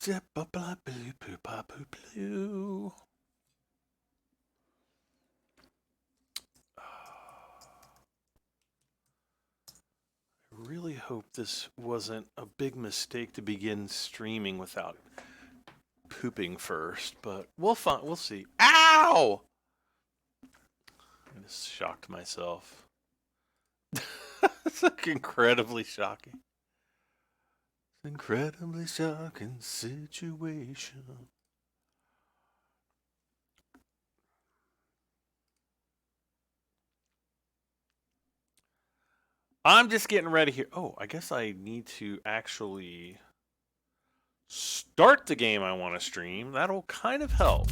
Really hope this wasn't a big mistake to begin streaming without pooping first, but we'll see. Ow! I just shocked myself. It's like incredibly shocking. Incredibly shocking situation. I'm just getting ready here. Oh, I guess I need to actually start the game I want to stream. That'll kind of help.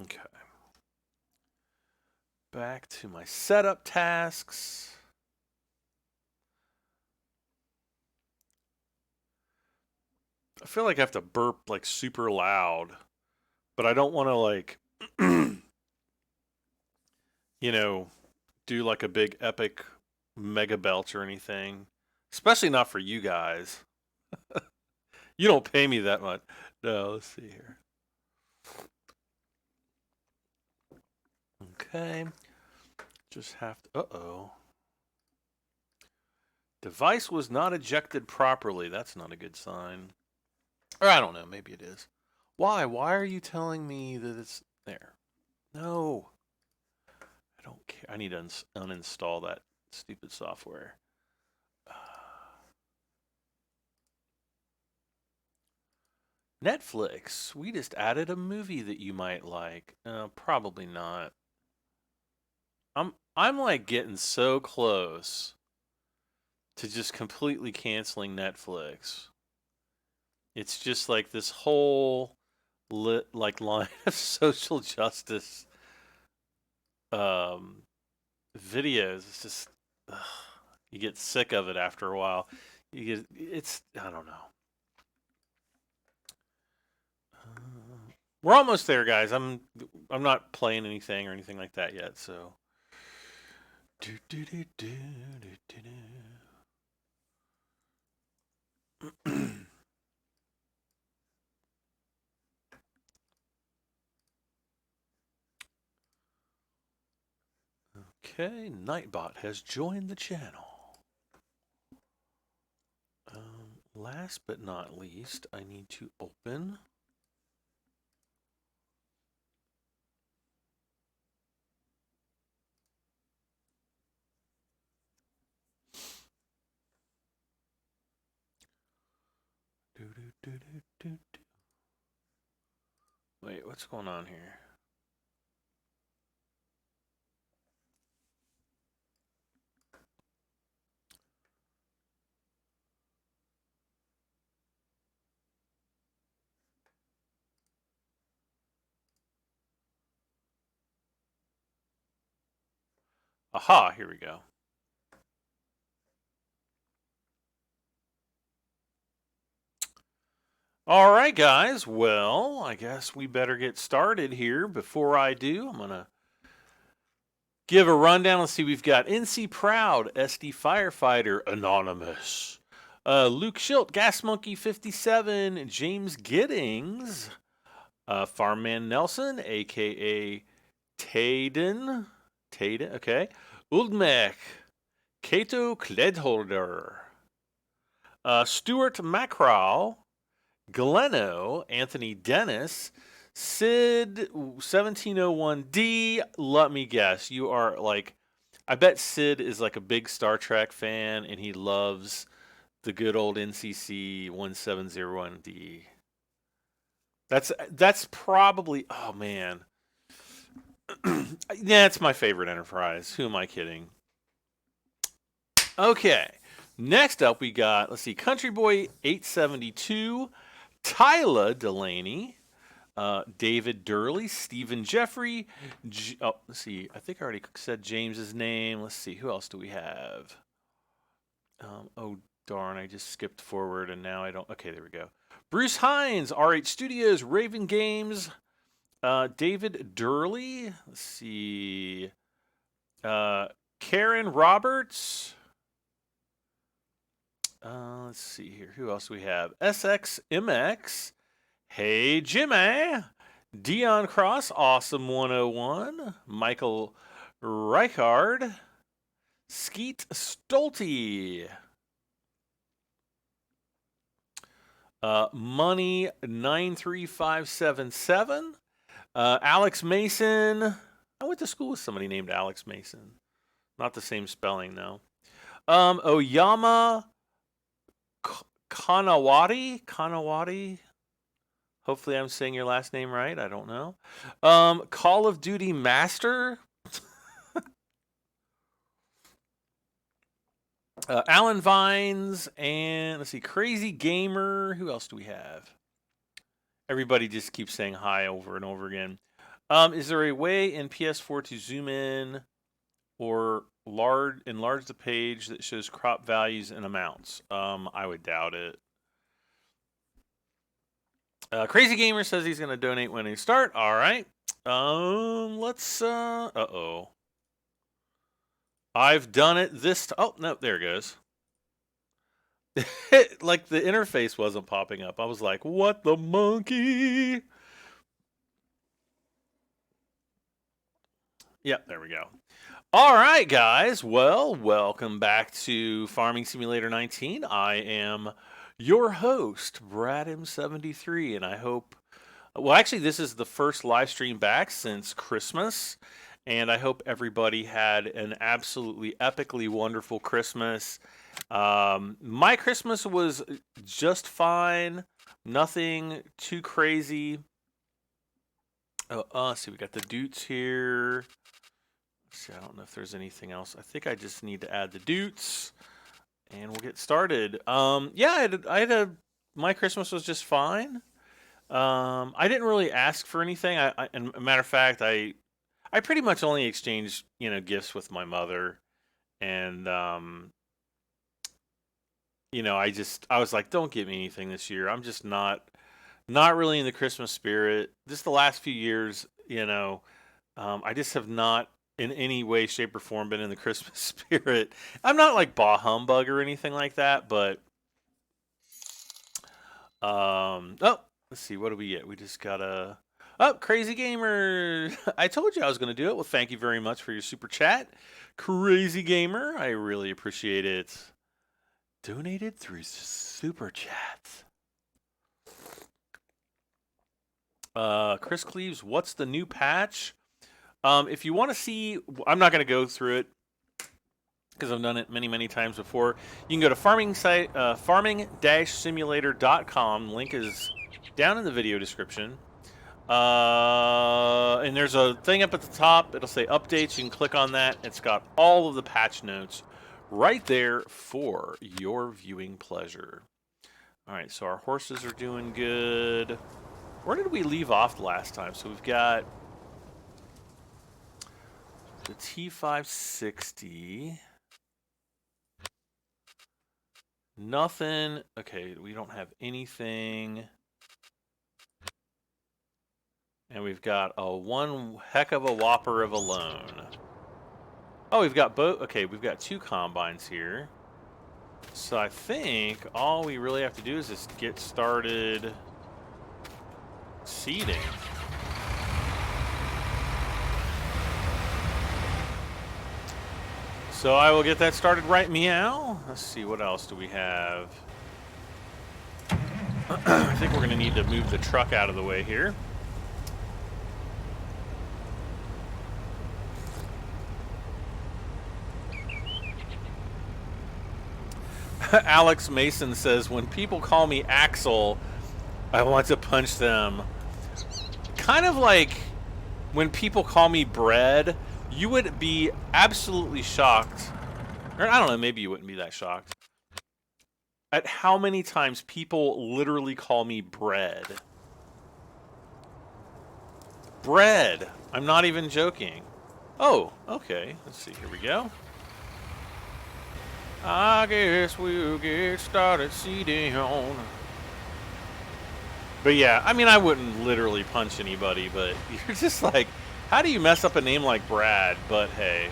Okay. Back to my setup tasks. I feel like I have to burp like super loud, but I don't want to like, you know, do like a big epic mega belch or anything. Especially not for you guys. You don't pay me that much. No, let's see here. Okay. Just have to. Uh-oh. Device was not ejected properly. That's not a good sign. Or I don't know. Maybe it is. Why? Why are you telling me that it's there? No. I don't care. I need to uninstall that stupid software. Netflix. We just added a movie that you might like. Probably not. I'm like getting so close to just completely canceling Netflix. It's just like this whole like line of social justice videos. It's just you get sick of it after a while. It's I don't know. We're almost there, guys. I'm not playing anything or anything like that yet, so. Okay, Nightbot has joined the channel. Last but not least, I need to open. Wait, what's going on here? Aha, here we go. All right, guys. Well, I guess we better get started here. Before I do, I'm going to give a rundown. Let's see. We've got NC Proud, SD Firefighter, Anonymous, Luke Schilt, Gas Monkey 57, James Giddings, Farmman Nelson, a.k.a. Tayden, okay, Uldmech, Kato Kledholder, Stuart Macraw, Gleno, Anthony Dennis, Sid 1701D. Let me guess, you are like, I bet Sid is like a big Star Trek fan and he loves the good old NCC 1701D. That's probably, oh man. Yeah, it's my favorite Enterprise. Who am I kidding? Okay. Next up, we got, let's see, Country Boy 872, Tyla Delaney, David Durley, Stephen Jeffrey. Let's see. I think I already said James's name. Let's see. Who else do we have? Oh, darn. I just skipped forward and now I don't. Okay, there we go. Bruce Hines, RH Studios, Raven Games, David Durley. Let's see. Karen Roberts. Let's see here. Who else do we have? SXMX. Hey, Jimmy. Dion Cross, Awesome 101. Michael Reichard. Skeet Stolte. Money 93577. Alex Mason. I went to school with somebody named Alex Mason. Not the same spelling, though. Oyama Kanawati. Hopefully I'm saying your last name right. I don't know. Call of Duty Master. Alan Vines. And let's see. Crazy Gamer. Who else do we have? Everybody just keeps saying hi over and over again. Is there a way in PS4 to zoom in or enlarge the page that shows crop values and amounts? I would doubt it. Crazy Gamer says he's going to donate when they start. All right. Let's, uh-oh. I've done it this oh, no, there it goes. Like the interface wasn't popping up. I was like, what the monkey? Yep, there we go. All right, guys. Well, welcome back to Farming Simulator 19. I am your host, Brad M73, and I hope... Well, actually, this is the first live stream back since Christmas, and I hope everybody had an absolutely epically wonderful Christmas. My Christmas was just fine. Nothing too crazy. See, we got the Dutes here. See, I don't know if there's anything else. I think I just need to add the Dutes, and we'll get started. Yeah, my Christmas was just fine. I didn't really ask for anything. And a matter of fact, I pretty much only exchanged, gifts with my mother, and I was like, don't give me anything this year. I'm just not really in the Christmas spirit. Just the last few years, I just have not in any way, shape, or form been in the Christmas spirit. I'm not like bah humbug or anything like that, but let's see, what do we get? We just got Crazy Gamer. I told you I was going to do it. Well, thank you very much for your super chat, Crazy Gamer. I really appreciate it. Donated through super chat. Chris Cleaves, what's the new patch? If you want to see, I'm not going to go through it because I've done it many, many times before. You can go to farming-simulator.com. Link is down in the video description. And there's a thing up at the top. It'll say updates. You can click on that. It's got all of the patch notes right there for your viewing pleasure. All right, so our horses are doing good. Where did we leave off last time? So we've got the T560. Nothing. Okay, we don't have anything. And we've got one heck of a whopper of a loan. Oh, we've got both. Okay, we've got two combines here. So I think all we really have to do is just get started seeding. So I will get that started right meow. Let's see, what else do we have? I think we're going to need to move the truck out of the way here. Alex Mason says, when people call me Axel, I want to punch them. Kind of like when people call me Bread, you would be absolutely shocked. Or I don't know, maybe you wouldn't be that shocked at how many times people literally call me Bread. Bread. I'm not even joking. Oh, okay. Let's see. Here we go. I guess we'll get started seeding on. But yeah, I mean, I wouldn't literally punch anybody, but you're just like, how do you mess up a name like Brad? But hey.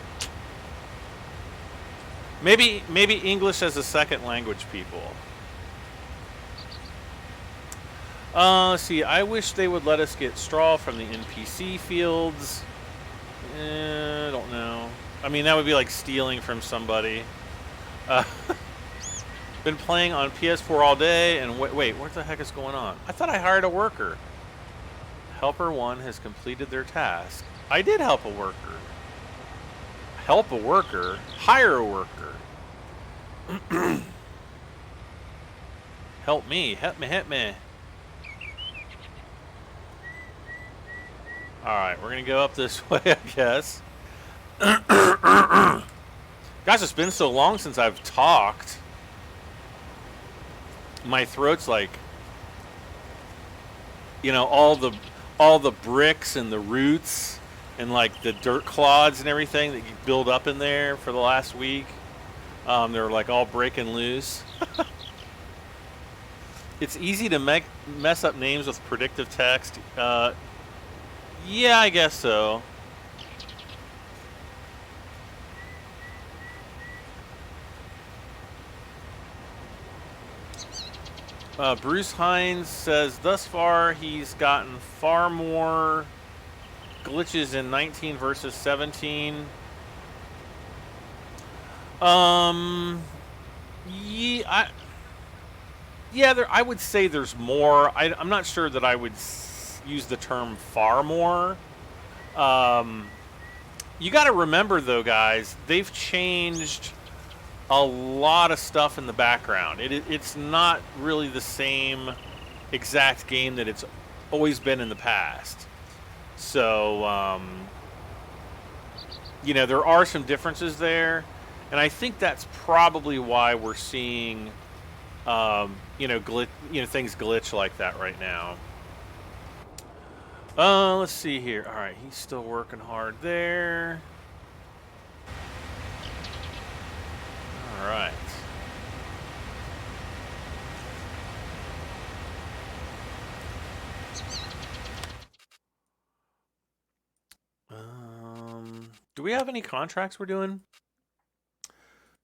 Maybe English as a second language, people. See, I wish they would let us get straw from the NPC fields. I don't know. I mean, that would be like stealing from somebody. Been playing on PS4 all day, and wait, what the heck is going on? I thought I hired a worker. Helper 1 has completed their task. I did help a worker. Help a worker? Hire a worker. Help me. Help me. Help me. Alright, we're going to go up this way, I guess. Gosh, it's been so long since I've talked. My throat's like, you know, all the bricks and the roots and like the dirt clods and everything that you build up in there for the last week. They're like all breaking loose. It's easy to mess up names with predictive text. Yeah, I guess so. Bruce Hines says thus far he's gotten far more glitches in 19 versus 17. Yeah, I would say there's more. I'm not sure that I would use the term far more. You got to remember, though, guys, they've changed a lot of stuff in the background. It's not really the same exact game that it's always been in the past. So, you know, there are some differences there. And I think that's probably why we're seeing, you know, things glitch like that right now. Let's see here. All right, he's still working hard there. All right. Do we have any contracts we're doing?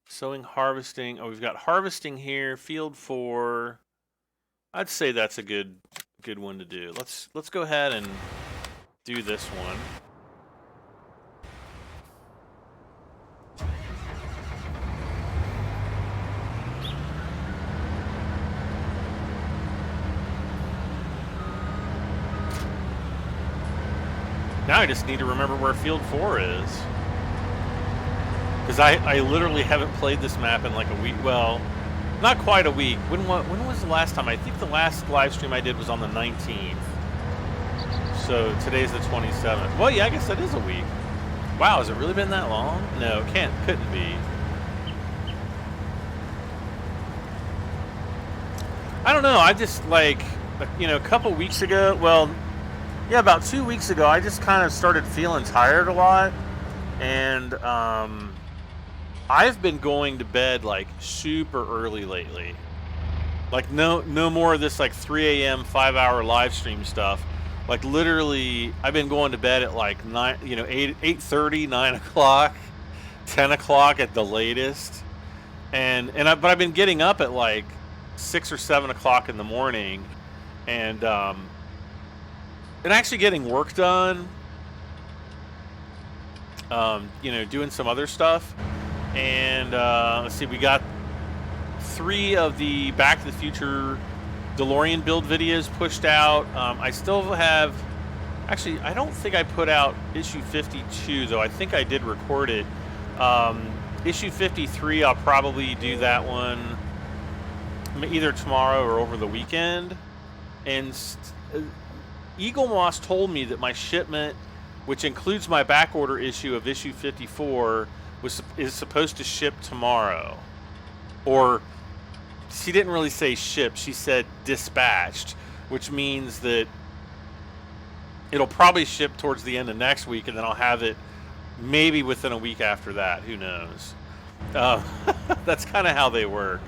Sowing, harvesting. Oh, we've got harvesting here. Field 4. I'd say that's a good one to do. Let's go ahead and do this one. Now I just need to remember where Field 4 is. Because I literally haven't played this map in like a week. Well, not quite a week. When was the last time? I think the last live stream I did was on the 19th. So today's the 27th. Well, yeah, I guess that is a week. Wow, has it really been that long? No, couldn't be. I don't know. I just like, you know, a couple weeks ago, well, yeah, about 2 weeks ago, I just kind of started feeling tired a lot. And I've been going to bed like super early lately. Like no more of this like 3 a.m. 5-hour live stream stuff. Like literally, I've been going to bed at like 9, you know, 8:30, 9 o'clock, 10 o'clock at the latest. But I've been getting up at like 6 or 7 o'clock in the morning, and actually getting work done. You know, doing some other stuff. And let's see, we got 3 of the Back to the Future DeLorean build videos pushed out. I still have, actually, I don't think I put out issue 52, though. I think I did record it. Issue 53, I'll probably do that one either tomorrow or over the weekend. And Eagle Moss told me that my shipment, which includes my back order issue of issue 54, is supposed to ship tomorrow. Or she didn't really say ship, she said dispatched, which means that it'll probably ship towards the end of next week, and then I'll have it maybe within a week after that. Who knows? That's kind of how they work.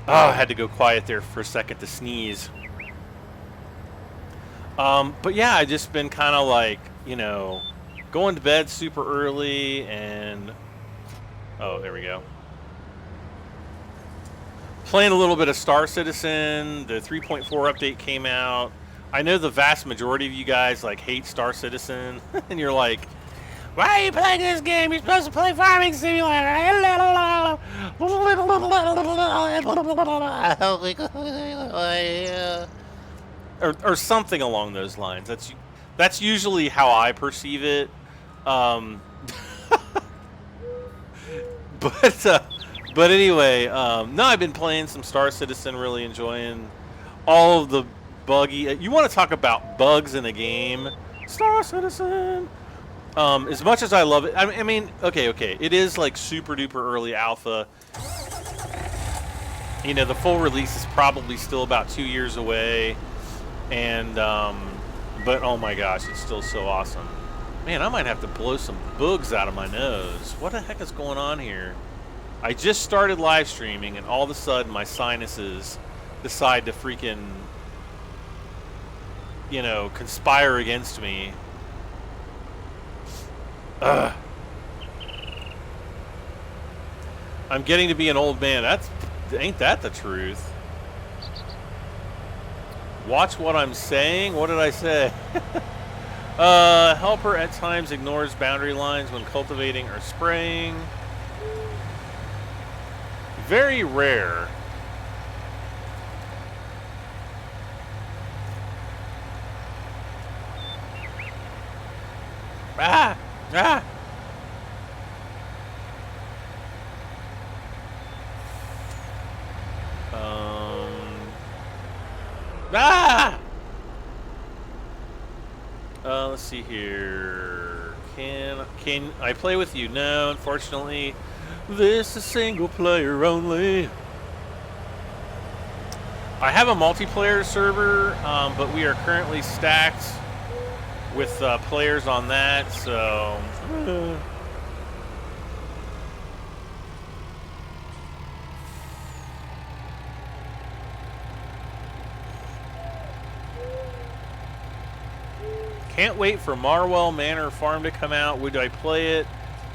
Oh, I had to go quiet there for a second to sneeze. But yeah, I just been kind of like, you know, going to bed super early and... Oh, there we go. Playing a little bit of Star Citizen. The 3.4 update came out. I know the vast majority of you guys like hate Star Citizen, and you're like, "Why are you playing this game? You're supposed to play Farming Simulator." Or something along those lines. That's usually how I perceive it. But anyway, no, I've been playing some Star Citizen, really enjoying all of the buggy. You want to talk about bugs in a game? Star Citizen. As much as I love it, I mean, okay, it is like super duper early alpha. You know, the full release is probably still about 2 years away, and but oh my gosh, it's still so awesome. Man, I might have to blow some bugs out of my nose. What the heck is going on here? I just started live streaming, and all of a sudden my sinuses decide to freaking, you know, conspire against me. Ugh. I'm getting to be an old man. Ain't that the truth? Watch what I'm saying. What did I say? Helper at times ignores boundary lines when cultivating or spraying. Very rare. Ah! Ah! Ah! Let's see here. Can I play with you? No, unfortunately. This is single player only. I have a multiplayer server, but we are currently stacked with players on that, so... Can't wait for Marwell Manor Farm to come out. Would I play it?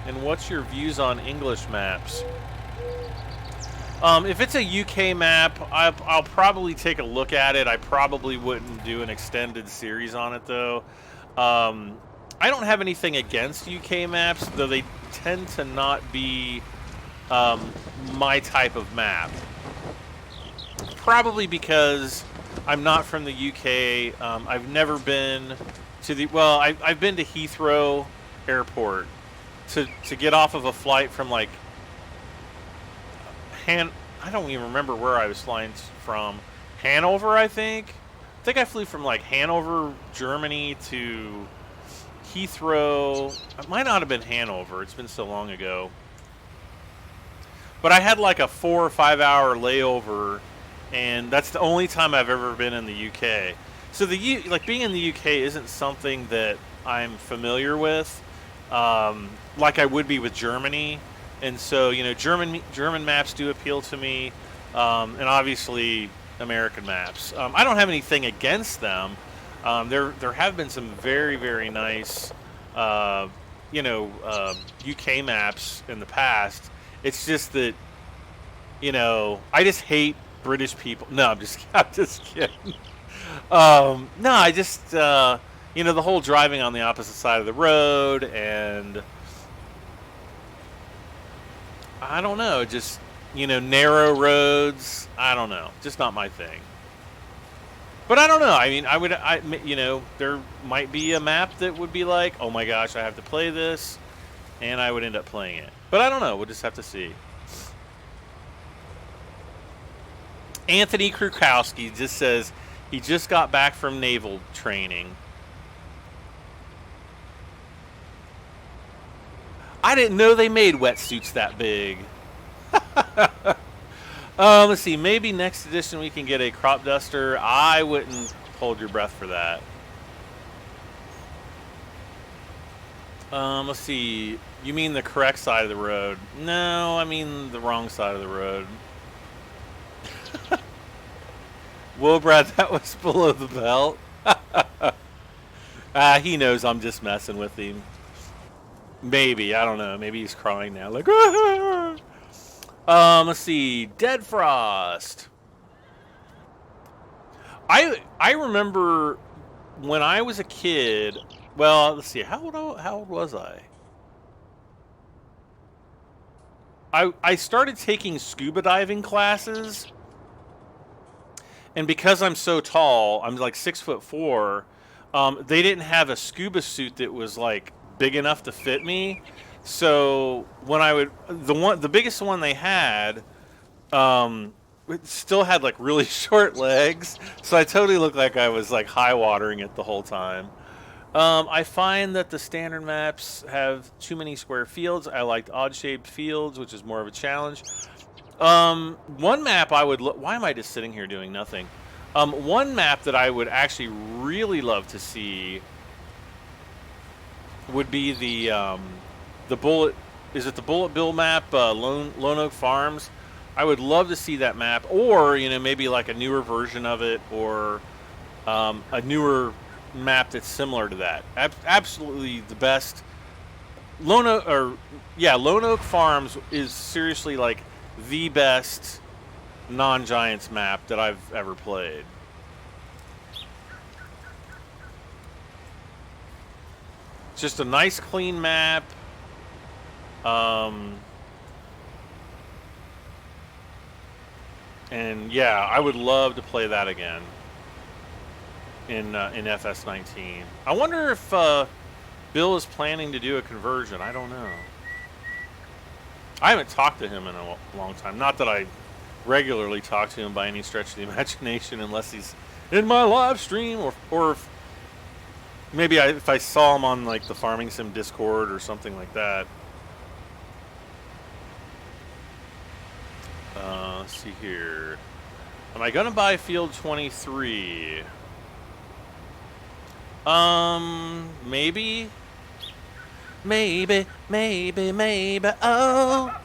And what's your views on English maps? If it's a UK map, I'll probably take a look at it. I probably wouldn't do an extended series on it, though. I don't have anything against UK maps, though they tend to not be my type of map. Probably because I'm not from the UK. I've never been to the... Well, I've been to Heathrow Airport to get off of a flight from, like... I don't even remember where I was flying from. Hanover, I think? I think I flew from, like, Hanover, Germany to Heathrow. It might not have been Hanover. It's been so long ago. But I had, like, a 4 or 5 hour layover, and that's the only time I've ever been in the UK. So like being in the UK isn't something that I'm familiar with, like I would be with Germany. And so, you know, German maps do appeal to me, and obviously American maps. I don't have anything against them. There have been some very, very nice, you know, UK maps in the past. It's just that, you know, I just hate British people. No, I'm just kidding. No, I just, you know, the whole driving on the opposite side of the road, and I don't know, just, you know, narrow roads. I don't know, just not my thing. But I don't know. I mean, you know, there might be a map that would be like, oh my gosh, I have to play this, and I would end up playing it. But I don't know. We'll just have to see. Anthony Krukowski just says he just got back from naval training. I didn't know they made wetsuits that big. Let's see. Maybe next edition we can get a crop duster. I wouldn't hold your breath for that. Let's see. You mean the correct side of the road? No, I mean the wrong side of the road. Whoa, Brad, that was below the belt. He knows I'm just messing with him. Maybe, I don't know. Maybe he's crying now. Like, let's see. Dead Frost. I remember when I was a kid. Well, let's see. How old was I? I started taking scuba diving classes, and because I'm so tall, I'm like 6'4". They didn't have a scuba suit that was like big enough to fit me. So when I would the biggest one they had, it still had like really short legs. So I totally looked like I was like high watering it the whole time. I find that the standard maps have too many square fields. I liked odd-shaped fields, which is more of a challenge. One map I would... Why am I just sitting here doing nothing? One map that I would actually really love to see would be the Bullet... Is it the Bullet Bill map, Lone Oak Farms? I would love to see that map, or, you know, maybe like a newer version of it, or a newer map that's similar to that. Absolutely the best. Lone Oak Farms is seriously like the best non-Giants map that I've ever played. It's just a nice, clean map. And yeah, I would love to play that again in FS19. I wonder if Bill is planning to do a conversion. I don't know. I haven't talked to him in a long time. Not that I regularly talk to him by any stretch of the imagination, unless he's in my live stream, or if maybe if I saw him on like the Farming Sim Discord or something like that. Let's see here. Am I gonna buy Field 23? Maybe. Maybe, oh.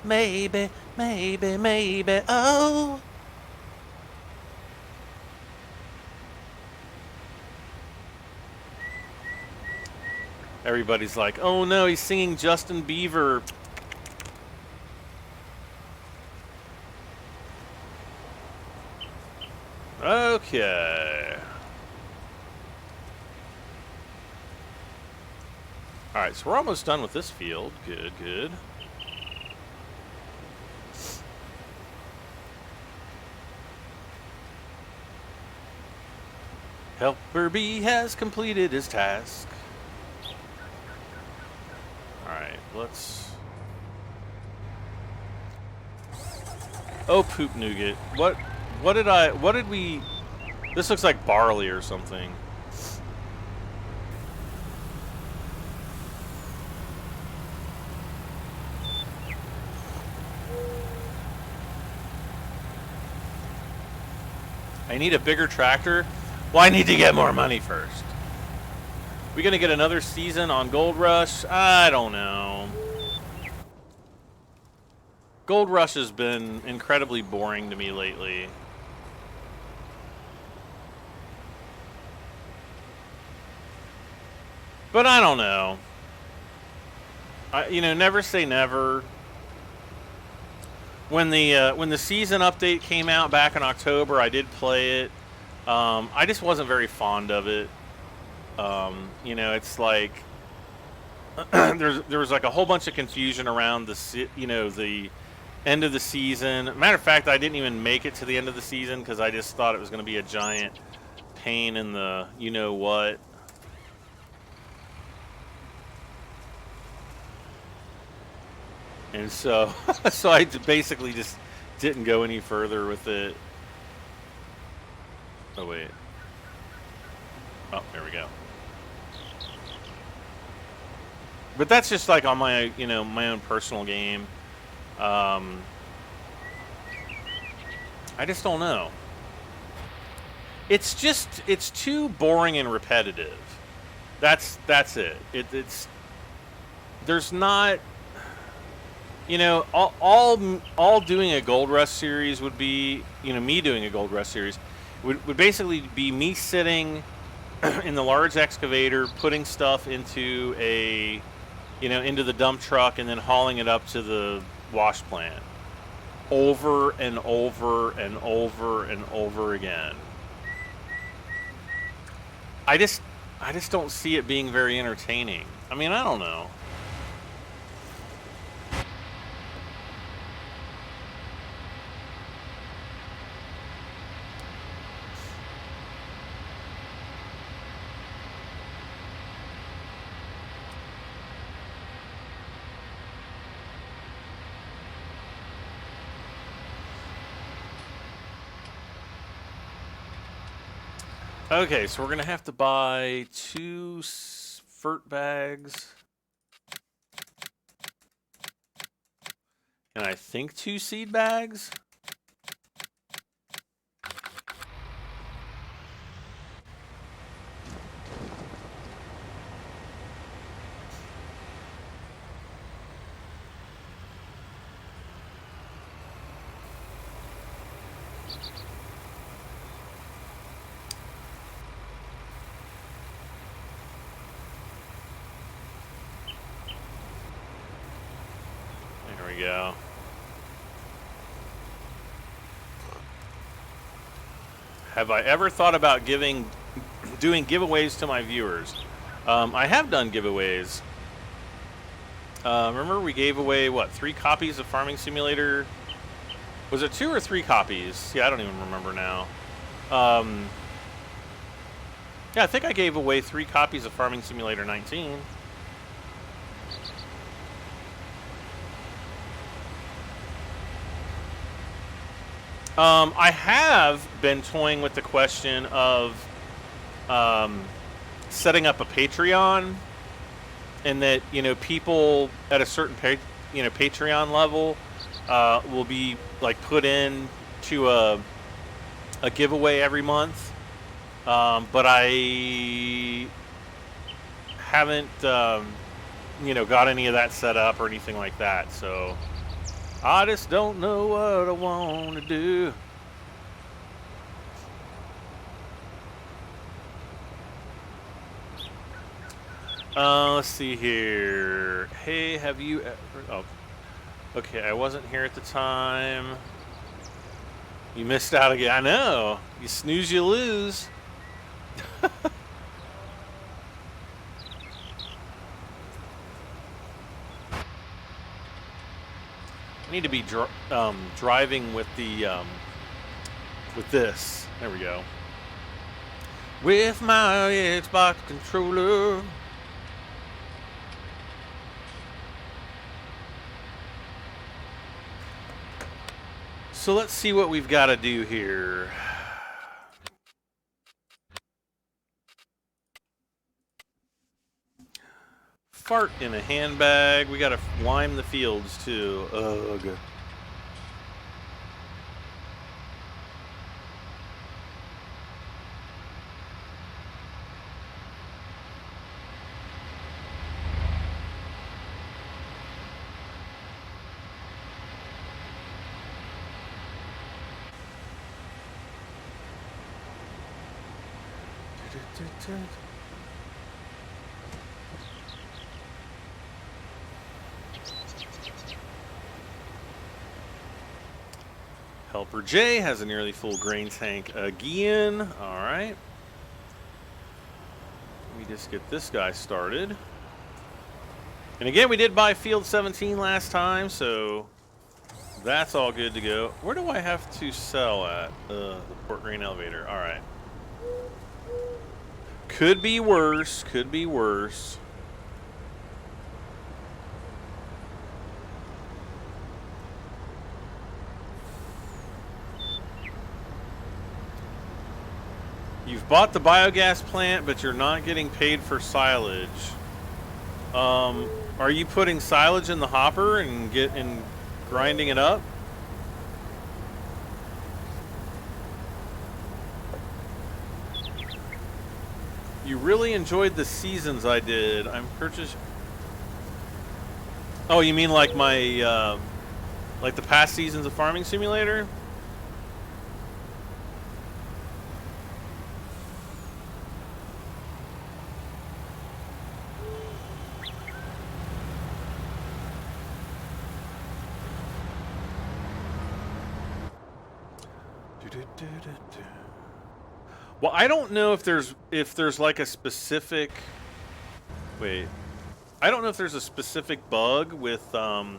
Maybe, oh. Everybody's like, oh no, he's singing Justin Bieber. Okay. Alright, so we're almost done with this field. Good, good. Helper B has completed his task. Alright, let's... Oh, poop nougat. What did we... This looks like barley or something. I need a bigger tractor. Well, I need to get more money first. We gonna get another season on Gold Rush? I don't know. Gold Rush has been incredibly boring to me lately. But I don't know. You know, never say never. When the season update came out back in October, I did play it. I just wasn't very fond of it. You know, it's like there was like a whole bunch of confusion around the end of the season. Matter of fact, I didn't even make it to the end of the season because I just thought it was going to be a giant pain in the you know what. And so, I basically just didn't go any further with it. Oh, wait. Oh, there we go. But that's just like on my, my own personal game. I just don't know. It's too boring and repetitive. That's it. There's not... all doing a Gold Rush series would be, me doing a Gold Rush series would basically be me sitting in the large excavator, putting stuff into a you know, into the dump truck and then hauling it up to the wash plant over and over and over and over again. I just don't see it being very entertaining. I mean, I don't know. Okay, so we're going to have to buy 2 fert bags. And I think 2 seed bags. There we go. Have I ever thought about doing giveaways to my viewers? I have done giveaways. Remember we gave away, what, 3 copies of Farming Simulator? Was it 2 or 3 copies? Yeah, I don't even remember now. Yeah, I think I gave away 3 copies of Farming Simulator 19. I have been toying with the question of setting up a Patreon, and that, you know, people at a certain Patreon level will be like put in to a giveaway every month. But I haven't you know, got any of that set up or anything like that, so I just don't know what I want to do. Let's see here. Hey, have you ever... Oh, okay, I wasn't here at the time. You missed out again. I know. You snooze, you lose. I need to be driving with the with this. There we go. With my Xbox controller. So let's see what we've got to do here. Fart in a handbag. We got to lime the fields too. Ugh. Helper J has a nearly full grain tank again. All right. Let me just get this guy started. And again, we did buy Field 17 last time, so that's all good to go. Where do I have to sell at? The Port Grain Elevator. All right. Could be worse. Could be worse. You've bought the biogas plant, but you're not getting paid for silage. Are you putting silage in the hopper and grinding it up? You really enjoyed the seasons I did. I'm purchasing. Oh, you mean like my like the past seasons of Farming Simulator? Well, I don't know if there's like a specific. Wait, I don't know if there's a specific bug with the.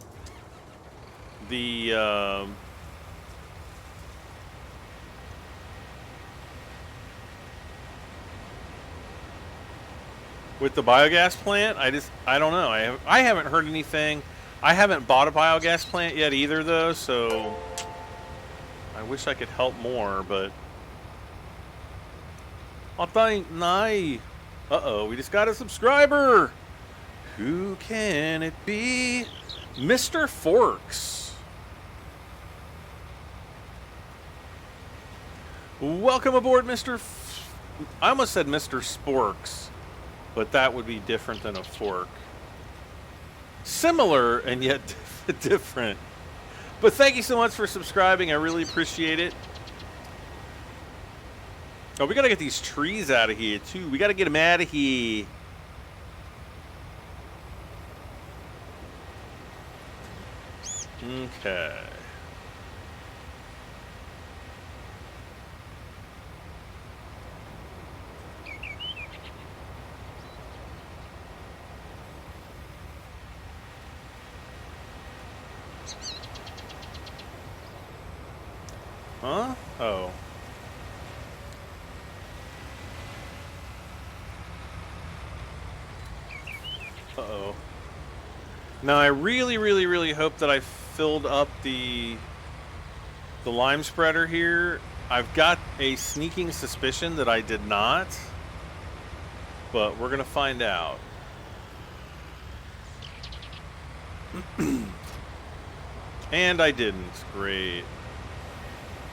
With the biogas plant, I don't know. I haven't heard anything. I haven't bought a biogas plant yet either, though. So I wish I could help more, but I think nay. Uh-oh, we just got a subscriber. Who can it be? Mr. Forks. Welcome aboard, I almost said Mr. Sporks. But that would be different than a fork. Similar and yet different. But thank you so much for subscribing. I really appreciate it. Oh, we got to get these trees out of here, too. We got to get them out of here. Okay. Huh? Oh. Uh-oh. Now, I really hope that I filled up the lime spreader here. I've got a sneaking suspicion that I did not. But we're going to find out. And I didn't. Great.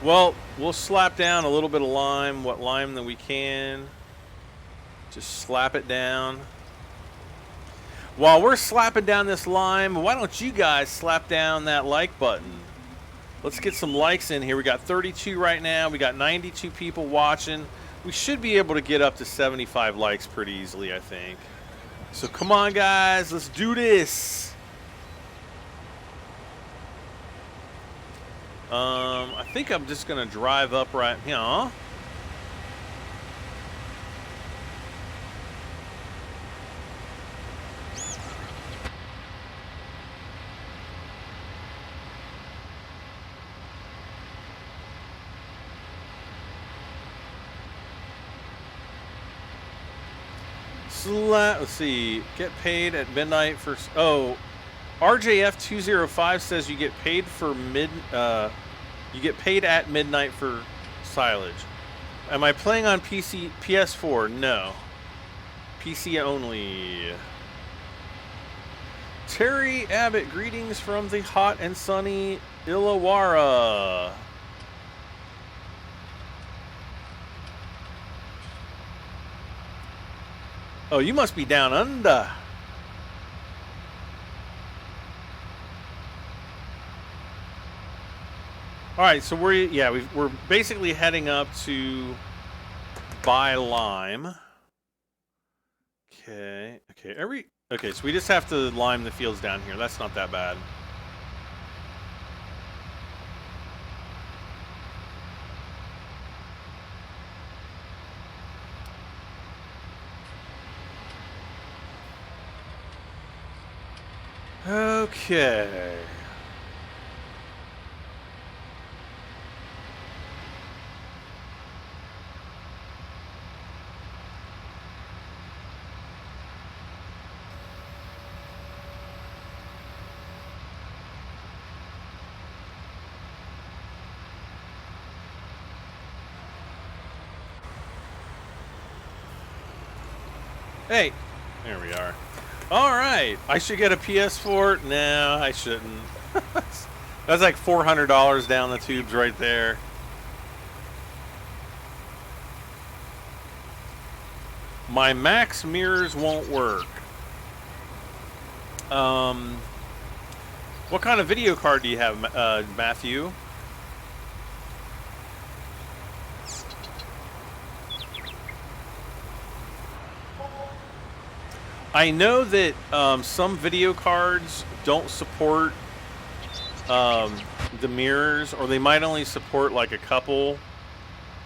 Well, we'll slap down a little bit of lime, what lime that we can. Just slap it down. While we're slapping down this lime, why don't you guys slap down that like button? Let's get some likes in here. We got 32 right now. We got 92 people watching. We should be able to get up to 75 likes pretty easily, I think. So come on, guys. Let's do this. I think I'm just going to drive up right here. Let's see. Get paid at midnight for... Oh, RJF205 says you get paid for you get paid at midnight for silage. Am I playing on PC, PS4? No. PC only. Terry Abbott, greetings from the hot and sunny Illawarra. Oh, you must be down under. All right, so we're basically heading up to buy lime. Okay, so we just have to lime the fields down here. That's not that bad. Okay. Hey, there we are. All right, I should get a PS4. No, I shouldn't. That's like $400 down the tubes right there. My max mirrors won't work. What kind of video card do you have, Matthew? I know that some video cards don't support the mirrors, or they might only support like a couple.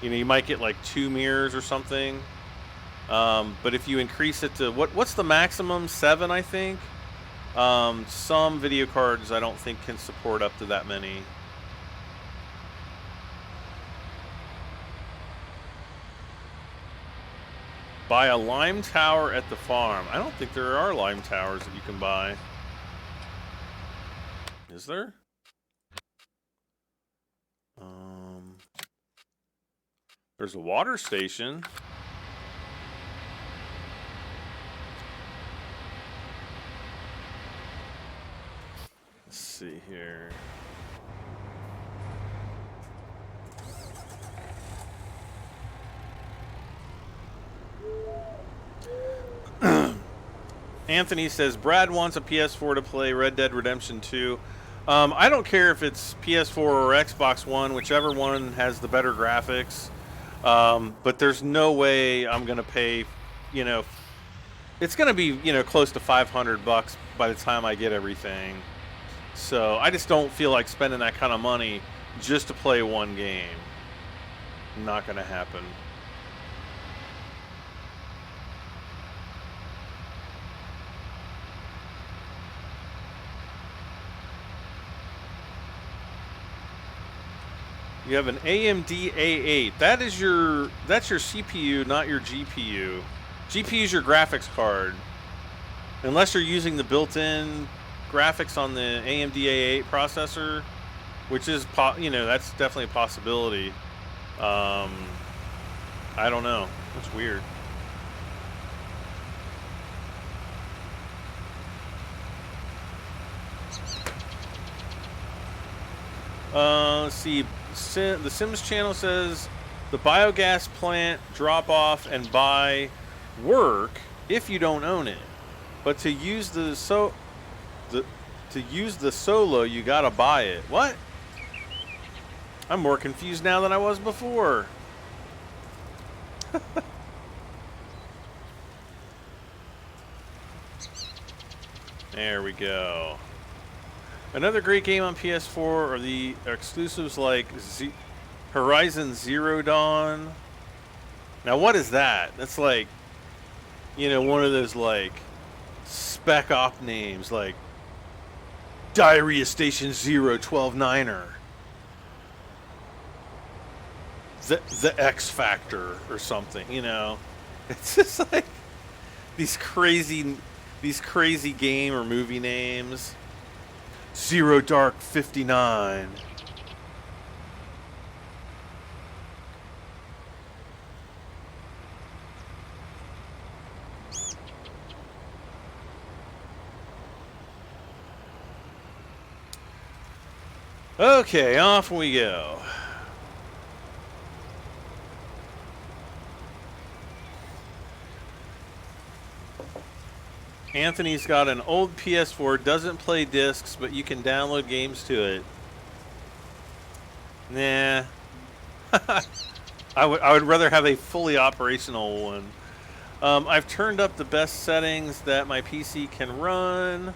You know, you might get like 2 mirrors or something. But if you increase it to what's the maximum? 7, I think. Some video cards I don't think can support up to that many. Buy a lime tower at the farm. I don't think there are lime towers that you can buy. Is there? There's a water station. Let's see here. Anthony says Brad wants a PS4 to play Red Dead Redemption 2. I don't care if it's PS4 or Xbox One, whichever one has the better graphics. But there's no way I'm going to pay, you know, it's going to be, you know, close to $500 by the time I get everything. So I just don't feel like spending that kind of money just to play one game. Not going to happen. You have an AMD A8. That's your CPU, not your GPU. GPU is your graphics card. Unless you're using the built-in graphics on the AMD A8 processor, which is, you know, that's definitely a possibility. I don't know. That's weird. Let's see. The Sims channel says the biogas plant drop off and buy work if you don't own it, but to use the solo you gotta buy it. What? I'm more confused now than I was before. There we go. Another great game on PS4 are the exclusives like Horizon Zero Dawn. Now, what is that? That's like, you know, one of those like spec op names, like Diarrhea Station 012-9er. The X Factor or something, you know. It's just like these crazy game or movie names. Zero Dark 59. Okay, off we go. Anthony's got an old PS4, doesn't play discs, but you can download games to it. Nah. I would rather have a fully operational one. I've turned up the best settings that my PC can run.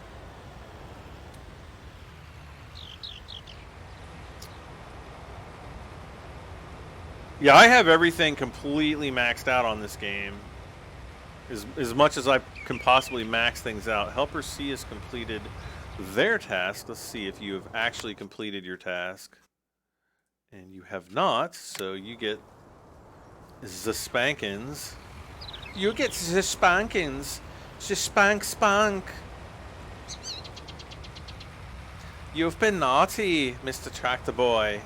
Yeah, I have everything completely maxed out on this game. As much as I can possibly max things out. Helper C has completed their task. Let's see if you have actually completed your task. And you have not, so you get the spankins. You get the spankins. The spank. You've been naughty, Mr. Tractor Boy.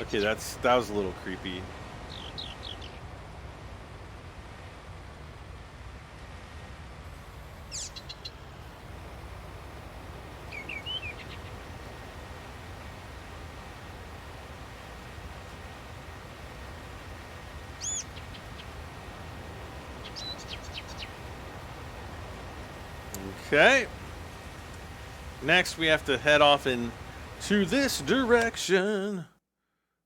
Okay, that was a little creepy. Okay. Next, we have to head off into this direction.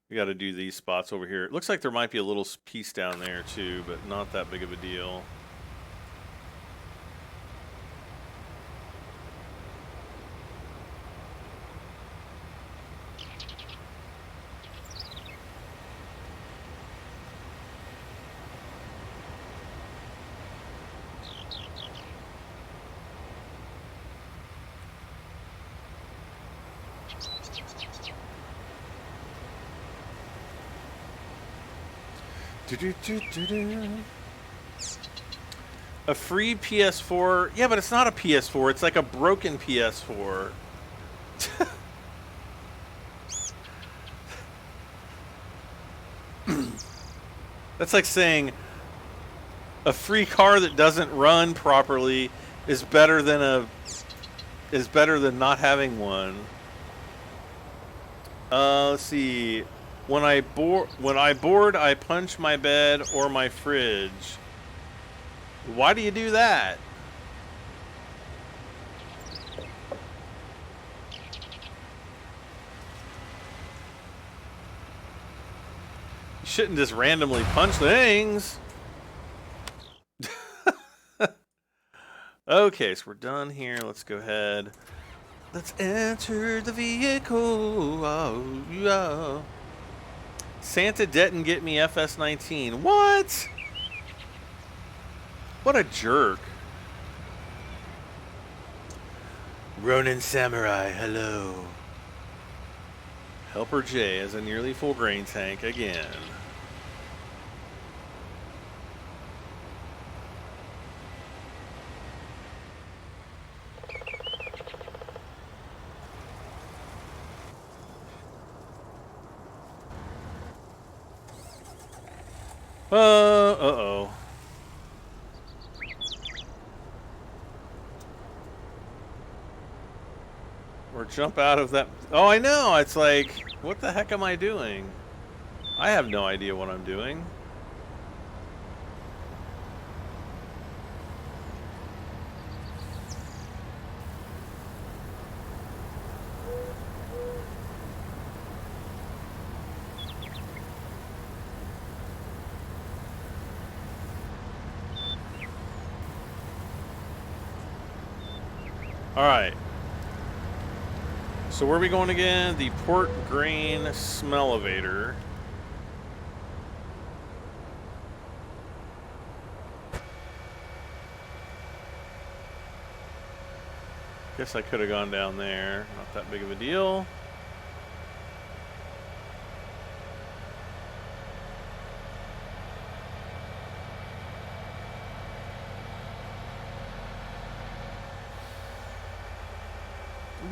We got to do these spots over here. It looks like there might be a little piece down there too, but not that big of a deal. A free PS4. Yeah, but it's not a PS4. It's like a broken PS4. That's like saying a free car that doesn't run properly is better than not having one. Let's see. When I board, I punch my bed or my fridge. Why do you do that? You shouldn't just randomly punch things. Okay, so we're done here. Let's go ahead. Let's enter the vehicle. Oh, yeah. Santa didn't get me FS19. What? What a jerk. Ronin Samurai, hello. Helper J has a nearly full grain tank again. Uh-oh. Or jump out of that. Oh, I know. It's like, what the heck am I doing? I have no idea what I'm doing. All right. So where are we going again? The Port Grain Smellevator. Guess I could have gone down there. Not that big of a deal.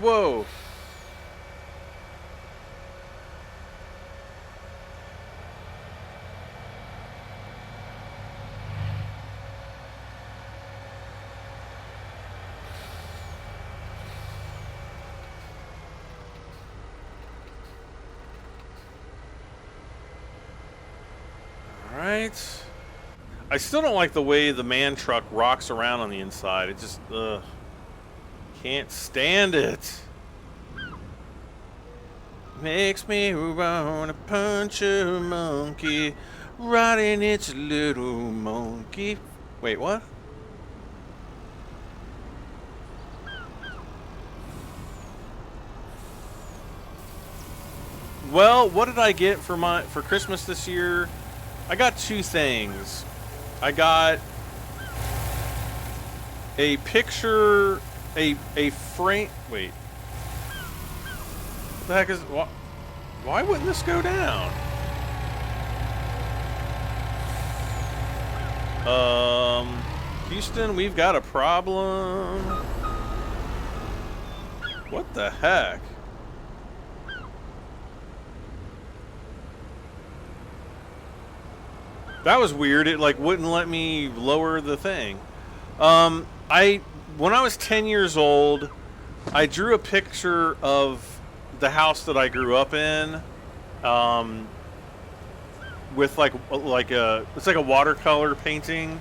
Whoa. Alright. I still don't like the way the man truck rocks around on the inside. It just, can't stand it. Makes me wanna punch a monkey right in its little monkey. Wait, what? Well, what did I get for Christmas this year? I got two things. I got a picture, a frame. Wait, what the heck is? Why wouldn't this go down? Houston, we've got a problem. What the heck? That was weird. It like wouldn't let me lower the thing. When I was 10 years old, I drew a picture of the house that I grew up in, with it's like a watercolor painting,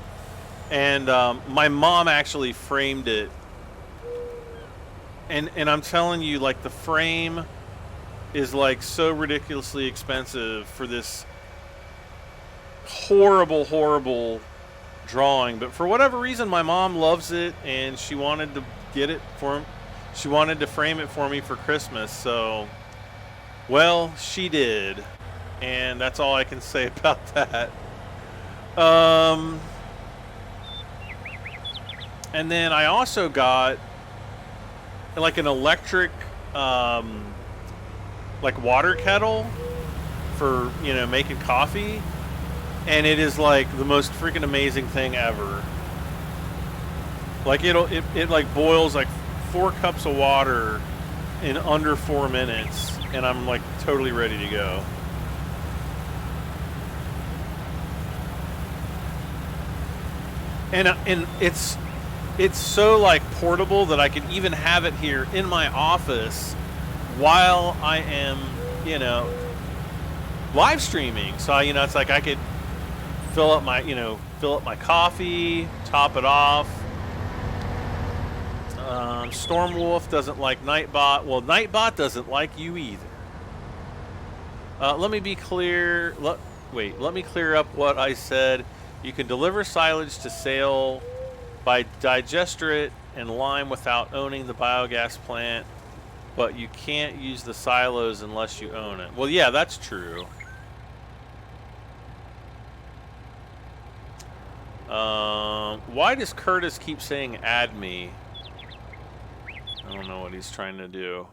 and my mom actually framed it. And I'm telling you, like, the frame is like so ridiculously expensive for this horrible drawing, but for whatever reason my mom loves it and she wanted to get it for him. She wanted to frame it for me for Christmas, so well, she did, and that's all I can say about that. And then I also got like an electric like water kettle for, you know, making coffee, and it is like the most freaking amazing thing ever. Like it like boils like 4 cups of water in under 4 minutes, and I'm like totally ready to go. And it's so like portable that I can even have it here in my office while I am, you know, live streaming. So you know, it's like I could fill up my coffee, top it off. Stormwolf doesn't like Nightbot. Well, Nightbot doesn't like you either. Let me be clear. Let me clear up what I said. You can deliver silage to sale by digesterate and lime without owning the biogas plant, but you can't use the silos unless you own it. Well, yeah, that's true. Why does Curtis keep saying add me? I don't know what he's trying to do.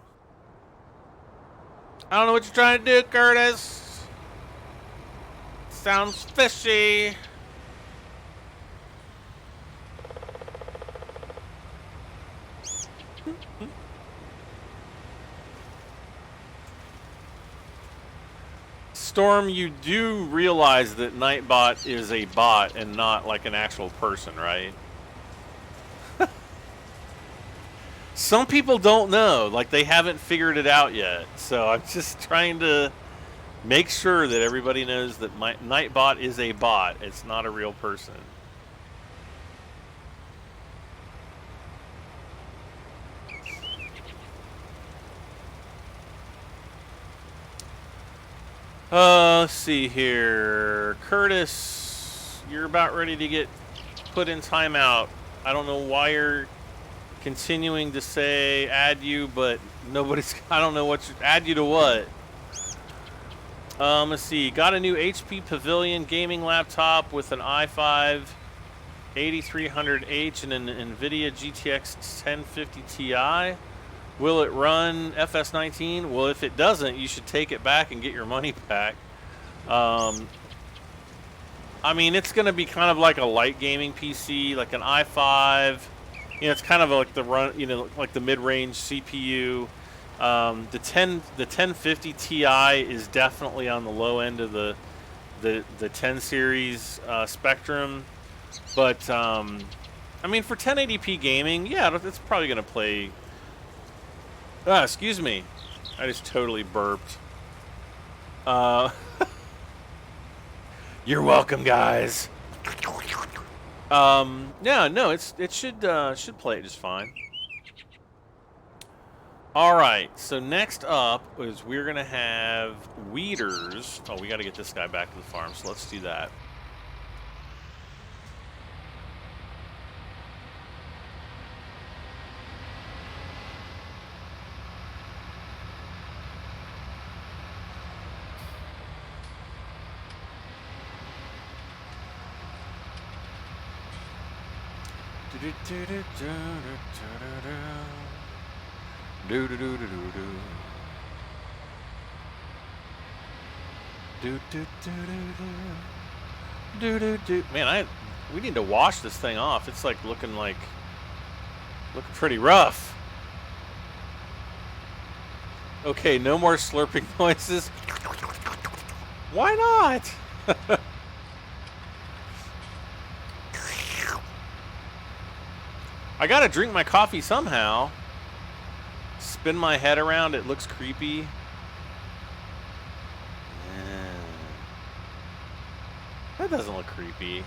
I don't know what you're trying to do, Curtis. Sounds fishy. Storm, you do realize that Nightbot is a bot and not like an actual person, right? Some people don't know, like they haven't figured it out yet. So I'm just trying to make sure that everybody knows that my Nightbot is a bot. It's not a real person. Let's see here. Curtis, you're about ready to get put in timeout. I don't know why you're continuing to say add you, but nobody's, I don't know what, add you to what? Let's see. Got a new HP Pavilion gaming laptop with an i5 8300H and an NVIDIA GTX 1050 Ti. Will it run FS19? Well, if it doesn't, you should take it back and get your money back. I mean, it's going to be kind of like a light gaming PC, like an i5. You know, it's kind of like the run, you know, like the mid-range CPU. The 1050 Ti is definitely on the low end of the 10 series spectrum. But I mean, for 1080p gaming, yeah, it's probably going to play. Excuse me. I just totally burped. You're welcome, guys. Yeah, no, it should play it just fine. All right, so next up is we're gonna have weeders. Oh, we got to get this guy back to the farm, so let's do that. Man, we need to wash this thing off. It's like looking pretty rough. Okay, no more slurping noises. Why not? I gotta drink my coffee somehow. Spin my head around, it looks creepy. That doesn't look creepy.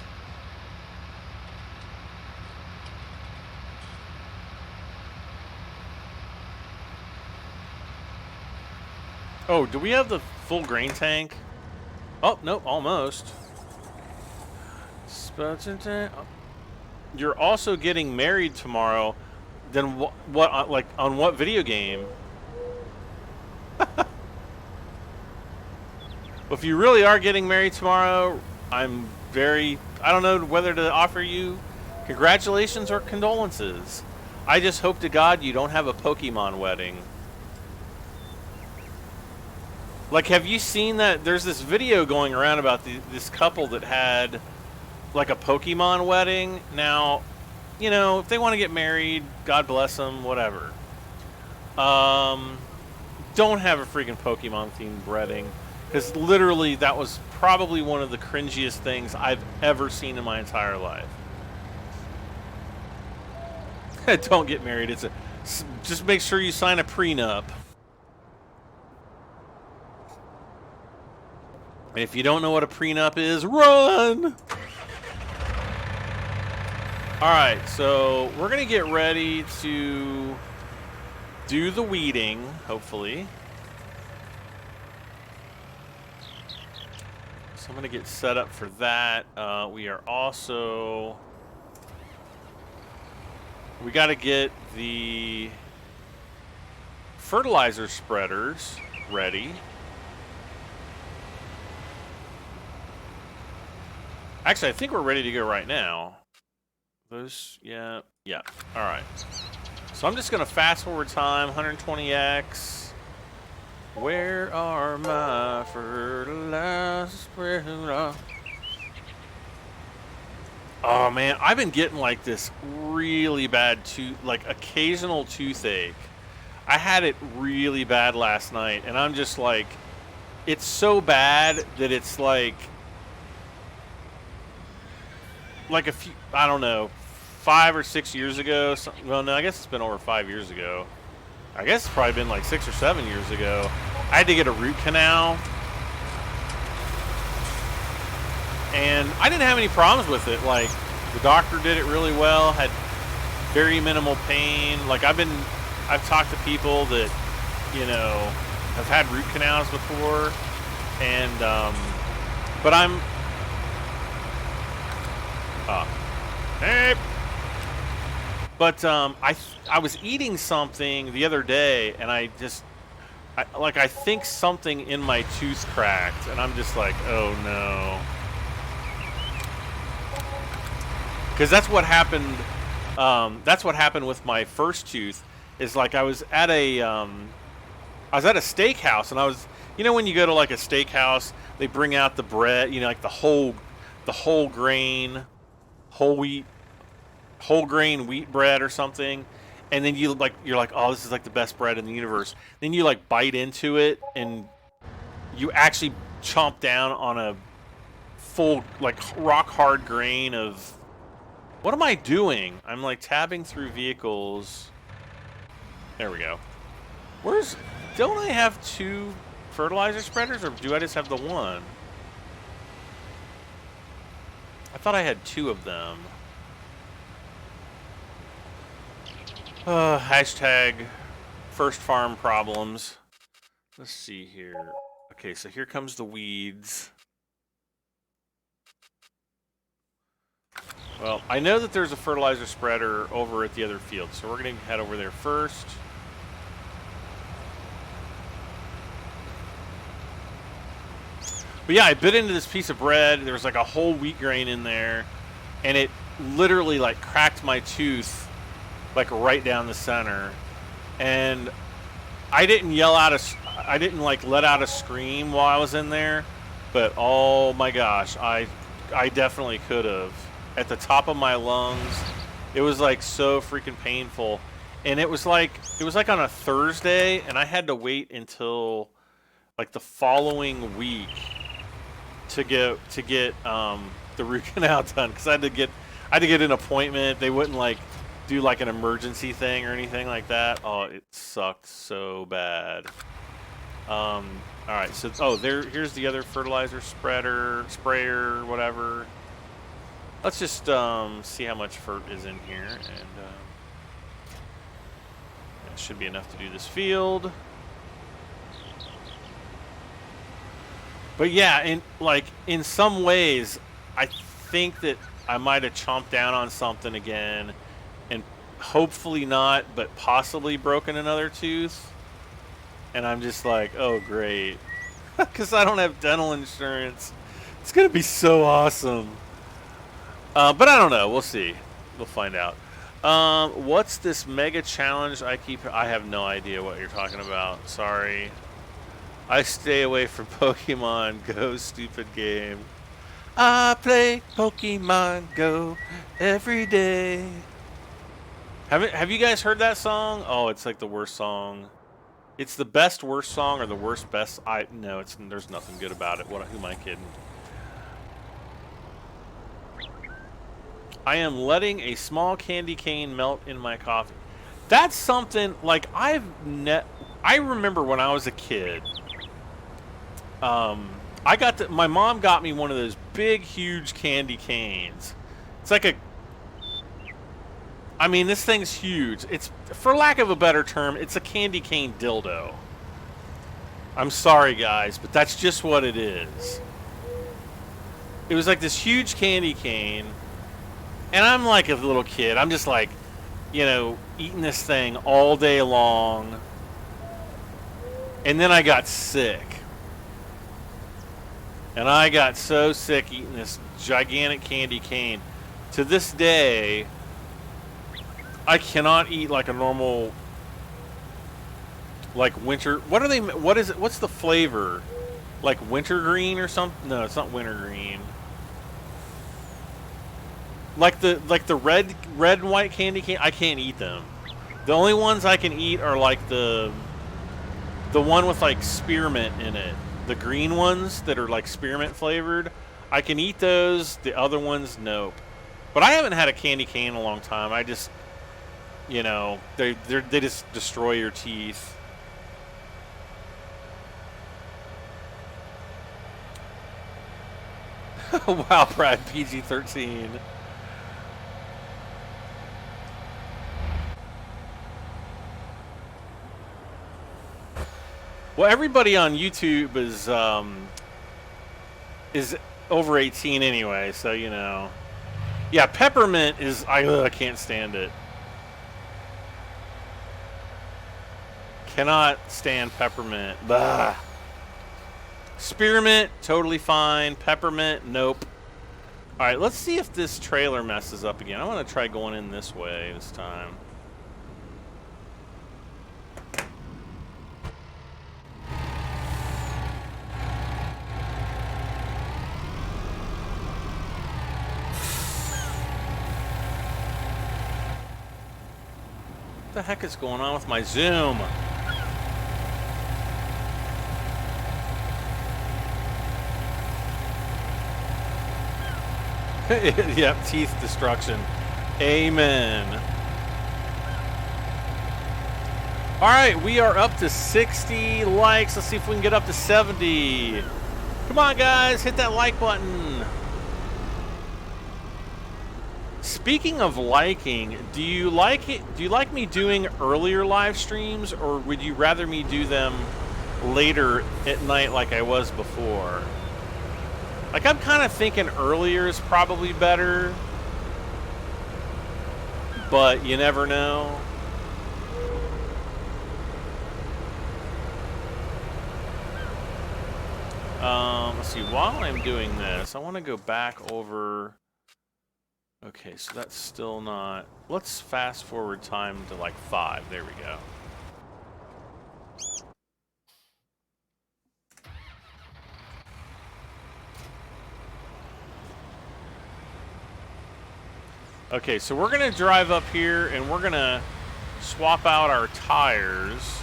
Oh, do we have the full grain tank? Oh, no, almost. You're also getting married tomorrow. Then what like, on what video game? Well, if you really are getting married tomorrow, I don't know whether to offer you congratulations or condolences. I just hope to God you don't have a Pokemon wedding. Like, have you seen that? There's this video going around about this couple that had, like, a Pokemon wedding. Now, you know, if they want to get married, God bless them, whatever. Don't have a freaking Pokemon-themed wedding. Because literally, that was probably one of the cringiest things I've ever seen in my entire life. Don't get married. Just make sure you sign a prenup. If you don't know what a prenup is, run! Alright, so we're going to get ready to do the weeding, hopefully. So I'm going to get set up for that. We are also... We got to get the fertilizer spreaders ready. Actually, I think we're ready to go right now. Those, yeah. All right. So I'm just going to fast forward time, 120x. Where are my fertilizer spreaders? Oh man, I've been getting like this really bad occasional toothache. I had it really bad last night, and I'm just like, it's so bad that it's like a few, I don't know, 5 or 6 years ago. Well, no, I guess it's been over 5 years ago. I guess it's probably been like 6 or 7 years ago. I had to get a root canal. And I didn't have any problems with it. Like, the doctor did it really well, had very minimal pain. Like, I've talked to people that, you know, have had root canals before. And, but hey. But, I was eating something the other day, and I think something in my tooth cracked, and I'm just like, oh no. Because that's what happened. That's what happened with my first tooth. Is like I was at a steakhouse, and I was, you know, when you go to like a steakhouse, they bring out the bread, you know, like the whole grain wheat bread or something, and then you're like, oh, this is like the best bread in the universe. Then you like bite into it, and you actually chomp down on a full like rock hard grain of. What am I doing? I'm like tabbing through vehicles. There we go. Don't I have 2 fertilizer spreaders, or do I just have the one? I thought I had 2 of them. Hashtag first farm problems. Let's see here. Okay, so here comes the weeds. Well, I know that there's a fertilizer spreader over at the other field, so we're going to head over there first. But yeah, I bit into this piece of bread. There was like a whole wheat grain in there, and it literally like cracked my tooth like right down the center. And I didn't yell out I didn't like let out a scream while I was in there, but oh my gosh, I definitely could have. At the top of my lungs. It was like so freaking painful. And it was like on a Thursday, and I had to wait until like the following week to get the root canal done, because I had to get an appointment. They wouldn't like do like an emergency thing or anything like that. Oh, it sucked so bad. All right, so here's the other fertilizer sprayer, whatever. Let's just see how much fert is in here, and that should be enough to do this field. But yeah, in some ways, I think that I might have chomped down on something again, and hopefully not, but possibly broken another tooth. And I'm just like, oh great, because I don't have dental insurance. It's gonna be so awesome. But I don't know. We'll see. We'll find out. What's this mega challenge I have no idea what you're talking about. Sorry. I stay away from Pokemon Go, stupid game. I play Pokemon Go every day. Have you guys heard that song? Oh, it's like the worst song. It's the best worst song or the worst best. No, there's nothing good about it. Who am I kidding? I am letting a small candy cane melt in my coffee. That's something like I remember when I was a kid. My mom got me one of those big, huge candy canes. It's like I mean, this thing's huge. It's, for lack of a better term, it's a candy cane dildo. I'm sorry, guys, but that's just what it is. It was like this huge candy cane, and I'm like a little kid. I'm just like, you know, eating this thing all day long. And then I got sick. And I got so sick eating this gigantic candy cane. To this day, I cannot eat like a normal, like winter. What are they? What is it? What's the flavor? Like wintergreen or something? No, it's not wintergreen. Like the red and white candy cane. I can't eat them. The only ones I can eat are like the one with like spearmint in it. The green ones that are like spearmint flavored. I can eat those. The other ones, nope. But I haven't had a candy cane in a long time. I just, you know, they just destroy your teeth. Wow, Brad, PG-13. Well, everybody on YouTube is over 18 anyway, so you know. Yeah, peppermint is I can't stand it. Cannot stand peppermint. Bah. Spearmint, totally fine. Peppermint, nope. All right, let's see if this trailer messes up again. I want to try going in this way this time. What the heck is going on with my zoom? Yep, teeth destruction. Amen. All right, we are up to 60 likes. Let's see if we can get up to 70. Come on, guys, hit that like button. Speaking of liking, do you like it? Do you like me doing earlier live streams, or would you rather me do them later at night like I was before? Like, I'm kind of thinking earlier is probably better, but you never know. Let's see, while I'm doing this, I want to go back over. Okay, so that's still not. Let's fast forward time to like 5. There we go. Okay, so we're going to drive up here and we're going to swap out our tires.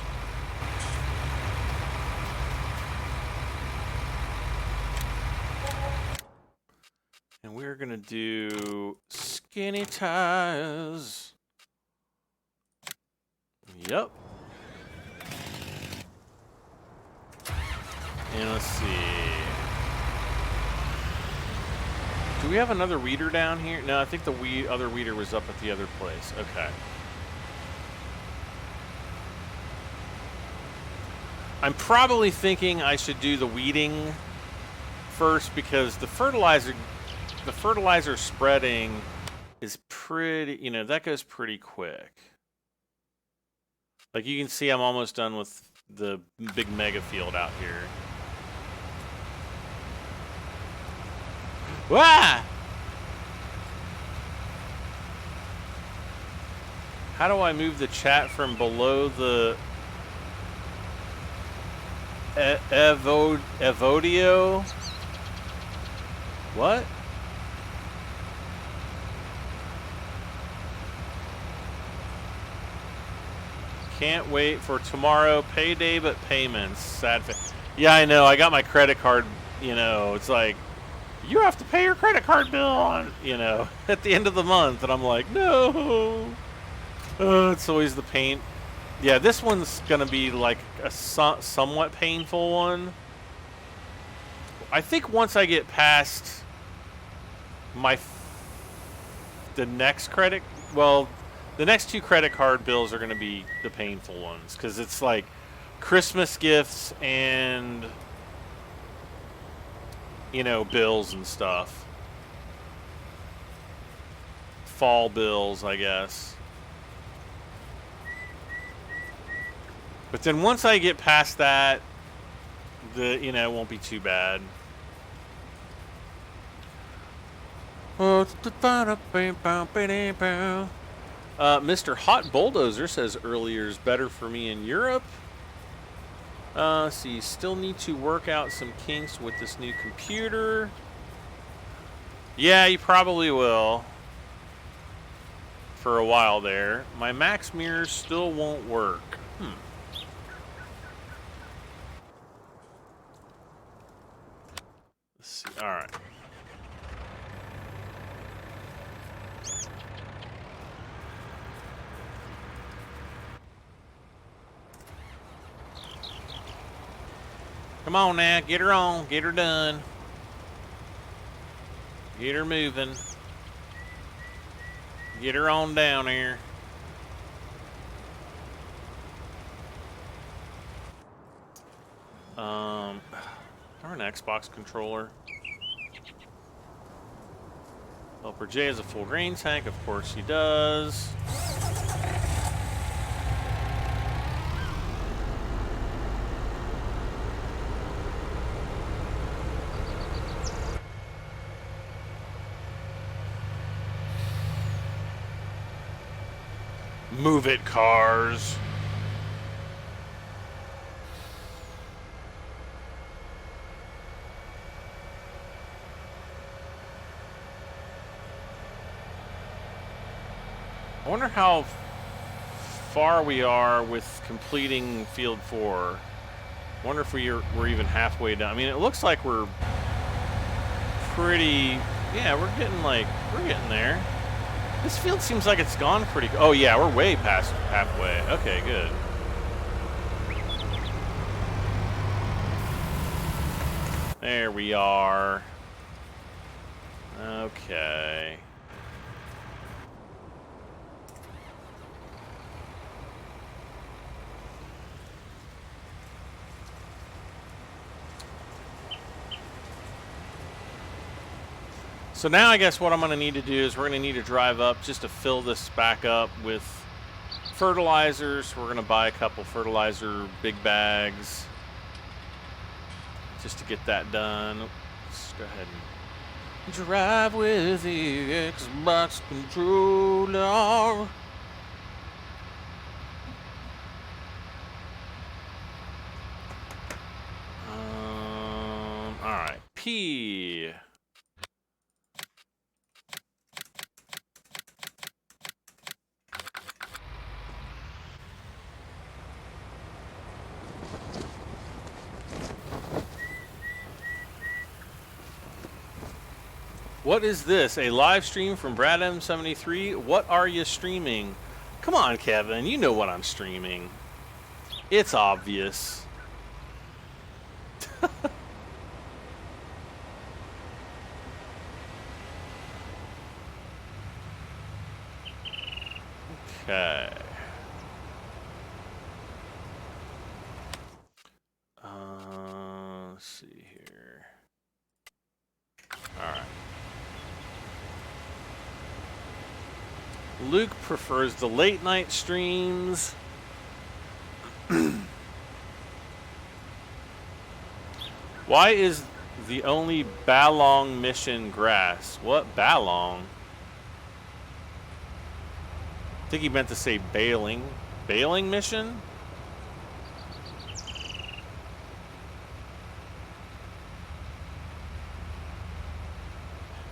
And we're going to do skinny tires. Yep. And let's see. Do we have another weeder down here? No, I think the other weeder was up at the other place. Okay. I'm probably thinking I should do the weeding first because the fertilizer spreading is pretty, you know, that goes pretty quick. Like you can see I'm almost done with the big mega field out here. Wah! How do I move the chat from below the... Evodio. What? Can't wait for tomorrow. Payday, but payments. Sad face. Yeah, I know. I got my credit card. You know, it's like, you have to pay your credit card bill on, you know, at the end of the month. And I'm like, no. It's always the pain. Yeah, this one's going to be like a somewhat painful one. I think once I get past the next credit, well, the next 2 credit card bills are going to be the painful ones, because it's like Christmas gifts and, you know, bills and stuff. Fall bills, I guess. But then once I get past that, you know, it won't be too bad. Mr. Hot Bulldozer says earlier is better for me in Europe. Let's see, still need to work out some kinks with this new computer. Yeah, you probably will. For a while there. My max mirrors still won't work. Let's see, alright. Come on now, get her on, get her done. Get her moving. Get her on down here. Or an Xbox controller. Helper J has a full grain tank, of course he does. Move it, cars. I wonder how far we are with completing Field 4. I wonder if we're even halfway done. I mean, it looks like we're pretty... Yeah, we're getting there. This field seems like it's gone pretty... Oh, yeah, we're way past halfway. Okay, good. There we are. Okay. So now I guess what I'm going to need to do is we're going to need to drive up just to fill this back up with fertilizers. We're going to buy a couple fertilizer big bags just to get that done. Let's go ahead and drive with the Xbox controller. All right, P. What is this? A live stream from Brad M73? What are you streaming? Come on, Kevin. You know what I'm streaming. It's obvious. Okay. Let's see here. All right. Luke prefers the late night streams. Why is the only Balong mission grass? What Balong? I think he meant to say bailing. Bailing mission?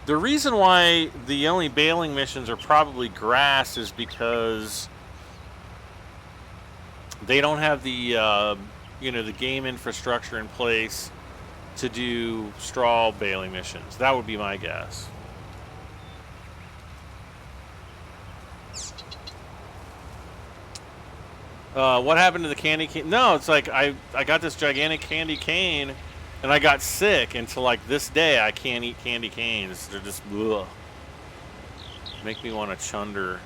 The reason why the only baling missions are probably grass is because they don't have the you know, the game infrastructure in place to do straw baling missions. That would be my guess. What happened to the candy cane? No, it's like I got this gigantic candy cane, and I got sick until like this day. I can't eat candy canes. They're just ugh. Make me want to chunder.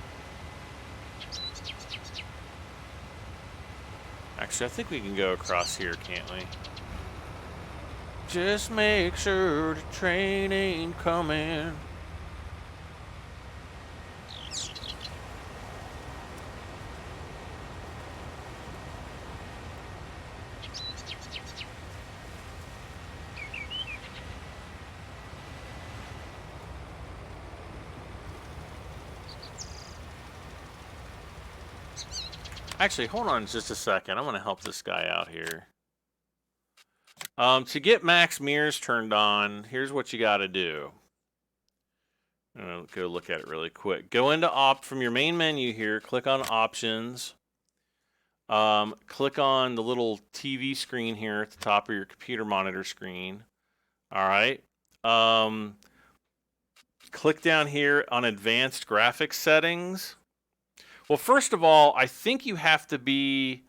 Actually, I think we can go across here, can't we? Just make sure the train ain't coming. Actually, hold on just a second. I'm going to help this guy out here. To get max mirrors turned on, here's what you got to do. I'm going to go look at it really quick. Go into from your main menu here. Click on Options. Click on the little TV screen here at the top of your computer monitor screen. All right. Click down here on Advanced Graphics Settings. Well, first of all, I think you have to be,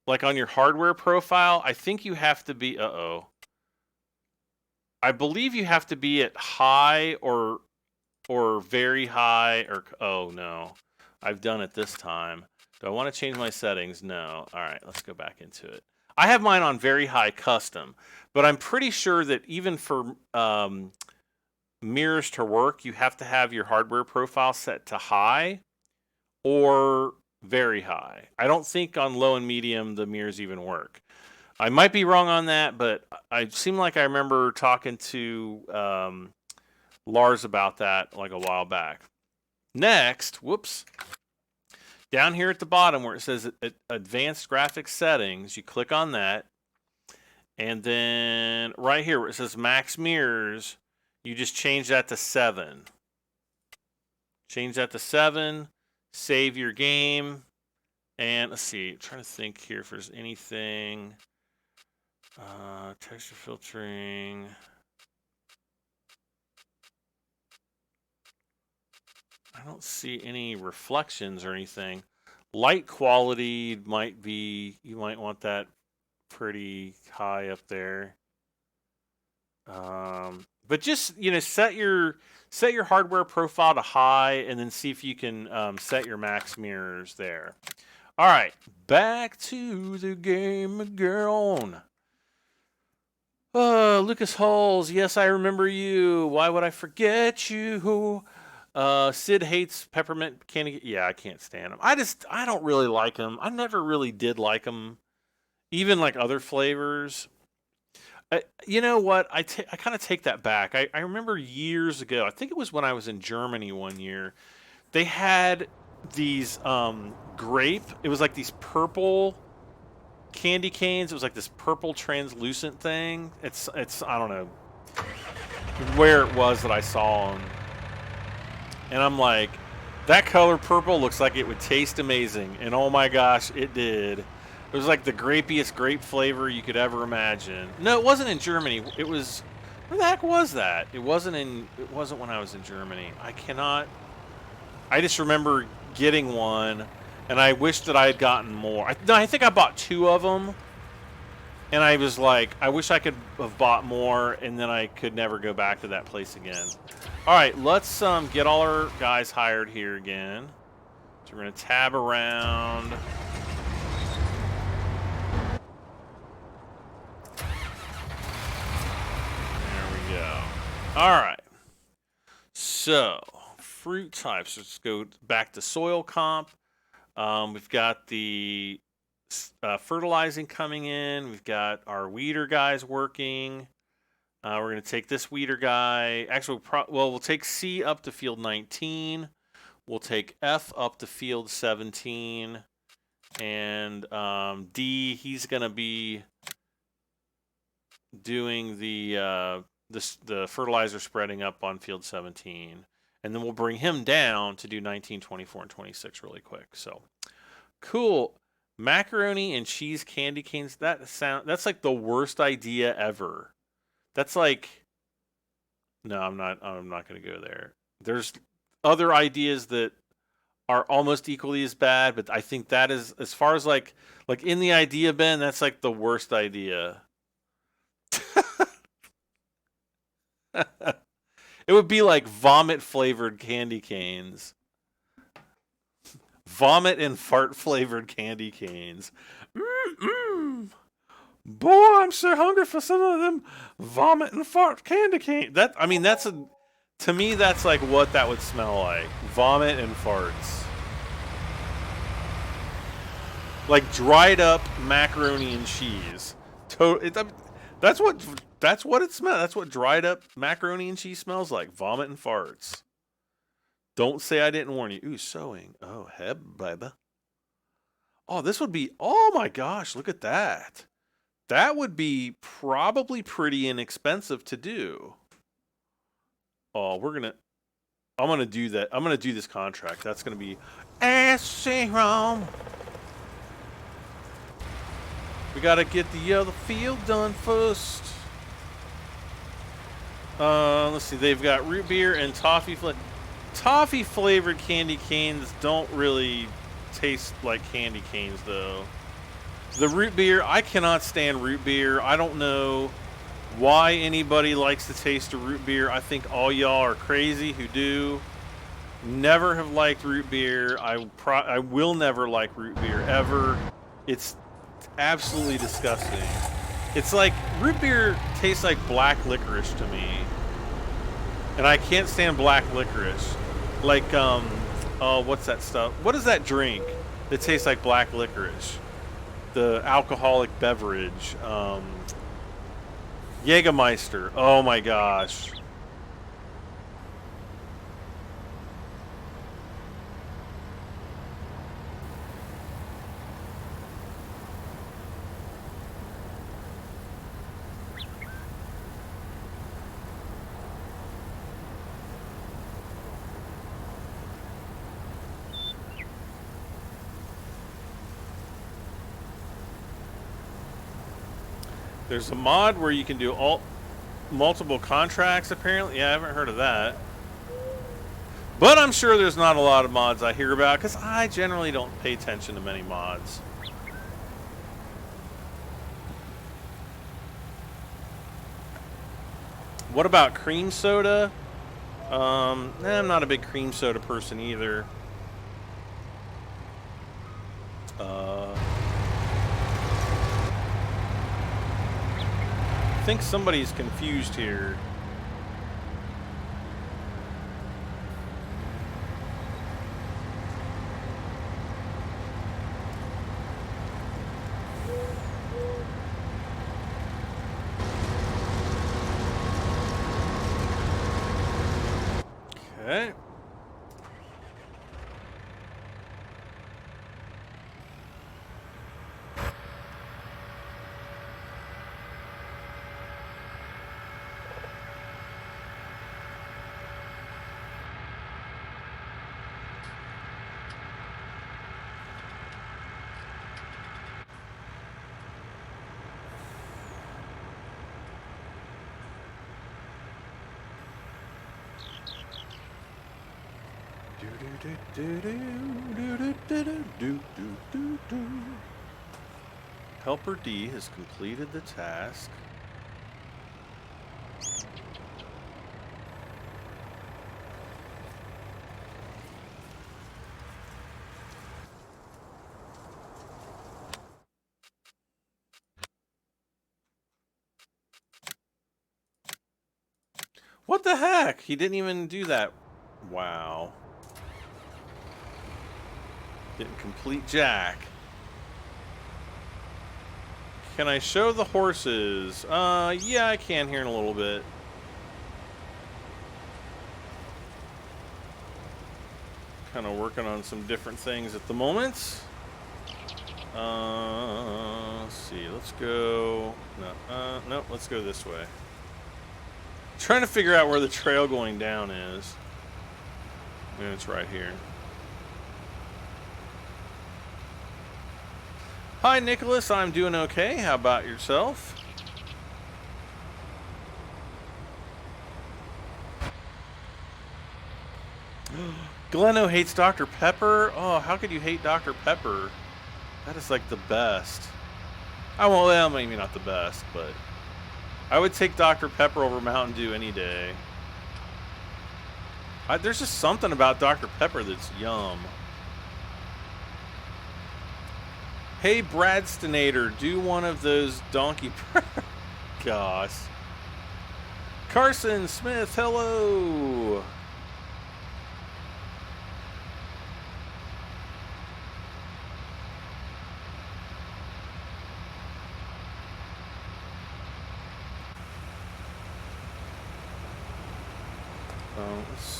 like on your hardware profile, I think you have to be, I believe you have to be at high or very high, or, oh no, I've done it this time. Do I want to change my settings? No. All right, let's go back into it. I have mine on very high custom, but I'm pretty sure that even for mirrors to work, you have to have your hardware profile set to high or very high. I don't think on low and medium the mirrors even work. I might be wrong on that, but I seem like I remember talking to Lars about that like a while back. Next, whoops. Down here at the bottom where it says Advanced Graphics Settings, you click on that. And then right here where it says Max Mirrors, you just change that to 7. Change that to 7. Save your game. And let's see, I'm trying to think here if there's anything. Texture filtering. I don't see any reflections or anything. Light quality might be, you might want that pretty high up there. But just, you know, set your hardware profile to high and then see if you can set your max mirrors there. All right, back to the game again. Lucas Hulls, yes, I remember you. Why would I forget you? Sid hates peppermint candy. Yeah, I can't stand them. I don't really like them. I never really did like them. Even like other flavors. You know what? I kind of take that back. I remember years ago, I think it was when I was in Germany one year, they had these grape. It was like these purple candy canes. It was like this purple translucent thing. It's I don't know where it was that I saw them. And I'm like, that color purple looks like it would taste amazing. And oh my gosh, it did. It was like the grapiest grape flavor you could ever imagine. No, it wasn't in Germany. It was, where the heck was that? It wasn't when I was in Germany. I just remember getting one, and I wish that I had gotten more. I think I bought 2 of them, and I was like, I wish I could have bought more, and then I could never go back to that place again. All right, let's get all our guys hired here again. So we're going to tab around. All right, so fruit types. Let's go back to soil comp. We've got the fertilizing coming in. We've got our weeder guys working. We're going to take this weeder guy. Actually, we'll take C up to field 19. We'll take F up to field 17. And D, he's going to be doing the the fertilizer spreading up on field 17. And then we'll bring him down to do 19, 24, and 26 really quick. So, cool. Macaroni and cheese candy canes. That's like the worst idea ever. That's like, no, I'm not going to go there. There's other ideas that are almost equally as bad, but I think that is, as far as like in the idea bin, that's like the worst idea. It would be like vomit flavored candy canes. Vomit and fart flavored candy canes. Boy, I'm so hungry for some of them vomit and fart candy canes. To me, that's like what that would smell like. Vomit and farts. Like dried up macaroni and cheese. That's what it smells. That's what dried up macaroni and cheese smells like. Vomit and farts. Don't say I didn't warn you. Ooh, sewing. Oh, heb, baby. Oh, this would be. Oh my gosh, look at that. That would be probably pretty inexpensive to do. Oh, I'm gonna do that. I'm gonna do this contract. That's gonna be S-Rom. We gotta get the other field done first. Let's see. They've got root beer and toffee flavored candy canes. Don't really taste like candy canes though. The root beer, I cannot stand root beer. I don't know why anybody likes the taste of root beer. I think all y'all are crazy who do. Never have liked root beer. I will never like root beer ever. It's absolutely disgusting. It's like root beer tastes like black licorice to me, and I can't stand black licorice. Like what's that stuff? What is that drink that tastes like black licorice? The alcoholic beverage, Jägermeister. Oh my gosh. There's a mod where you can do multiple contracts, apparently. Yeah, I haven't heard of that. But I'm sure there's not a lot of mods I hear about, because I generally don't pay attention to many mods. What about cream soda? I'm not a big cream soda person either. I think somebody's confused here. Okay. Helper D has completed the task. What the heck? He didn't even do that. Wow. Didn't complete jack. Can I show the horses? Yeah, I can here in a little bit. Kind of working on some different things at the moment. Let's see. Let's go. No, let's go this way. Trying to figure out where the trail going down is. And it's right here. Hi, Nicholas. I'm doing okay. How about yourself? Gleno hates Dr. Pepper. Oh, how could you hate Dr. Pepper? That is like the best. I won't. Well, maybe not the best, but I would take Dr. Pepper over Mountain Dew any day. There's just something about Dr. Pepper that's yum. Hey, Bradstonator, do one of those donkey... Gosh. Carson Smith, hello.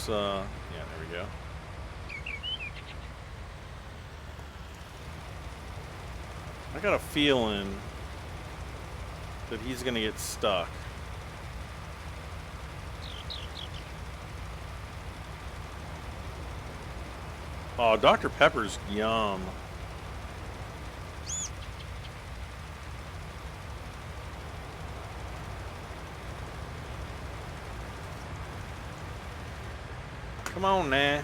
Yeah, there we go. I got a feeling that he's gonna get stuck. Oh, Dr. Pepper's yum. Come on now.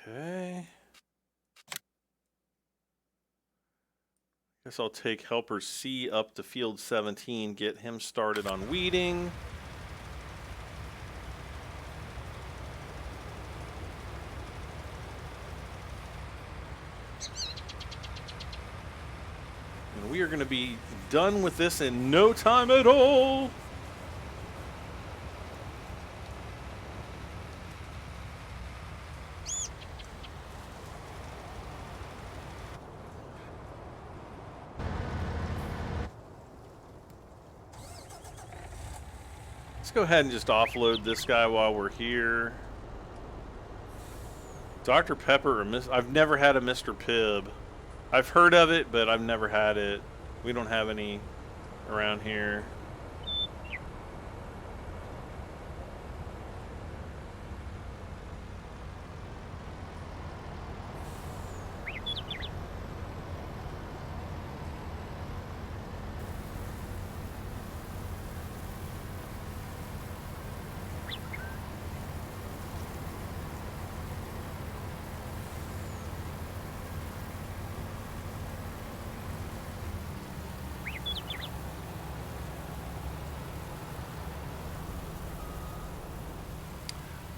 Okay. Guess I'll take helper C up to field 17, get him started on weeding. And we are going to be done with this in no time at all. Let's go ahead and just offload this guy while we're here. Dr. Pepper or I've never had a Mr. Pibb. I've heard of it, but I've never had it. We don't have any around here.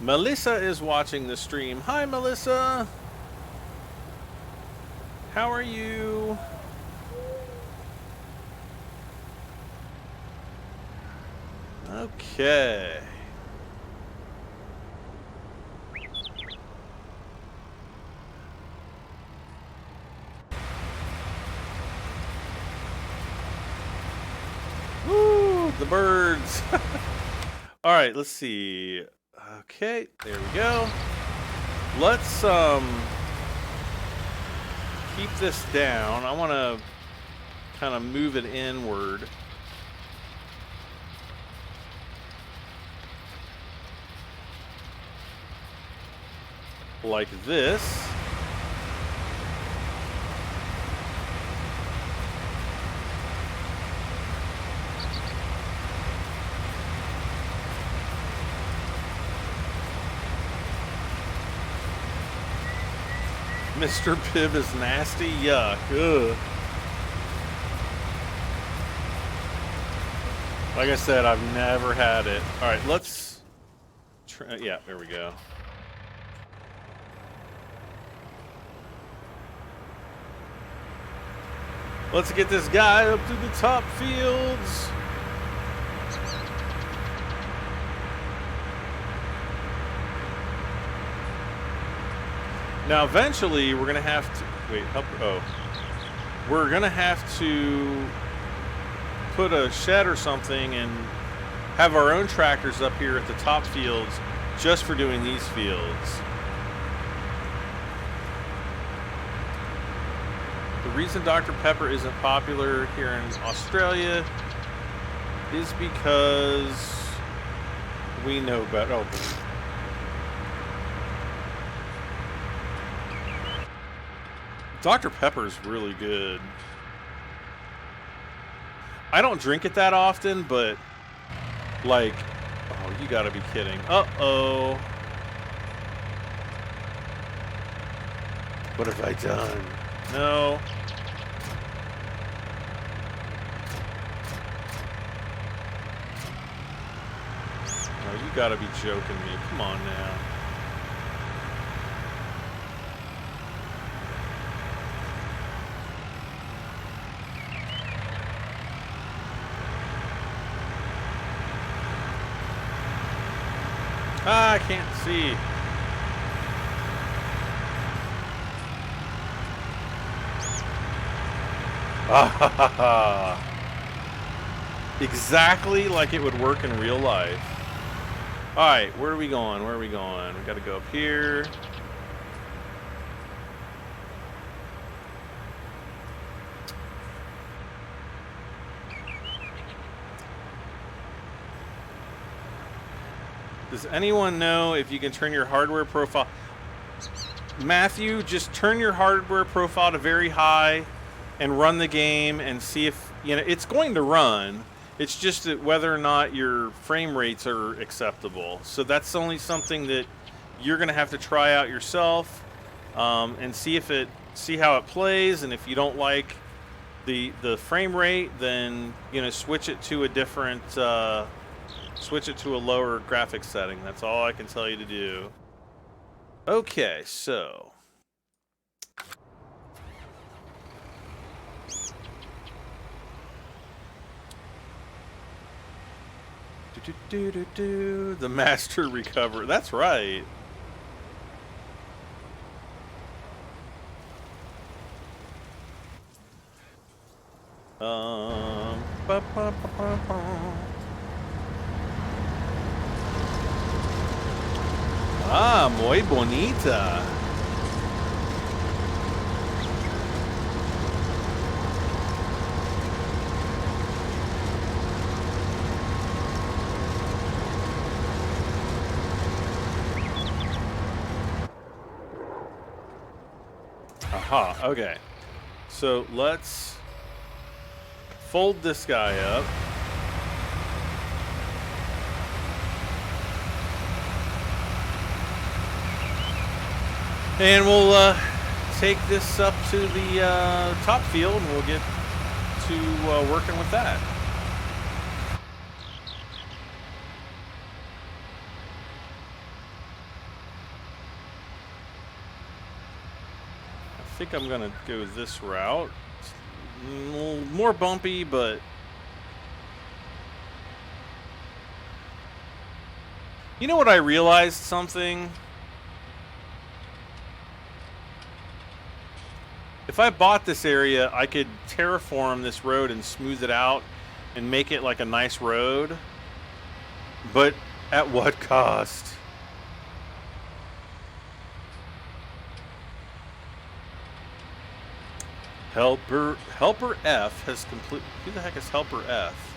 Melissa is watching the stream. Hi, Melissa. How are you? Okay. Woo, the birds. All right, let's see. Okay, there we go. Let's keep this down. I want to kind of move it inward. Like this. Mr. Pibb is nasty. Yuck. Ugh. Like I said, I've never had it. All right, let's try. Yeah, there we go. Let's get this guy up to the top fields. Now, eventually, we're going to have to... Wait, help... Oh. we're going to have to put a shed or something and have our own tractors up here at the top fields just for doing these fields. The reason Dr. Pepper isn't popular here in Australia is because we know better. Oh. Dr. Pepper's really good. I don't drink it that often, but like, oh, you gotta be kidding. Uh-oh. What have I done? No. Oh, you gotta be joking me. Come on now. Ah, I can't see. Ah, exactly like it would work in real life. All right, where are we going? Where are we going? We got to go up here. Does anyone know if you can turn your hardware profile? Matthew, just turn your hardware profile to very high and run the game and see if, you know, it's going to run. It's just that whether or not your frame rates are acceptable. So that's only something that you're going to have to try out yourself and see how it plays. And if you don't like the frame rate, then, you know, switch it to a different. Switch it to a lower graphics setting. That's all I can tell you to do. Okay, so. The master recover. That's right. Ba, ba, ba, ba, ba. Ah, muy bonita. Aha, okay. So let's fold this guy up. And we'll take this up to the top field, and we'll get to working with that. I think I'm going to go this route. It's a little more bumpy, but... You know what, I realized something? If I bought this area, I could terraform this road and smooth it out and make it like a nice road. But at what cost? Helper F has complete. Who the heck is Helper F?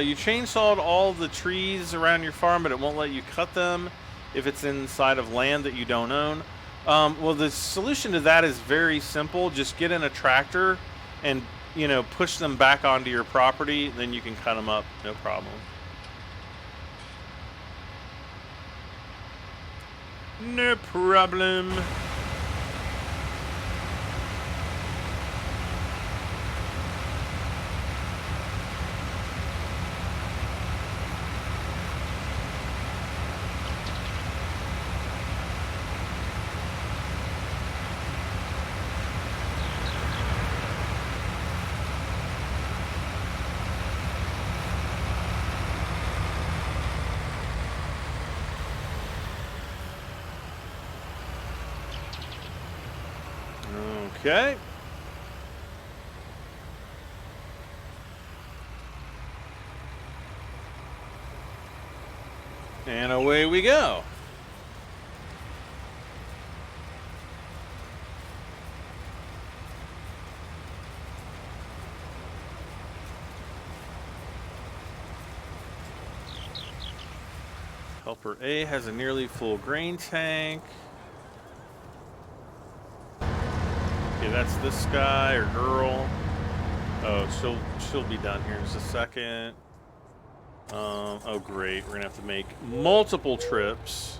You chainsawed all the trees around your farm, but it won't let you cut them if it's inside of land that you don't own. Well, the solution to that is very simple. Just get in a tractor and, you know, push them back onto your property. Then you can cut them up, no problem. No problem. Okay. And away we go. Helper A has a nearly full grain tank. Okay, that's this guy or girl. Oh, she'll be done here in just a second. Oh great, we're gonna have to make multiple trips.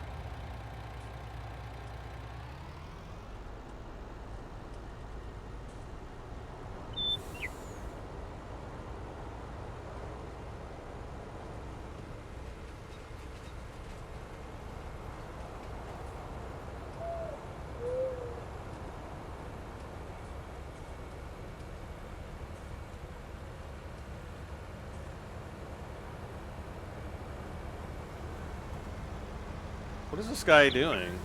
What is this guy doing?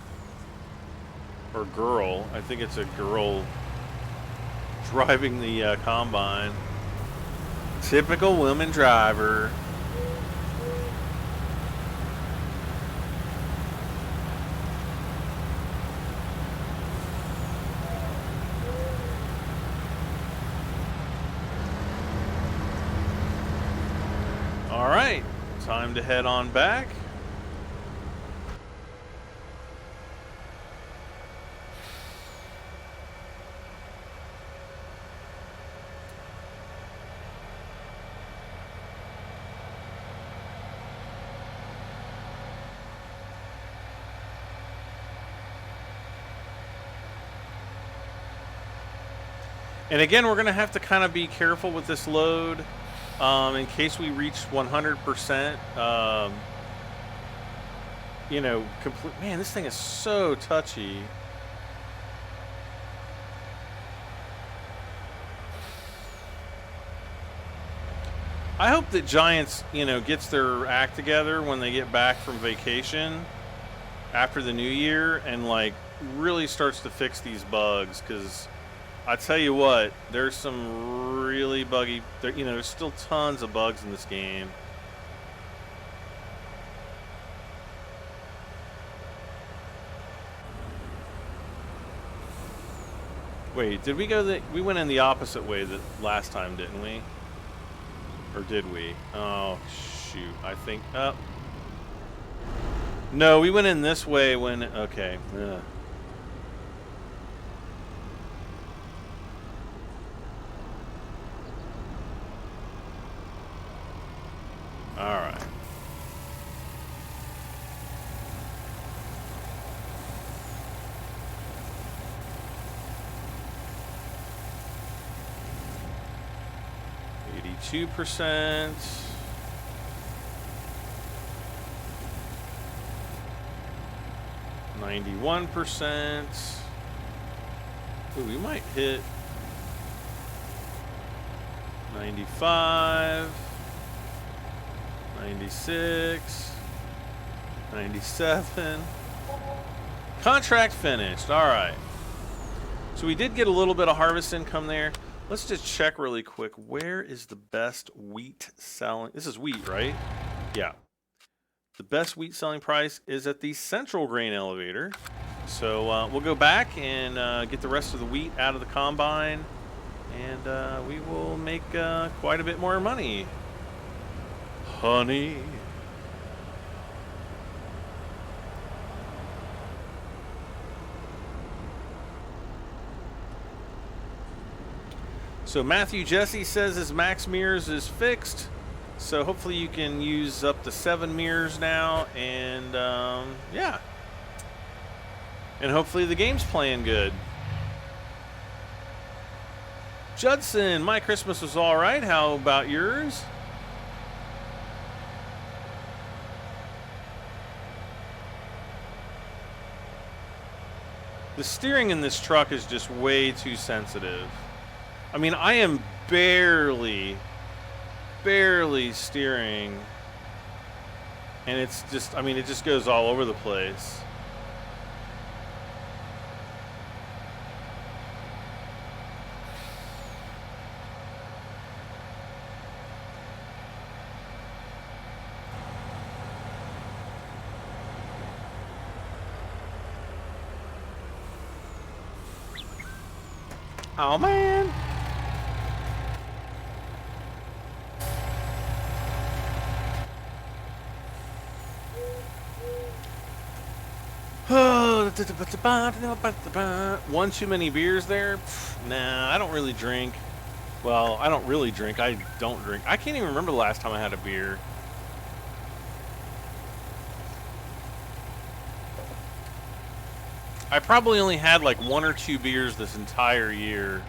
Or girl? I think it's a girl driving the combine. Typical woman driver. All right, time to head on back. And again, we're going to have to kind of be careful with this load in case we reach 100%. You know, man, this thing is so touchy. I hope that Giants, you know, gets their act together when they get back from vacation after the new year and, like, really starts to fix these bugs, because I tell you what, there's some really buggy, you know, there's still tons of bugs in this game. Wait, did we go we went in the opposite way that last time, didn't we? Or did we? Oh, shoot. I think, no, we went in this way when, okay. Ugh. All right. %. 91%. Ooh, we might hit 95. 96, 97. Contract finished. All right. So we did get a little bit of harvest income there. Let's just check really quick. Where is the best wheat selling? This is wheat, right? Yeah. The best wheat selling price is at the central grain elevator. So we'll go back and get the rest of the wheat out of the combine, and we will make quite a bit more money. Honey. So Matthew Jesse says his max mirrors is fixed. So hopefully you can use up to 7 mirrors now, and yeah. And hopefully the game's playing good. Judson, my Christmas was all right. How about yours? The steering in this truck is just way too sensitive. I mean, I am barely steering. And it's just, I mean, it just goes all over the place. Oh, man. One too many beers there? Nah, I don't really drink. Well, I don't really drink. I don't drink. I can't even remember the last time I had a beer. I probably only had like 1 or 2 beers this entire year.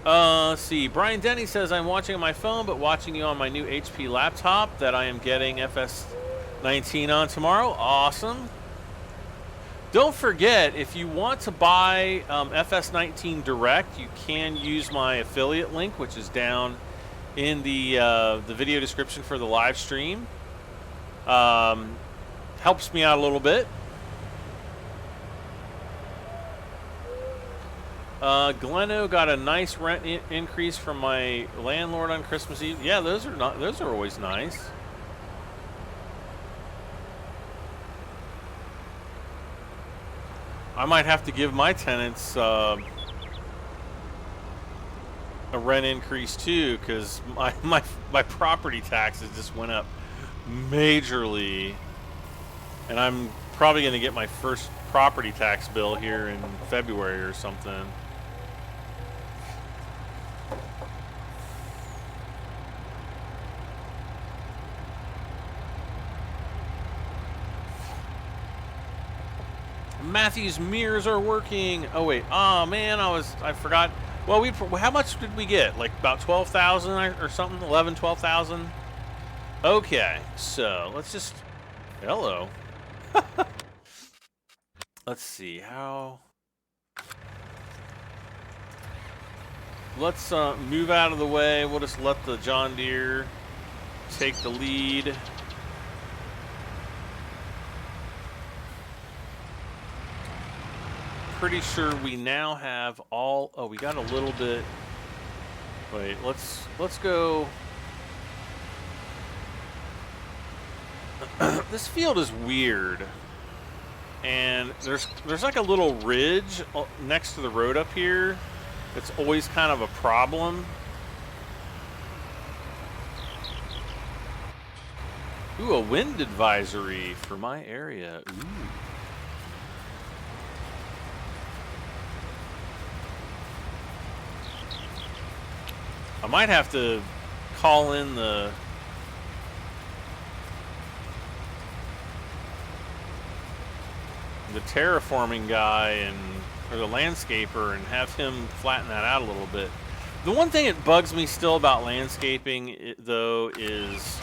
Let's see. Brian Denny says, I'm watching on my phone, but watching you on my new HP laptop that I am getting FS19 on tomorrow. Awesome. Don't forget, if you want to buy FS19 direct, you can use my affiliate link, which is down in the video description for the live stream. Helps me out a little bit. Gleno got a nice rent increase from my landlord on Christmas Eve. Yeah, those are always nice. I might have to give my tenants a rent increase too, because my property taxes just went up majorly, and I'm probably going to get my first property tax bill here in February or something. Matthew's mirrors are working. Oh wait, oh man, I forgot. Well, how much did we get? Like about 12,000 or something? 11, 12,000. Okay, so let's just. Hello. Let's see how. Let's move out of the way. We'll just let the John Deere take the lead. Pretty sure we now have all. Oh, we got a little bit. Wait, let's go. This field is weird, and there's like a little ridge next to the road up here. It's always kind of a problem. Ooh, a wind advisory for my area. Ooh. I might have to call in the terraforming guy or the landscaper and have him flatten that out a little bit. The one thing that bugs me still about landscaping, though, is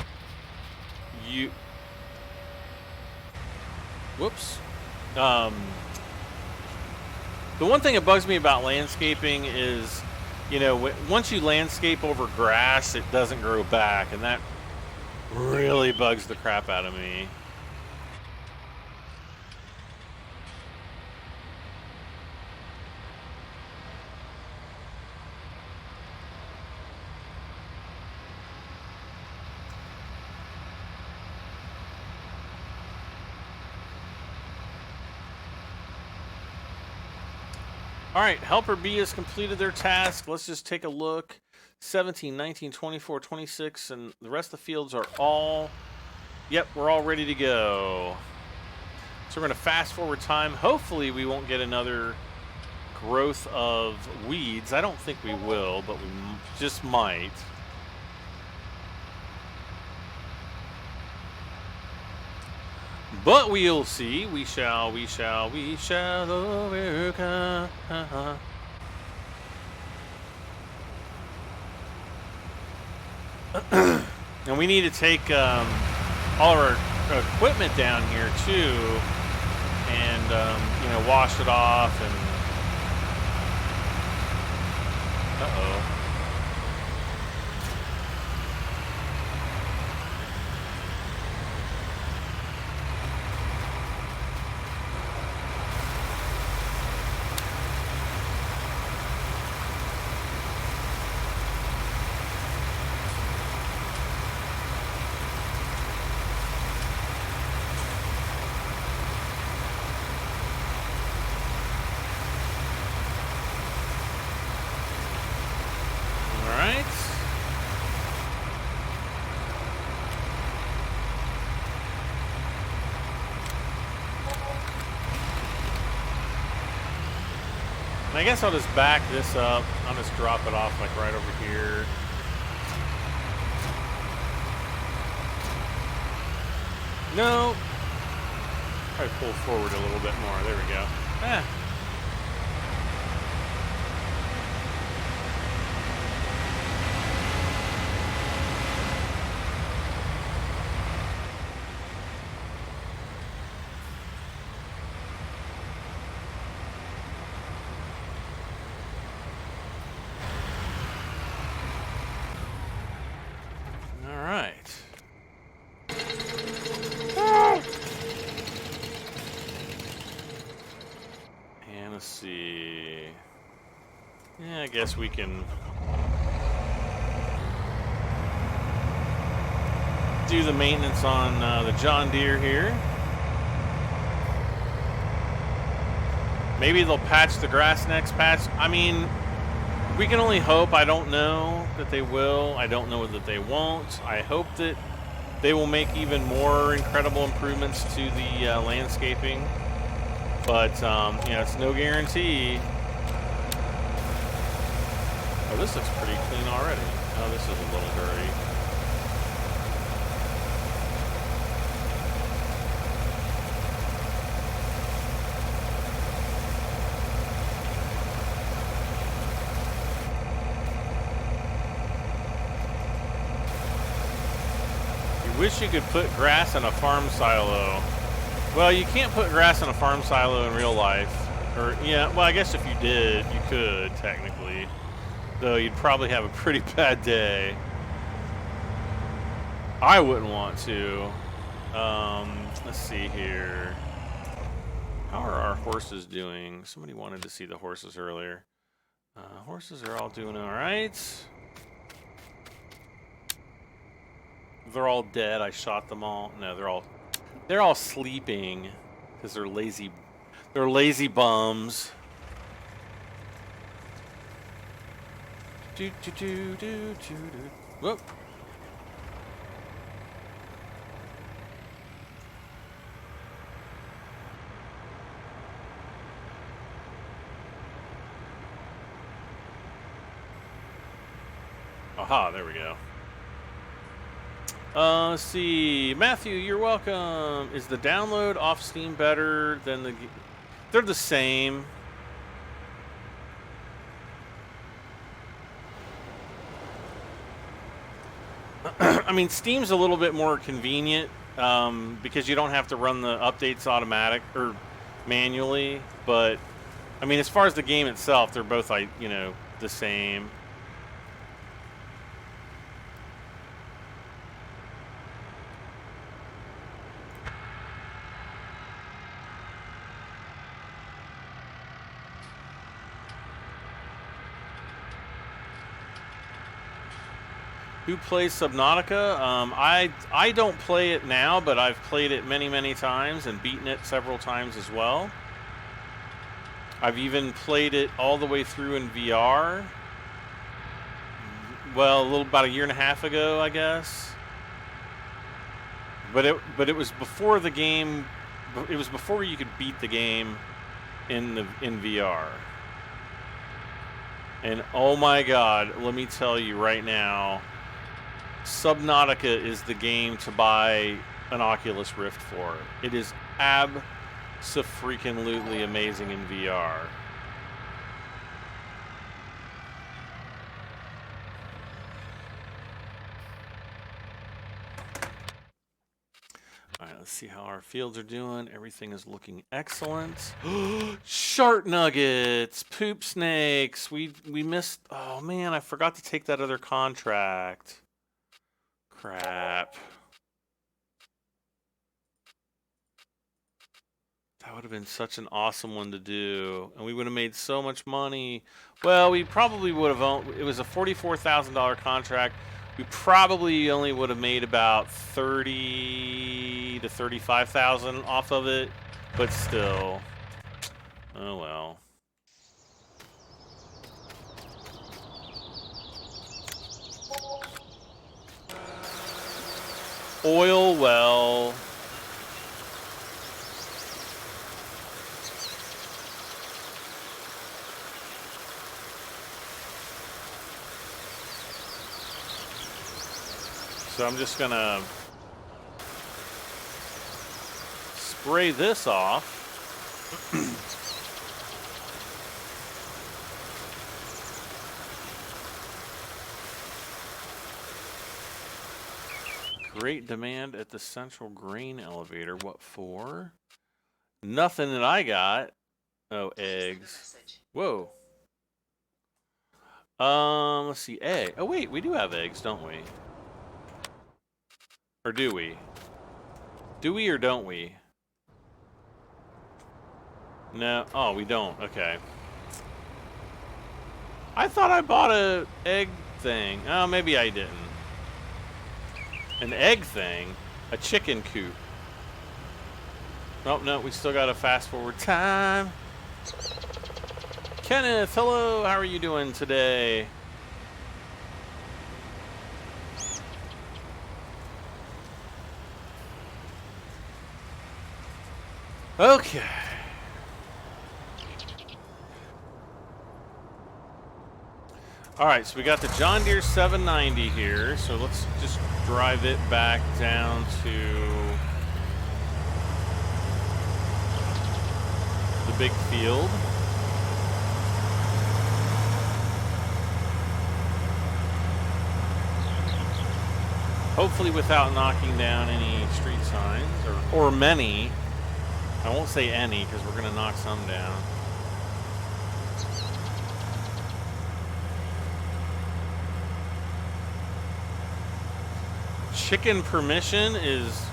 whoops. The one thing that bugs me about landscaping is, you know, once you landscape over grass, it doesn't grow back, and that really bugs the crap out of me. All right, Helper B has completed their task. Let's just take a look. 17, 19, 24, 26, and the rest of the fields are all, yep, we're all ready to go. So we're going to fast forward time. Hopefully we won't get another growth of weeds. I don't think we will, but we just might. But we'll see. We shall overcome. And we need to take all of our equipment down here too, and you know, wash it off. And uh-oh. I guess I'll just back this up. I'll just drop it off like right over here. No. Probably pull forward a little bit more. There we go. Ah. Let's see. Yeah, I guess we can do the maintenance on the John Deere here. Maybe they'll patch the grass next patch. I mean, we can only hope. I don't know that they will. I don't know that they won't. I hope that they will make even more incredible improvements to the landscaping. But, yeah, it's no guarantee. Oh, this looks pretty clean already. Oh, this is a little dirty. You wish you could put grass in a farm silo. Well, you can't put grass in a farm silo in real life. Or, yeah, well, I guess if you did, you could, technically. Though you'd probably have a pretty bad day. I wouldn't want to. Let's see here. How are our horses doing? Somebody wanted to see the horses earlier. Horses are all doing all right. They're all dead. I shot them all. No, they're all sleeping because they're lazy. They're lazy bums. Whoop. Aha, there we go. Let's see. Matthew, you're welcome. Is the download off Steam better than the... They're the same. I mean, Steam's a little bit more convenient because you don't have to run the updates automatic or manually. But, I mean, as far as the game itself, they're both, like, you know, the same. Who plays Subnautica? I don't play it now, but I've played it many, many times and beaten it several times as well. I've even played it all the way through in VR. Well, about a year and a half ago, I guess. But it was before the game. It was before you could beat the game in VR. And oh my God, let me tell you right now. Subnautica is the game to buy an Oculus Rift for. It is abso-freaking-lutely amazing in VR. All right, let's see how our fields are doing. Everything is looking excellent. Shark nuggets, poop snakes. We missed. Oh man, I forgot to take that other contract. Crap. That would have been such an awesome one to do. And we would have made so much money. Well, we probably would have owned... It was a $44,000 contract. We probably only would have made about $30,000 to $35,000 off of it. But still. Oh, well. Oil well. So I'm just gonna spray this off. Great demand at the central grain elevator. What for? Nothing that I got. Oh, eggs. Whoa. Let's see. Egg. Oh, wait. We do have eggs, don't we? Or do we? Do we or don't we? No. Oh, we don't. Okay. I thought I bought a egg thing. Oh, maybe I didn't. An egg thing? A chicken coop. Oh, no, we still got to fast forward time. Kenneth, hello. How are you doing today? Okay. All right, so we got the John Deere 790 here. So let's just drive it back down to the big field. Hopefully without knocking down any street signs, or many. I won't say any because we're going to knock some down. Chicken Permission is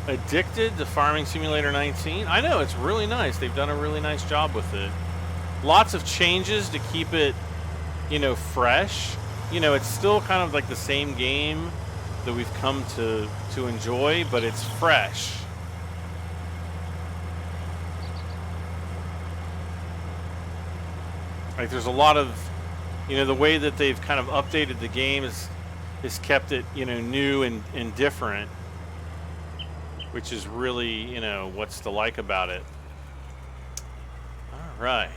addicted to Farming Simulator 19. I know, it's really nice. They've done a really nice job with it. Lots of changes to keep it, you know, fresh. You know, it's still kind of like the same game that we've come to enjoy, but it's fresh. Like, there's a lot of, you know, the way that they've kind of updated the game is kept it, you know, new and different, which is really, you know, what's to like about it. All right.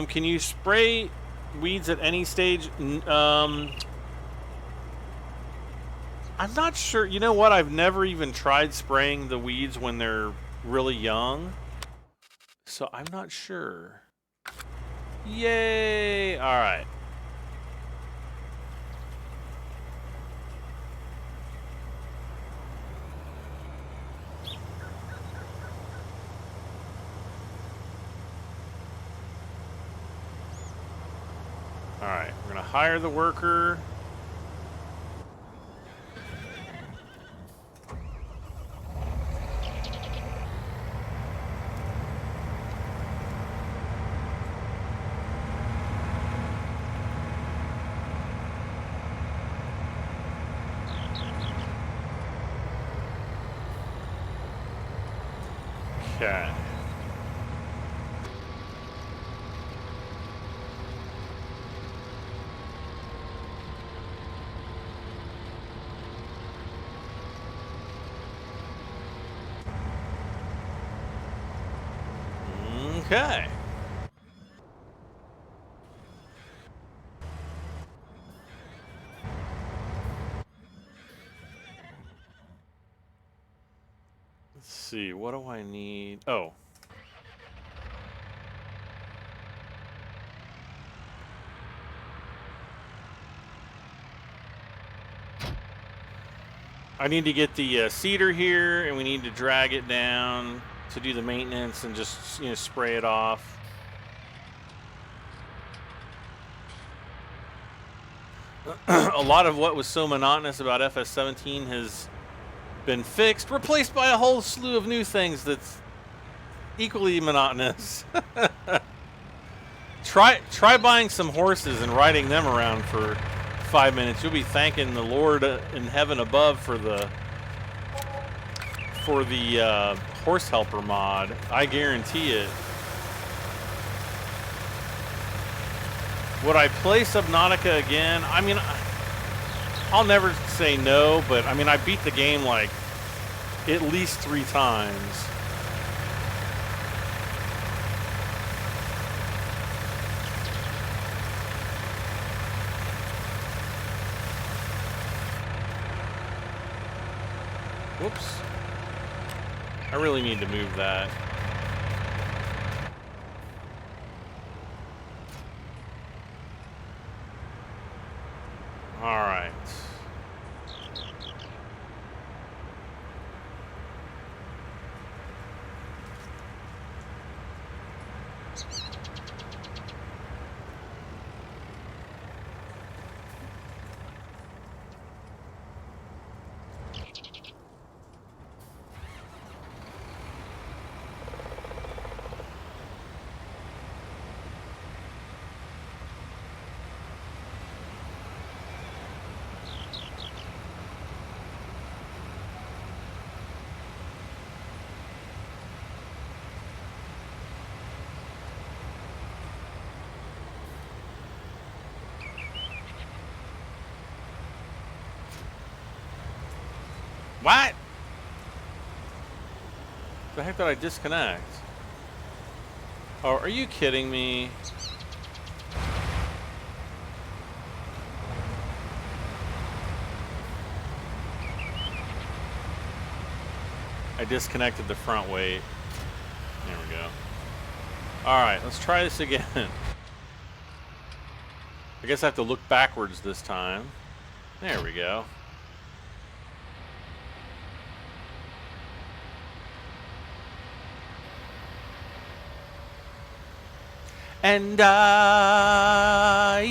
Can you spray weeds at any stage? I'm not sure. You know what? I've never even tried spraying the weeds when they're really young. So I'm not sure. Yay! All right. All right, we're gonna hire the worker. Okay. Okay. Let's see, what do I need? Oh. I need to get the seeder here, and we need to drag it down to do the maintenance and just, you know, spray it off. A lot of what was so monotonous about FS17 has been fixed, replaced by a whole slew of new things that's equally monotonous. Try buying some horses and riding them around for 5 minutes. You'll be thanking the Lord in heaven above for the horse helper mod. I guarantee it. Would I play Subnautica again? I mean, I'll never say no, but I mean, I beat the game like at least 3 times. Whoops. I really need to move that. All right. What? The heck did I disconnect? Oh, are you kidding me? I disconnected the front weight. There we go. All right, let's try this again. I guess I have to look backwards this time. There we go. And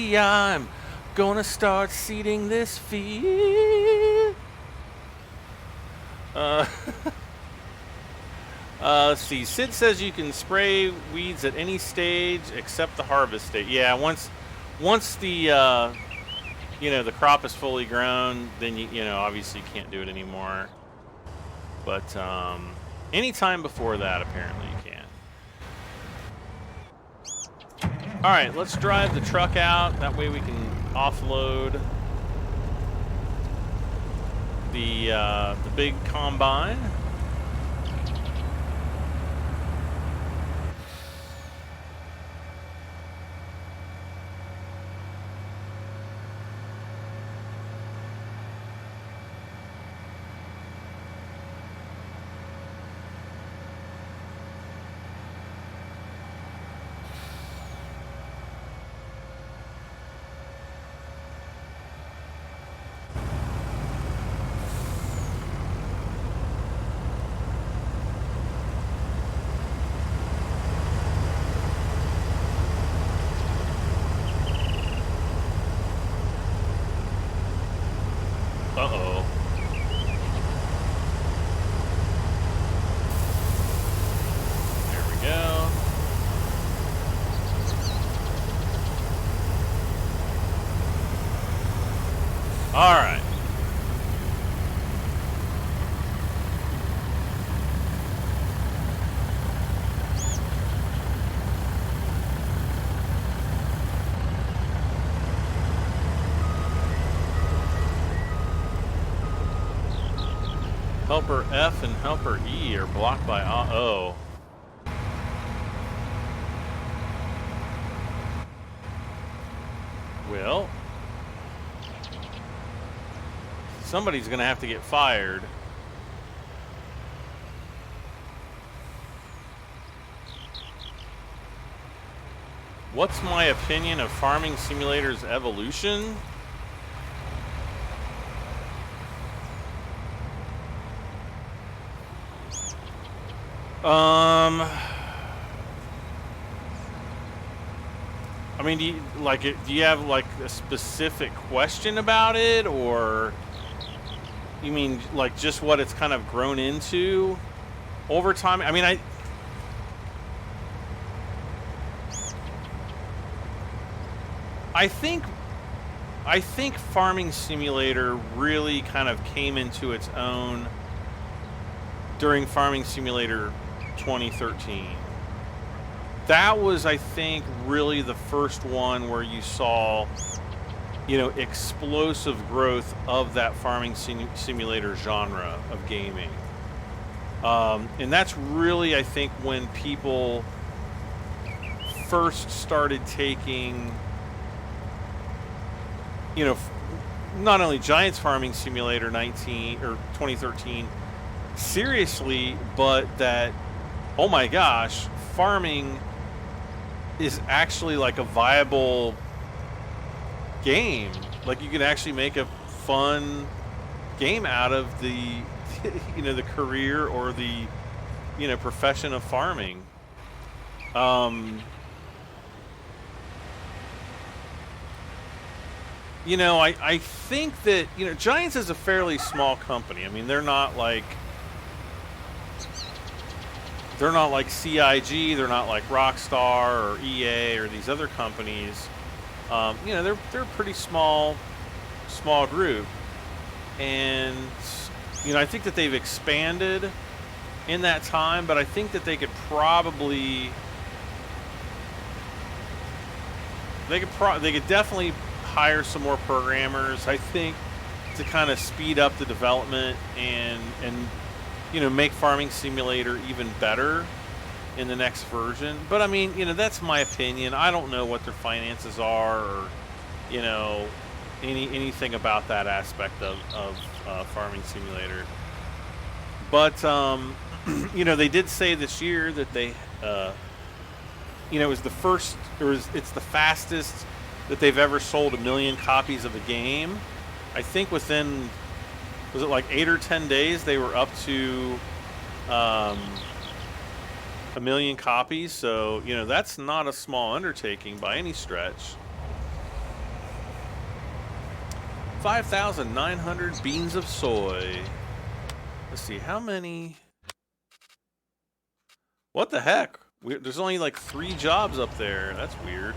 I'm gonna start seeding this field. Let's see. Sid says you can spray weeds at any stage except the harvest stage. Yeah, once the you know, the crop is fully grown, then you know, obviously you can't do it anymore. But anytime before that, apparently you can. All right, let's drive the truck out. That way we can offload the big combine. Uh-oh. There we go. All right. Helper F and Helper E are blocked by O. Well, somebody's going to have to get fired. What's my opinion of Farming Simulator's evolution? I mean, do you have like a specific question about it, or you mean like just what it's kind of grown into over time? I mean, I think Farming Simulator really kind of came into its own during Farming Simulator 2013. That was, I think, really the first one where you saw, you know, explosive growth of that Farming Simulator genre of gaming. And that's really, I think, when people first started taking, you know, not only Giants Farming Simulator 2013, seriously, but that, oh my gosh, farming is actually like a viable game. Like you can actually make a fun game out of the, you know, the career or the, you know, profession of farming. You know, I think that, you know, Giants is a fairly small company. I mean, they're not like CIG, they're not like Rockstar or EA or these other companies. You know, they're a pretty small group, and you know, I think that they've expanded in that time, but I think that they could definitely hire some more programmers, I think, to kind of speed up the development and you know, make Farming Simulator even better in the next version. But I mean, you know, that's my opinion. I don't know what their finances are, or, you know, anything about that aspect of Farming Simulator. But you know, they did say this year that they, you know, it was the first, it's the fastest that they've ever sold 1 million copies of a game. I think within, was it like 8 or 10 days, they were up to 1 million copies. So, you know, that's not a small undertaking by any stretch. 5,900 beans of soy. Let's see, how many? What the heck? There's only like 3 jobs up there. That's weird.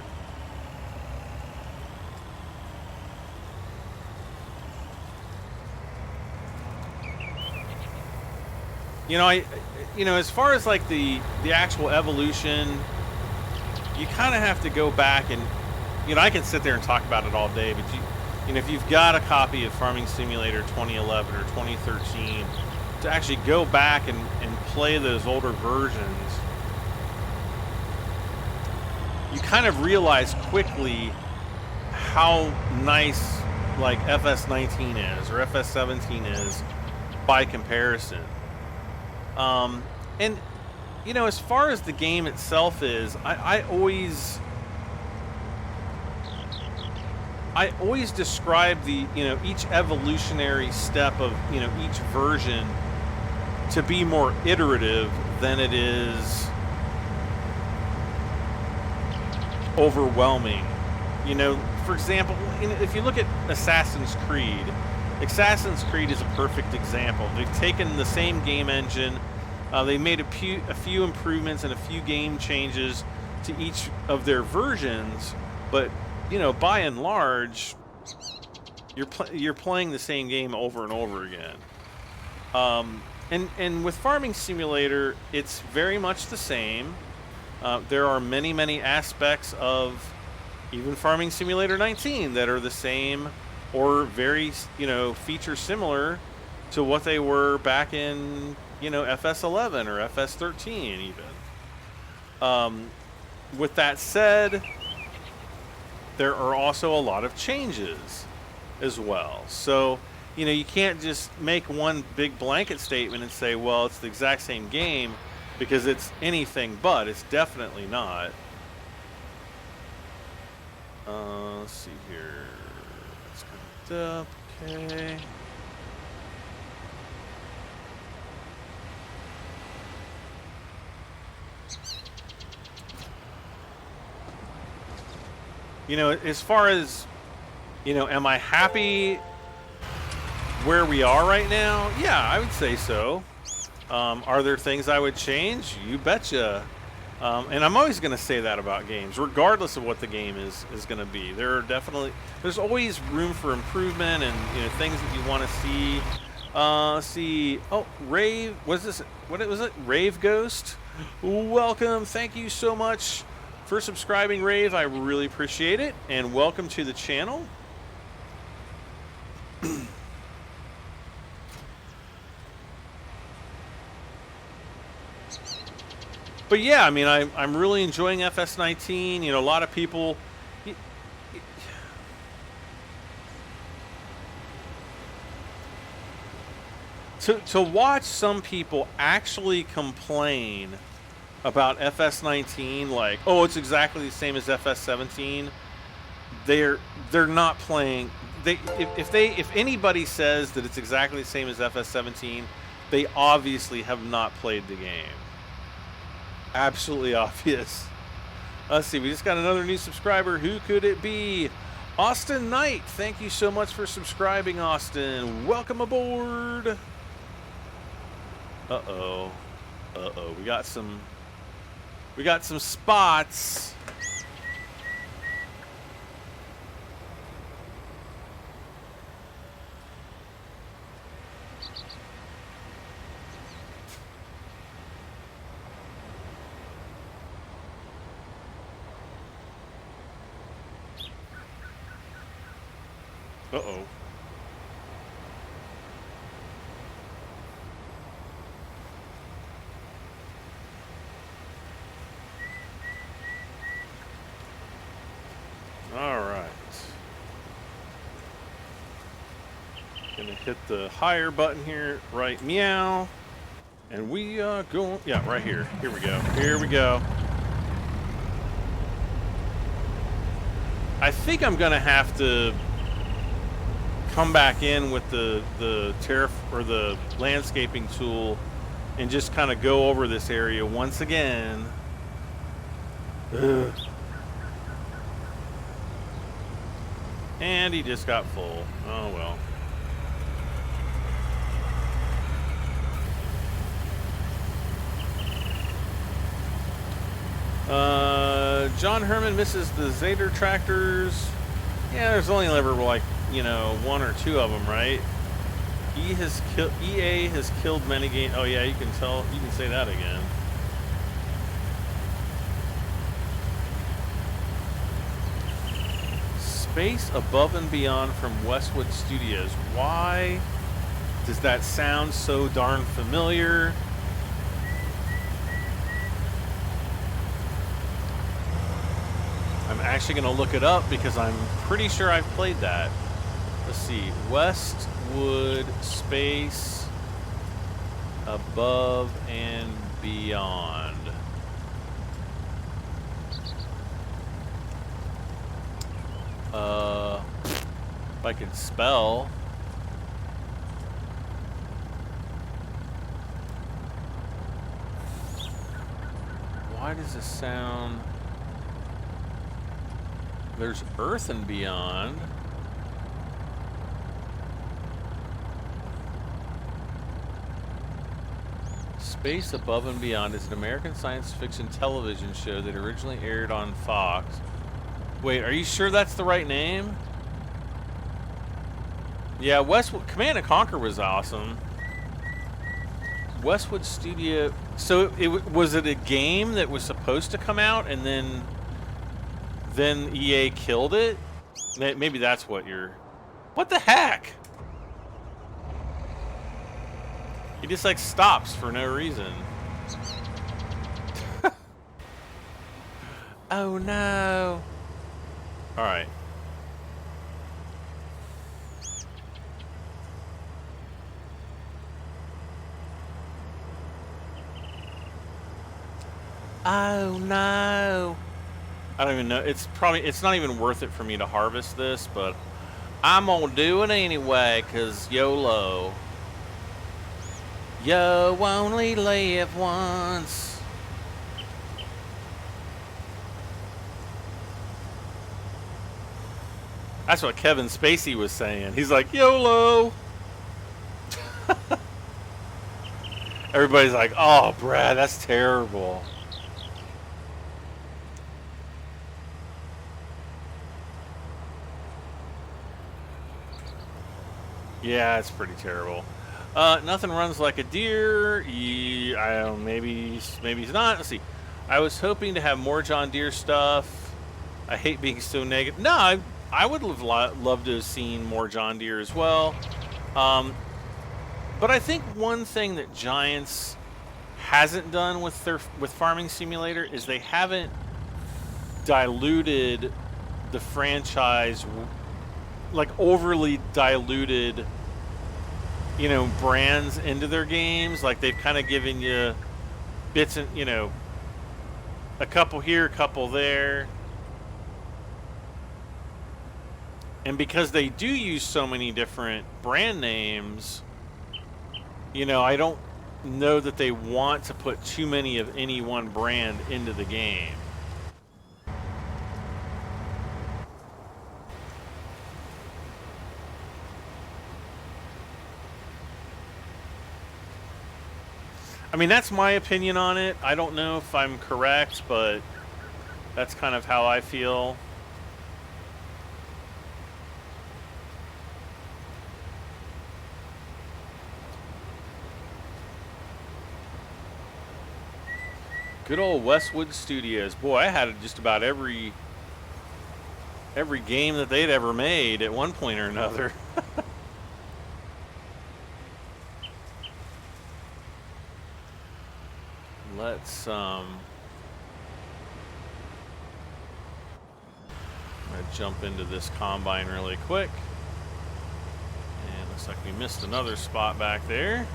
You know, as far as like the actual evolution, you kind of have to go back and, you know, I can sit there and talk about it all day, but you know, if you've got a copy of Farming Simulator 2011 or 2013, to actually go back and play those older versions, you kind of realize quickly how nice like FS19 is or FS17 is by comparison. And, you know, as far as the game itself is, I always describe the, you know, each evolutionary step of, you know, each version to be more iterative than it is overwhelming. You know, for example, if you look at Assassin's Creed is a perfect example. They've taken the same game engine, they made a few improvements and a few game changes to each of their versions, but, you know, by and large, you're playing the same game over and over again. And with Farming Simulator, it's very much the same. There are many aspects of even Farming Simulator 19 that are the same or very, you know, feature similar to what they were back in, you know, FS11 or FS13 even. With that said, there are also a lot of changes as well. So, you know, you can't just make one big blanket statement and say, well, it's the exact same game, because it's anything but. It's definitely not. Let's see here. Let's connect up. Okay. You know, as far as, you know, am I happy where we are right now? Yeah, I would say so. Are there things I would change? You betcha. And I'm always going to say that about games, regardless of what the game is going to be. There's always room for improvement and, you know, things that you want to see. Oh, Rave, what was it? Rave Ghost? Welcome. Thank you so much for subscribing, Rave. I really appreciate it, and welcome to the channel. But yeah, I mean, I'm really enjoying FS19. You know, a lot of people. To to watch some people actually complain about FS19, like, oh, it's exactly the same as FS17. They're not playing. If anybody says that it's exactly the same as FS17, they obviously have not played the game. Absolutely obvious. Let's see, we just got another new subscriber. Who could it be? Austin Knight. Thank you so much for subscribing, Austin. Welcome aboard. Uh-oh. Uh-oh. We got some spots. Uh-oh. All right. Gonna hit the higher button here, right meow. And we go, yeah, right here. Here we go. Here we go. I think I'm gonna have to come back in with the landscaping tool and just kind of go over this area once again. Ugh. And he just got full. Oh well. John Herman misses the Zader tractors. Yeah, there's only ever like, you know, one or two of them, right? EA has killed many games. Oh yeah, you can tell. You can say that again. Space Above and Beyond from Westwood Studios. Why does that sound so darn familiar? I'm actually going to look it up because I'm pretty sure I've played that. Let's see. Westwood Space Above and Beyond. If I could spell. Why does this sound... There's Earth and Beyond. Space Above and Beyond is an American science fiction television show that originally aired on Fox. Wait, are you sure that's the right name? Yeah, Westwood Command and Conquer was awesome. Westwood Studio. So was it a game that was supposed to come out and then EA killed it? Maybe that's what you're... What the heck? He just like stops for no reason. Oh no. Alright. Oh no. I don't even know. It's not even worth it for me to harvest this, but I'm gonna do it anyway, cause YOLO. You only live once. That's what Kevin Spacey was saying. He's like, YOLO. Everybody's like, oh, Brad, that's terrible. Yeah, it's pretty terrible. Nothing runs like a deer. I don't know, maybe he's not. Let's see. I was hoping to have more John Deere stuff. I hate being so negative. No, I would have loved to have seen more John Deere as well. But I think one thing that Giants hasn't done with Farming Simulator is they haven't diluted the franchise, like overly diluted, you know, brands into their games. Like they've kind of given you bits and, you know, a couple here, a couple there. And because they do use so many different brand names, you know, I don't know that they want to put too many of any one brand into the game. I mean, that's my opinion on it. I don't know if I'm correct, but that's kind of how I feel. Good old Westwood Studios. Boy, I had just about every game that they'd ever made at one point or another. Let's I'm gonna jump into this combine really quick. And looks like we missed another spot back there.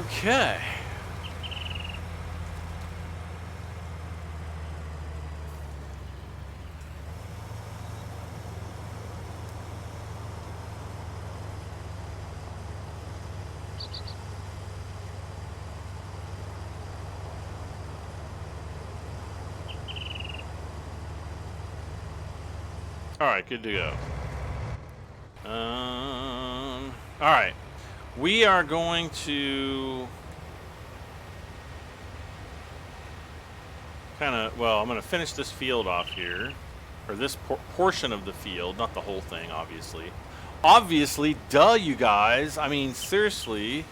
Okay. All right, good to go. All right. We are going to kind of, well, I'm going to finish this field off here, or this portion of the field, not the whole thing, obviously. Obviously, duh, you guys. I mean, seriously.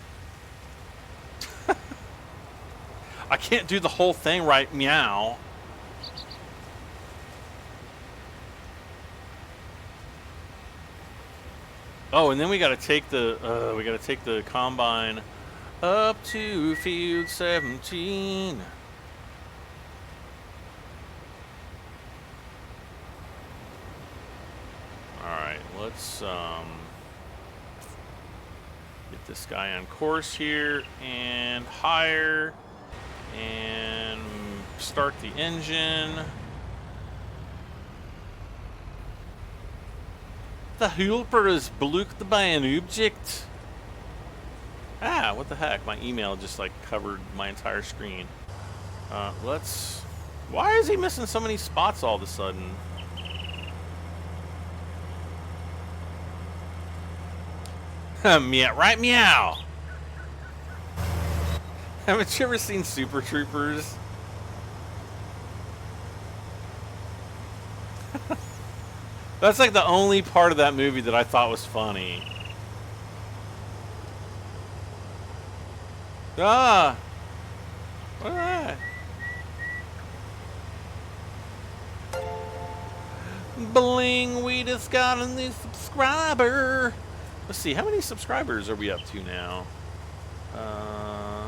I can't do the whole thing right, meow. Oh, and then we got to take the combine up to field 17. All right, let's get this guy on course here and hire and start the engine. The helper is blocked by an object. Ah, what the heck? My email just like covered my entire screen. Why is he missing so many spots all of a sudden? Meow, right? Meow. Haven't you ever seen Super Troopers? That's like the only part of that movie that I thought was funny. Ah! What is that? Bling, we just got a new subscriber. Let's see, how many subscribers are we up to now?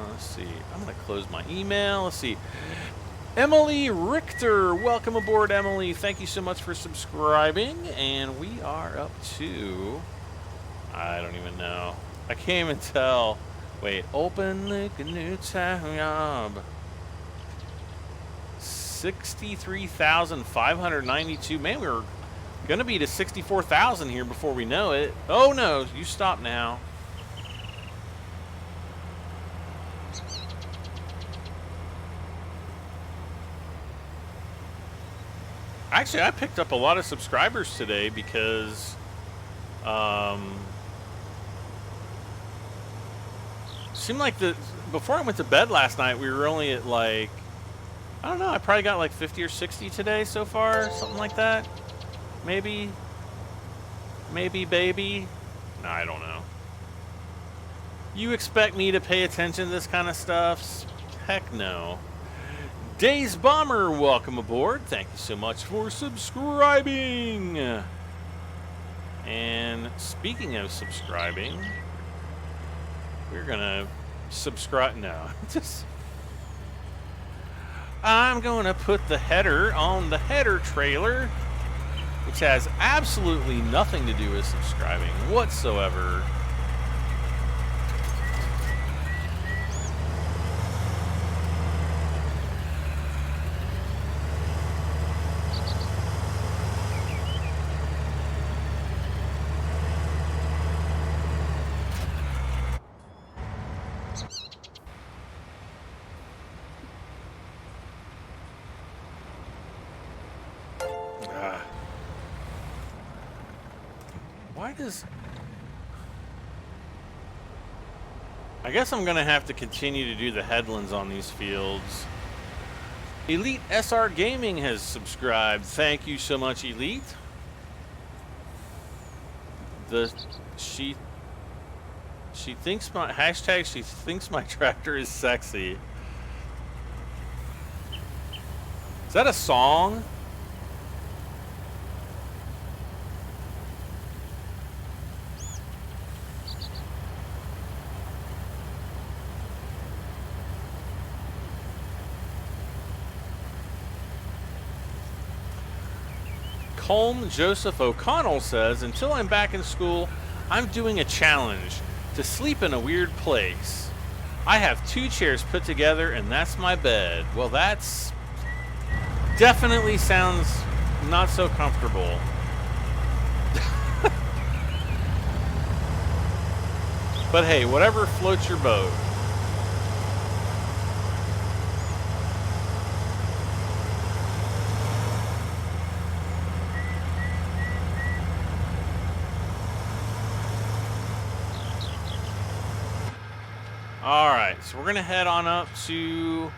Let's see. I'm going to close my email. Let's see. Emily Richter, welcome aboard, Emily. Thank you so much for subscribing. And we are up to, I don't even know. I can't even tell. Wait, open a new tab. 63,592. Man, we're going to be to 64,000 here before we know it. Oh, no, you stop now. Actually, I picked up a lot of subscribers today because seemed like before I went to bed last night, we were only at like, I don't know, I probably got like 50 or 60 today so far, something like that. Maybe, baby. No, I don't know. You expect me to pay attention to this kind of stuff? Heck no. Days Bomber, welcome aboard. Thank you so much for subscribing. And speaking of subscribing, we're gonna subscribe. No, just I'm gonna put the header on the header trailer, which has absolutely nothing to do with subscribing whatsoever. Why does... I guess I'm gonna have to continue to do the headlands on these fields. Elite SR Gaming has subscribed. Thank you so much, Elite. She thinks my hashtag she thinks my tractor is sexy. Is that a song? Colm Joseph O'Connell says, until I'm back in school, I'm doing a challenge to sleep in a weird place. I have 2 chairs put together and that's my bed. Well, that's definitely sounds not so comfortable. But hey, whatever floats your boat. All right, so we're gonna head on up to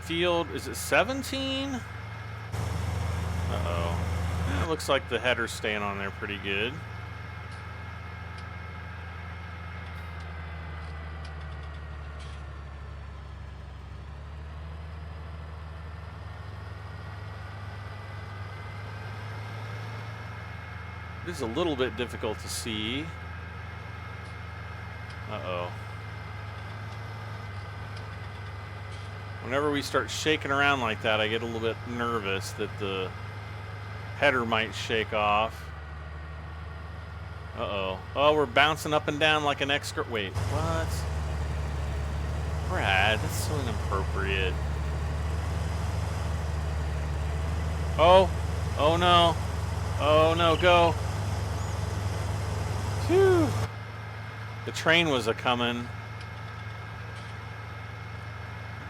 field, is it 17? Uh-oh. It looks like the header's staying on there pretty good. It is a little bit difficult to see. Uh-oh. Whenever we start shaking around like that, I get a little bit nervous that the header might shake off. Uh-oh. Oh, we're bouncing up and down like an excursion. Wait, what? Brad, that's so inappropriate. Oh. Oh, no. Oh, no, go. Phew. The train was a-coming.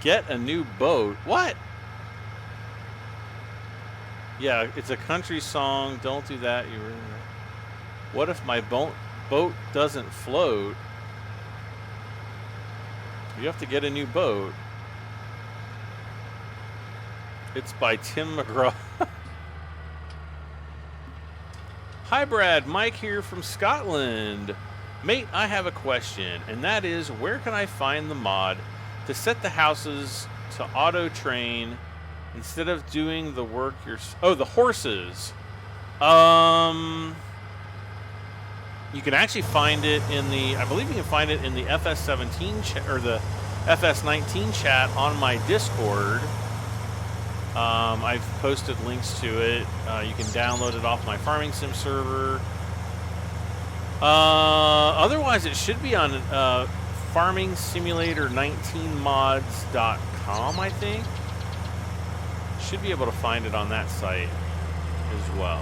Get a new boat. What? Yeah, it's a country song. Don't do that. You. What if my boat doesn't float? You have to get a new boat. It's by Tim McGraw. Hi, Brad. Mike here from Scotland. Mate, I have a question, and that is, where can I find the mod to set the houses to auto train instead of doing the work oh, the horses. You can actually find it in the, I believe you can find it in the FS17 chat or the FS19 chat on my Discord. I've posted links to it. You can download it off my Farming Sim server. Otherwise, it should be on FarmingSimulator19mods.com, I think. Should be able to find it on that site as well.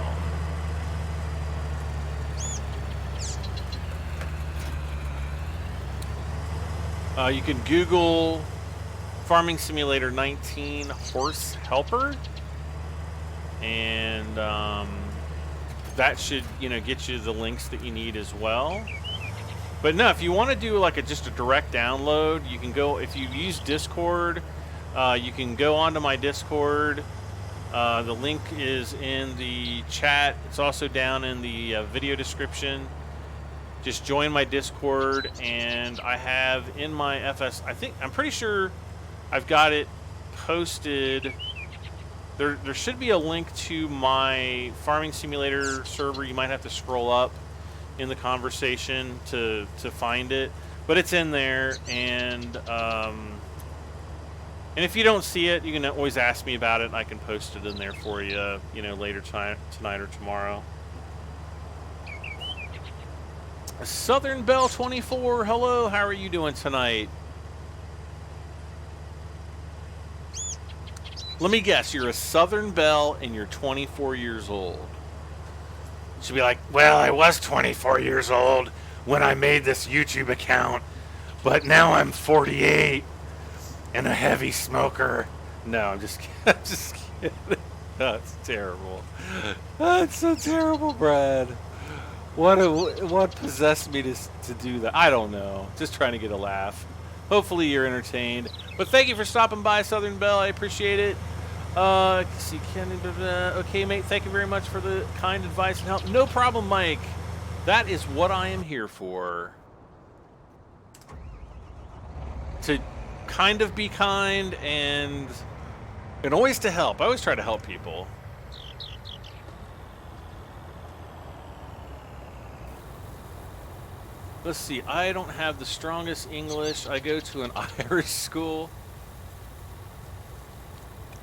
You can Google Farming Simulator 19 Horse Helper, and that should, get you the links that you need as well. But no, if you want to do like just a direct download, you can go, if you use Discord, you can go onto my Discord. The link is in the chat. It's also down in the video description. Just join my Discord, and I have in my I'm pretty sure I've got it posted there should be a link to my farming simulator server. You might have to scroll up in the conversation to find it, but it's in there. And if you don't see it, you can always ask me about it, and I can post it in there for you, you know, later tonight or tomorrow. Southern Bell 24, hello, how are you doing tonight? Let me guess, you're a Southern Belle and you're 24 years old. She'll be like, well, I was 24 years old when I made this YouTube account, but now I'm 48 and a heavy smoker. No, I'm just kidding. I'm just kidding. That's terrible. That's so terrible, Brad. What possessed me to do that? I don't know. Just trying to get a laugh. Hopefully you're entertained. But thank you for stopping by, Southern Belle. I appreciate it. See, okay, mate. Thank you very much for the kind advice and help. No problem, Mike. That is what I am here for. To kind of be kind and always to help. I always try to help people. Let's see, I don't have the strongest English. I go to an Irish school.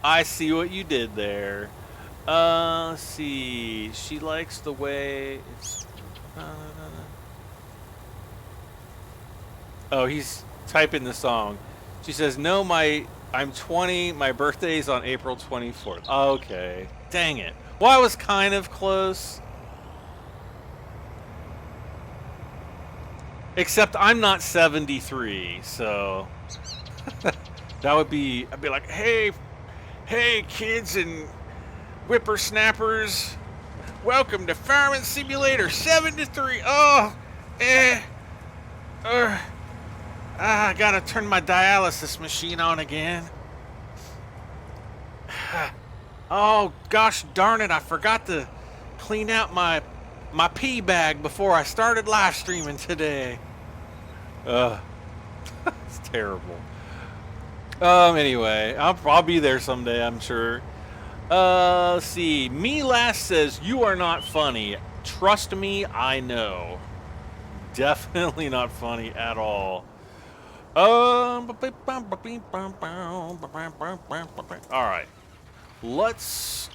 I see what you did there. Let's see. She likes the way it's... Oh, he's typing the song. She says, no, I'm 20. My birthday's on April 24th. Okay. Dang it. Well, I was kind of close. Except I'm not 73, so that would be, I'd be like, hey kids and whippersnappers, welcome to Farming Simulator 73. I gotta turn my dialysis machine on again. Oh gosh darn it, I forgot to clean out my pee bag before I started live streaming today. It's terrible. Anyway, I'll be there someday, I'm sure. Let's see. Me Last says, you are not funny. Trust me, I know. Definitely not funny at all. Alright. Let's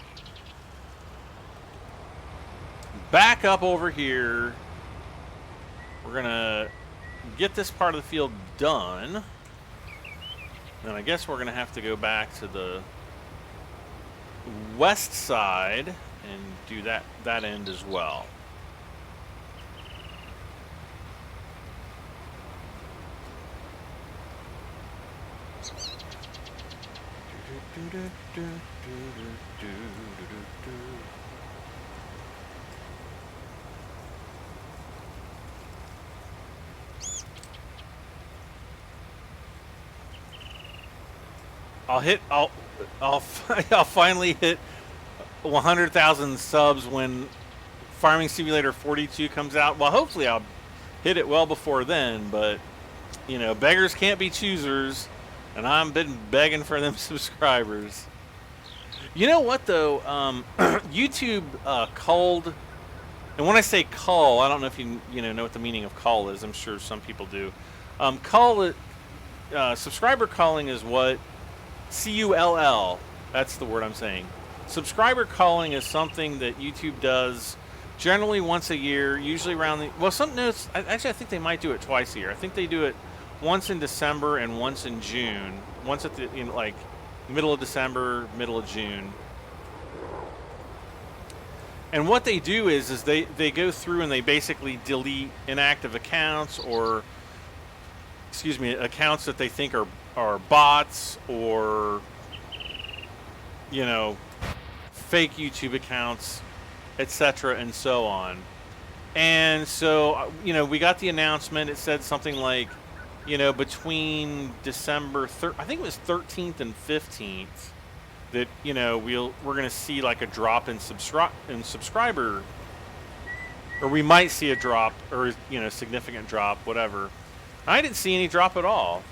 back up over here. We're gonna get this part of the field done. And I guess we're gonna have to go back to the west side and do that end as well. I'll finally hit 100,000 subs when Farming Simulator 42 comes out. Well, hopefully I'll hit it well before then, but you know, beggars can't be choosers, and I've been begging for them subscribers. You know what though? YouTube culled, and when I say cull, I don't know if you know what the meaning of cull is. I'm sure some people do. Subscriber culling is what C-U-L-L. That's the word I'm saying. Subscriber culling is something that YouTube does generally once a year, usually around the actually I think they might do it twice a year. I think they do it once in December and once in June. Once at the like middle of December, middle of June. And what they do is they go through and they basically delete inactive accounts or accounts that they think are bots or fake YouTube accounts, etc. and so on. And so we got the announcement. It said something like between December I think it was 13th and 15th that we're going to see like a drop in subscriber, or we might see a drop, or significant drop, whatever. I didn't see any drop at all.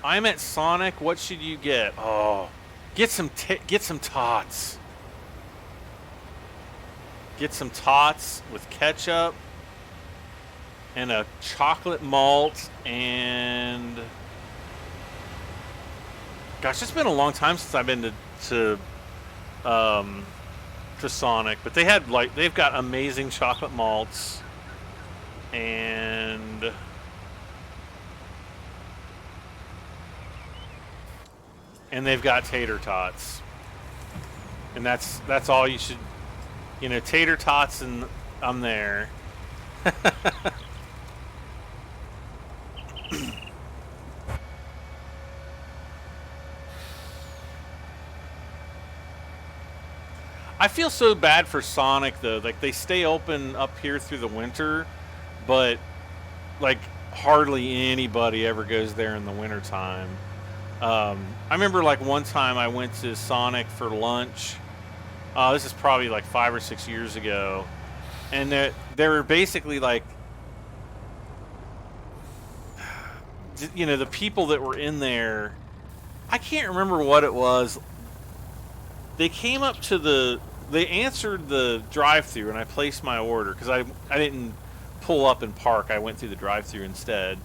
I'm at Sonic. What should you get? Oh, get some tots. Get some tots with ketchup and a chocolate malt and gosh, it's been a long time since I've been to Sonic, but they've got amazing chocolate malts and they've got tater tots, and that's all you should, tater tots, and I'm there. I feel so bad for Sonic though. Like, they stay open up here through the winter, but like hardly anybody ever goes there in the wintertime. I remember like one time I went to Sonic for lunch. This is probably like 5 or 6 years ago, and they were basically like, the people that were in there, I can't remember what it was. They came up to they answered the drive-thru, and I placed my order because I didn't pull up and park. I went through the drive-thru instead,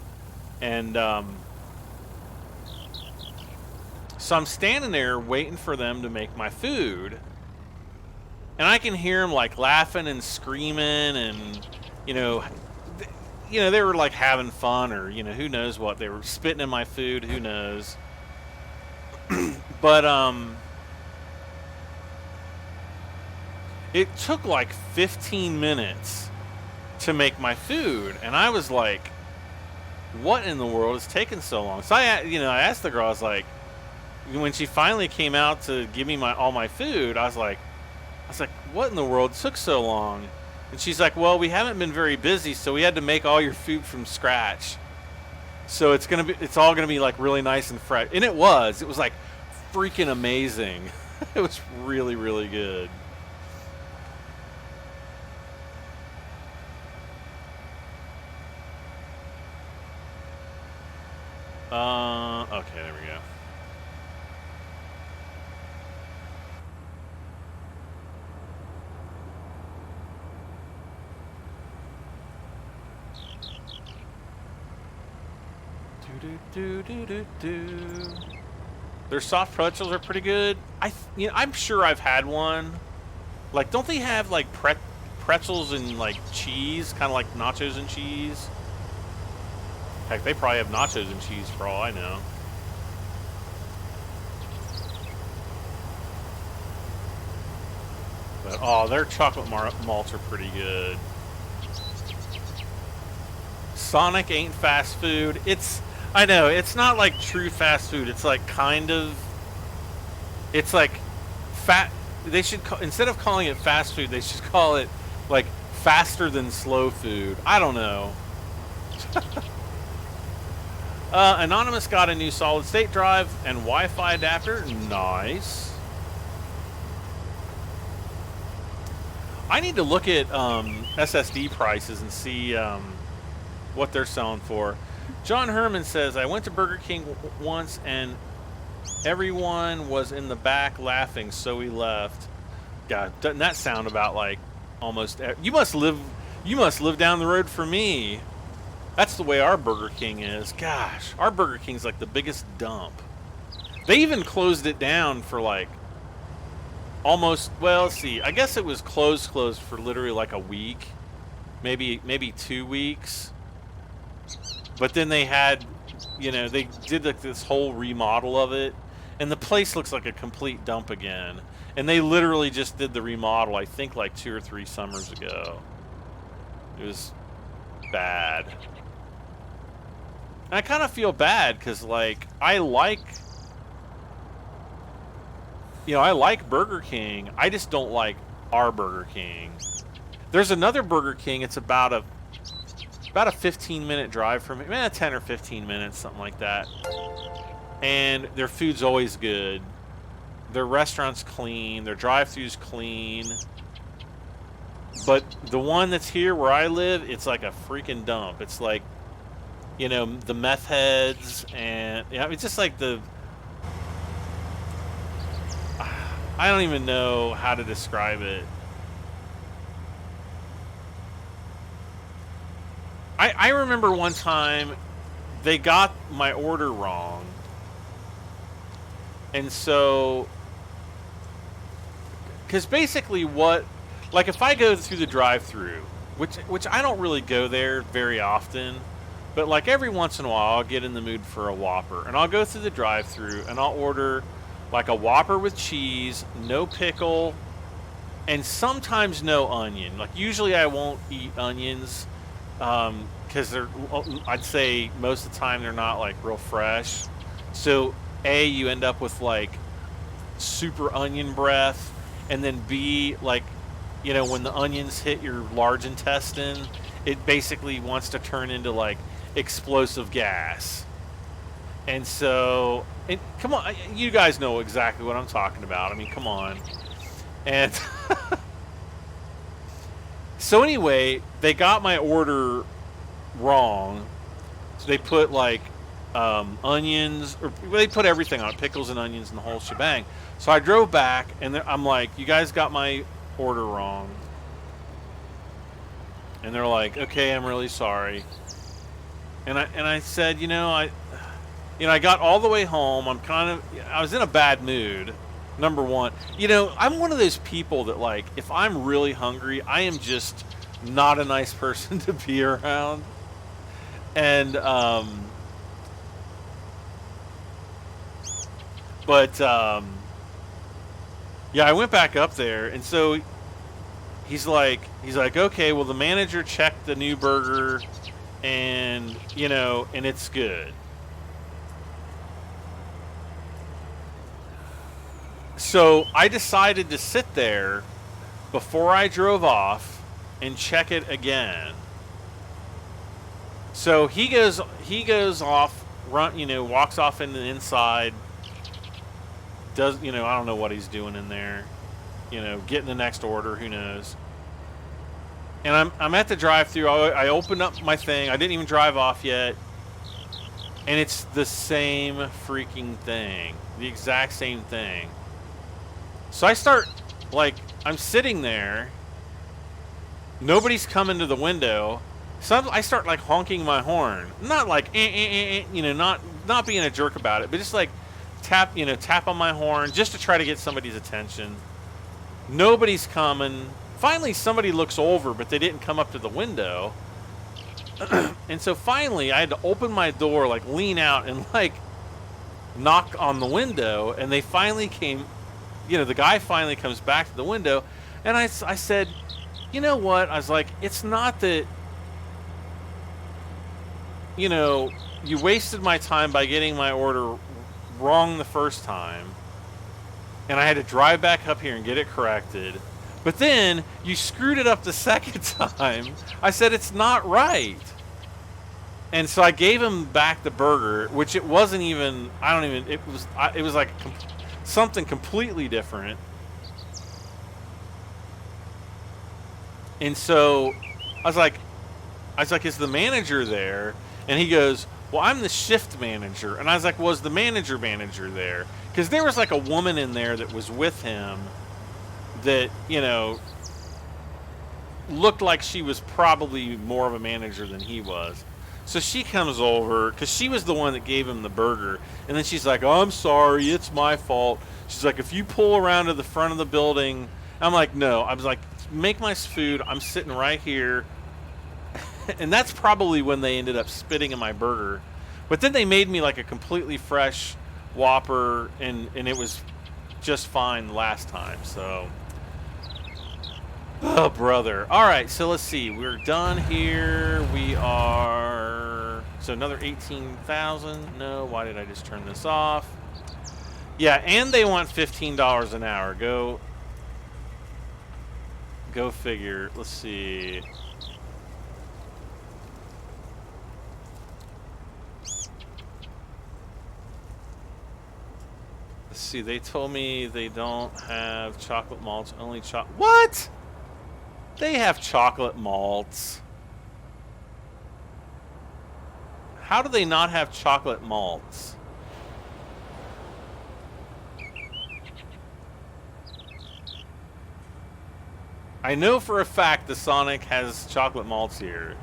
and so I'm standing there waiting for them to make my food, and I can hear them like laughing and screaming, and they were like having fun, or who knows what, they were spitting in my food, who knows. But it took like 15 minutes to make my food, and I was like, what in the world is taking so long? So I asked the girl, I was like, when she finally came out to give me all my food, I was like, what in the world took so long? And she's like, well, we haven't been very busy, so we had to make all your food from scratch. So it's all gonna be like really nice and fresh. And it was like freaking amazing. It was really, really good. Okay, there we go. Their soft pretzels are pretty good. I'm sure I've had one. Like, don't they have like pretzels and like cheese, kind of like nachos and cheese? Heck, they probably have nachos and cheese for all I know. But their chocolate malts are pretty good. Sonic ain't fast food. I know, it's not like true fast food. It's like it's like they should instead of calling it fast food, they should call it like faster than slow food. I don't know. Anonymous got a new solid state drive and Wi-Fi adapter. Nice. I need to look at SSD prices and see what they're selling for. John Herman says, I went to Burger King once and everyone was in the back laughing, so we left. God, doesn't that sound about like almost... You must live down the road from me. That's the way our Burger King is. Gosh, our Burger King's like the biggest dump. They even closed it down for like almost, well, let's see. I guess it was closed for literally like a week, maybe 2 weeks. But then they had, they did like this whole remodel of it, and the place looks like a complete dump again. And they literally just did the remodel, I think, like 2 or 3 summers ago. It was bad. And I kind of feel bad because, like, I like Burger King. I just don't like our Burger King. There's another Burger King. It's about a 15-minute drive from me, 10 or 15 minutes, something like that. And their food's always good. Their restaurant's clean. Their drive-thru's clean. But the one that's here where I live, it's like a freaking dump. It's like you know, the meth heads, and yeah, it's just like the. I don't even know how to describe it. I remember one time they got my order wrong, and so, because basically what, like if I go through the drive-through, which I don't really go there very often, but like every once in a while I'll get in the mood for a Whopper, and I'll go through the drive-through and I'll order like a Whopper with cheese, no pickle, and sometimes no onion. Like usually I won't eat onions, because they're, I'd say most of the time they're not like real fresh. So A, you end up with like super onion breath, and then B, like, you know, when the onions hit your large intestine, it basically wants to turn into like explosive gas. And so, come on, you guys know exactly what I'm talking about. I mean, come on. And so anyway, they got my order wrong. So they put like onions, or they put everything on it, pickles and onions and the whole shebang. So I drove back, and I'm like, you guys got my order wrong. And they're like, okay, I'm really sorry. And I said, you know, I got all the way home. I was in a bad mood. Number one, you know, I'm one of those people that, like, if I'm really hungry, I am just not a nice person to be around. And yeah, I went back up there, and so he's like, okay, well, the manager checked the new burger, and, you know, and it's good. So I decided to sit there before I drove off and check it again. So he goes off, walks off into the inside, does, you know, I don't know what he's doing in there, you know, getting the next order, who knows. And I'm at the drive-thru. I opened up my thing. I didn't even drive off yet. And it's the same freaking thing. The exact same thing. So I start, like, I'm sitting there. Nobody's coming to the window. So I start, like, honking my horn. Not like, you know, not being a jerk about it, but just like tap on my horn just to try to get somebody's attention. Nobody's coming. Finally, somebody looks over, but they didn't come up to the window. And so finally, I had to open my door, like lean out and like knock on the window. And they finally came, you know, the guy finally comes back to the window. And I said, you know what? I was like, it's not that, you know, you wasted my time by getting my order wrong the first time. And I had to drive back up here and get it corrected. But then you screwed it up the second time. I said, it's not right. And so I gave him back the burger, which it wasn't even, it was like something completely different. And so I was like, is the manager there? And he goes, well, I'm the shift manager. And I was like, was the manager there? Because there was like a woman in there that was with him that, you know, looked like she was probably more of a manager than he was. So she comes over, because she was the one that gave him the burger. And then she's like, oh, I'm sorry, it's my fault. She's like, if you pull around to the front of the building. I'm like, no. I was like, make my food. I'm sitting right here. And that's probably when they ended up spitting in my burger. But then they made me like a completely fresh Whopper, and it was just fine last time. So, oh, brother. All right, so let's see. We're done here. We are, so another 18,000. No, why did I just turn this off? Yeah, and they want $15 an hour. Go figure. Let's see. Let's see, they told me they don't have chocolate malts, only what? They have chocolate malts. How do they not have chocolate malts? I know for a fact the Sonic has chocolate malts here.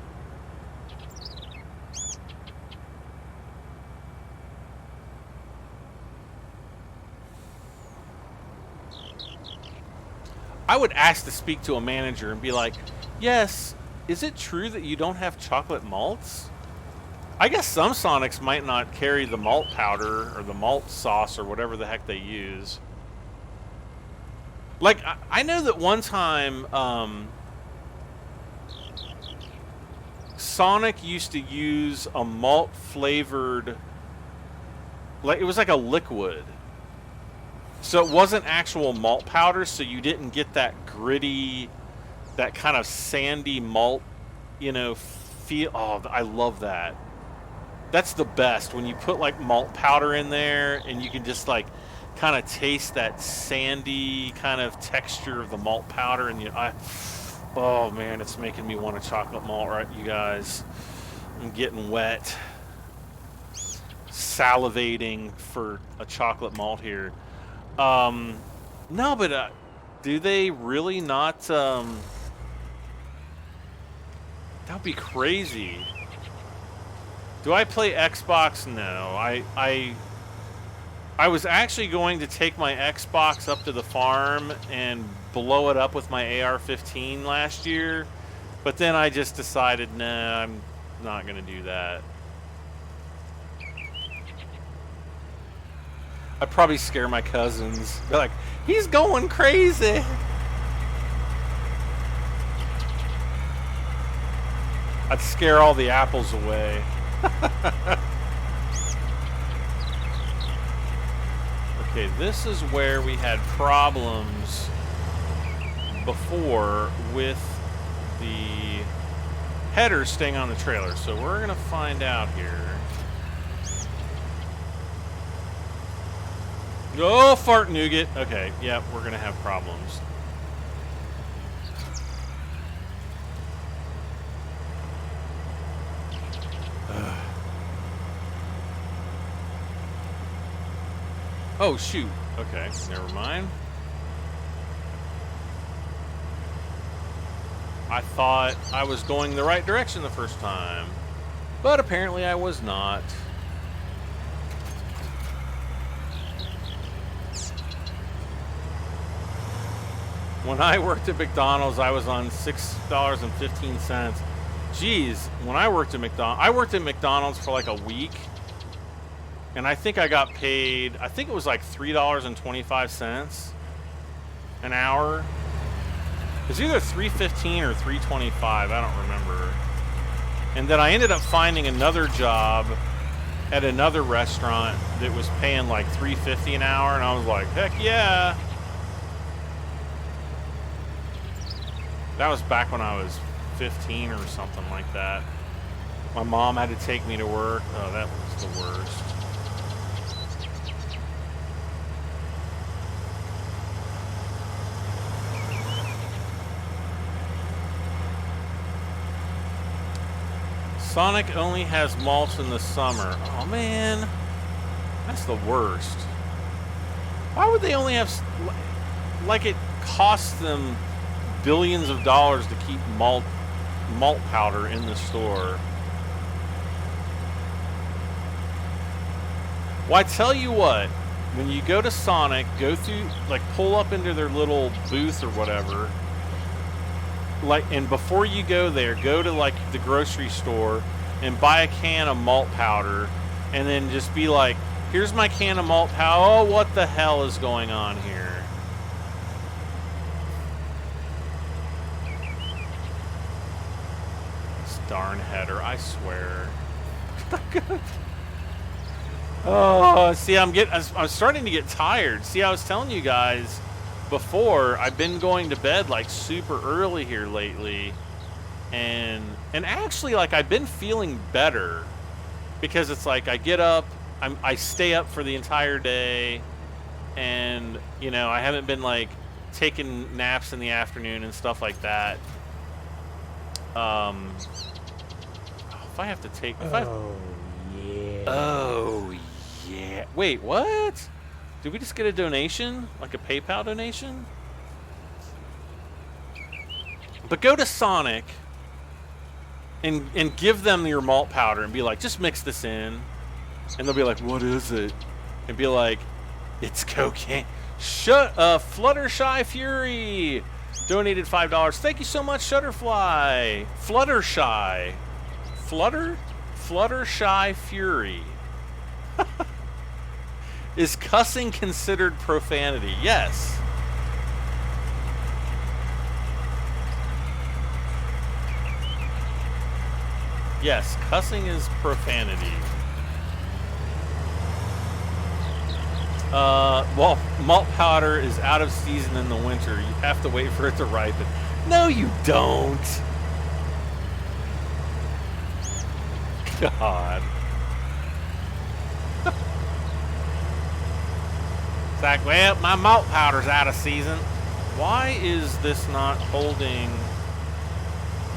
I would ask to speak to a manager and be like, yes, is it true that you don't have chocolate malts? I guess some Sonics might not carry the malt powder or the malt sauce or whatever the heck they use. Like, I know that one time, Sonic used to use a malt flavored, like, it was like a liquid. So it wasn't actual malt powder, so you didn't get that gritty, that kind of sandy malt, you know, feel. Oh, I love that. That's the best, when you put like malt powder in there and you can just like kind of taste that sandy kind of texture of the malt powder. And oh man, it's making me want a chocolate malt, right, you guys? I'm getting wet, salivating for a chocolate malt here. No, but do they really not? That would be crazy. Do I play Xbox? No. I was actually going to take my Xbox up to the farm and blow it up with my AR-15 last year, but then I just decided, nah, I'm not going to do that. I'd probably scare my cousins. They're like, he's going crazy. I'd scare all the apples away. Okay, this is where we had problems before with the header staying on the trailer. So we're going to find out here. Oh, fart nougat. Okay, yep, we're going to have problems. Oh, shoot. Okay, never mind. I thought I was going the right direction the first time, but apparently I was not. When I worked at McDonald's, I was on $6.15. Jeez, when I worked at McDonald's for like a week, and I think I got paid, I think it was like $3.25 an hour. It's either $3.15 or $3.25, I don't remember. And then I ended up finding another job at another restaurant that was paying like $3.50 an hour, and I was like, heck yeah. That was back when I was 15 or something like that. My mom had to take me to work. Oh, that was the worst. Sonic only has malts in the summer. Oh man, that's the worst. Why would they only have, like, it costs them billions of dollars to keep malt powder in the store? Well, I tell you what, when you go to Sonic, go through, like, pull up into their little booth or whatever, like, and before you go there, go to like the grocery store and buy a can of malt powder, and then just be like, here's my can of malt powder. Oh, what the hell is going on here? Darn header, I swear. Oh, see, I'm starting to get tired. See, I was telling you guys before, I've been going to bed like super early here lately, and actually, like, I've been feeling better because it's like I get up, I stay up for the entire day, and you know, I haven't been like taking naps in the afternoon and stuff like that. If I have to take, Yeah. Oh, yeah. Wait, what? Did we just get a donation? Like a PayPal donation? But go to Sonic and give them your malt powder and be like, just mix this in. And they'll be like, what is it? And be like, it's cocaine. Fluttershy Fury donated $5. Thank you so much, Shutterfly. Fluttershy. Fluttershy Fury. Is cussing considered profanity? Yes. Yes, cussing is profanity. Well, malt powder is out of season in the winter. You have to wait for it to ripen. No, you don't. God. It's like, well, my malt powder's out of season. Why is this not holding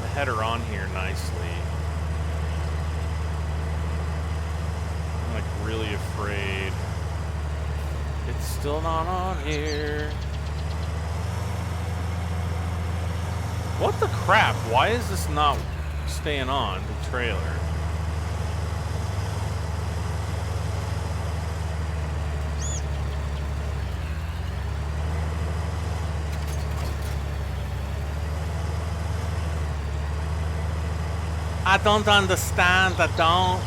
the header on here nicely? I'm like really afraid. It's still not on here. What the crap? Why is this not staying on the trailer? I don't understand. I don't.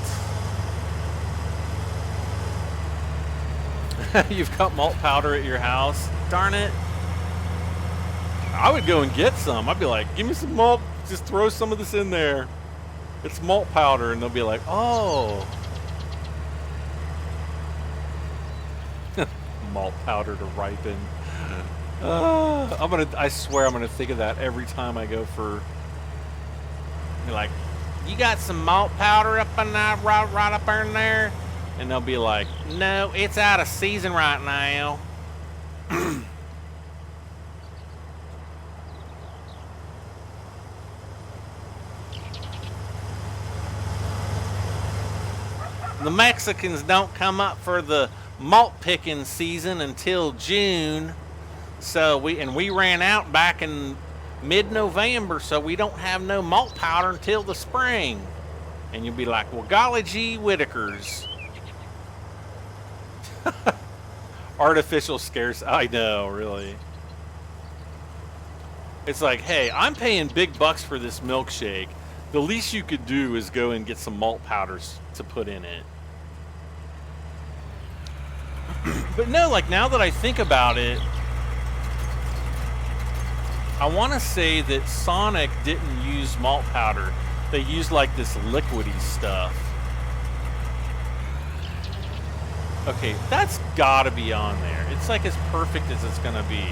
You've got malt powder at your house. Darn it. I would go and get some. I'd be like, give me some malt. Just throw some of this in there. It's malt powder. And they'll be like, oh. Malt powder to ripen. I swear I'm gonna think of that every time I go for. Be like, you got some malt powder up in that right up in there? And they'll be like, no, it's out of season right now. The Mexicans don't come up for the malt picking season until June. So we ran out back in mid-November, so we don't have no malt powder until the spring. And you'll be like, well, golly gee Whitakers. Artificial scarce. I know, really. It's like, hey, I'm paying big bucks for this milkshake. The least you could do is go and get some malt powders to put in it. But no, like now that I think about it, I want to say that Sonic didn't use malt powder. They used like this liquidy stuff. Okay, that's gotta be on there. It's like as perfect as it's gonna be.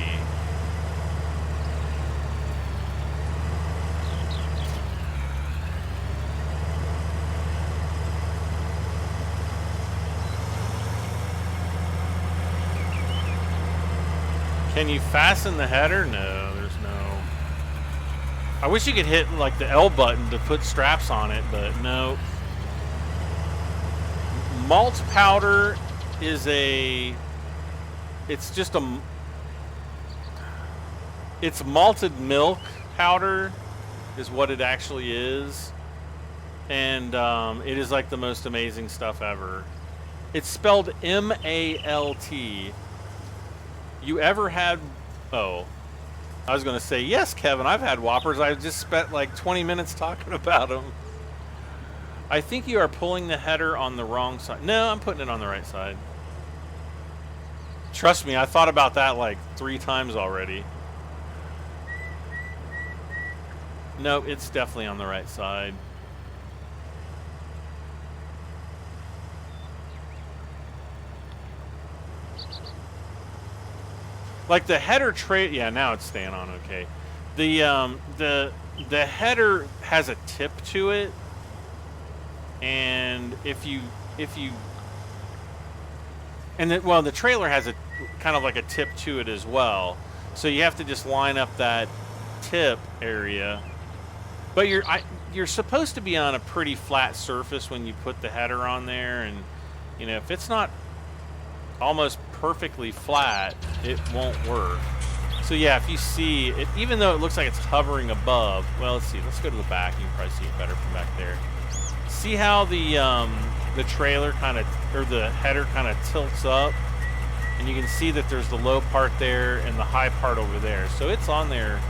Can you fasten the header? No, there's no. I wish you could hit like the L button to put straps on it, but no. Malt powder is it's malted milk powder is what it actually is. And it is like the most amazing stuff ever. It's spelled M-A-L-T. You ever had, oh, I was going to say, yes, Kevin, I've had Whoppers. I just spent like 20 minutes talking about them. I think you are pulling the header on the wrong side. No, I'm putting it on the right side. Trust me, I thought about that like 3 times already. No, it's definitely on the right side. Like the header tray, yeah, now it's staying on okay. The header has a tip to it, and well, the trailer has a kind of like a tip to it as well. So you have to just line up that tip area. But you're supposed to be on a pretty flat surface when you put the header on there, and you know, if it's not almost perfectly flat, it won't work. So yeah, if you see it, even though it looks like it's hovering above, well, let's see. Let's go to the back. You can probably see it better from back there. See how the trailer kind of, or the header kind of tilts up, and you can see that there's the low part there and the high part over there. So it's on there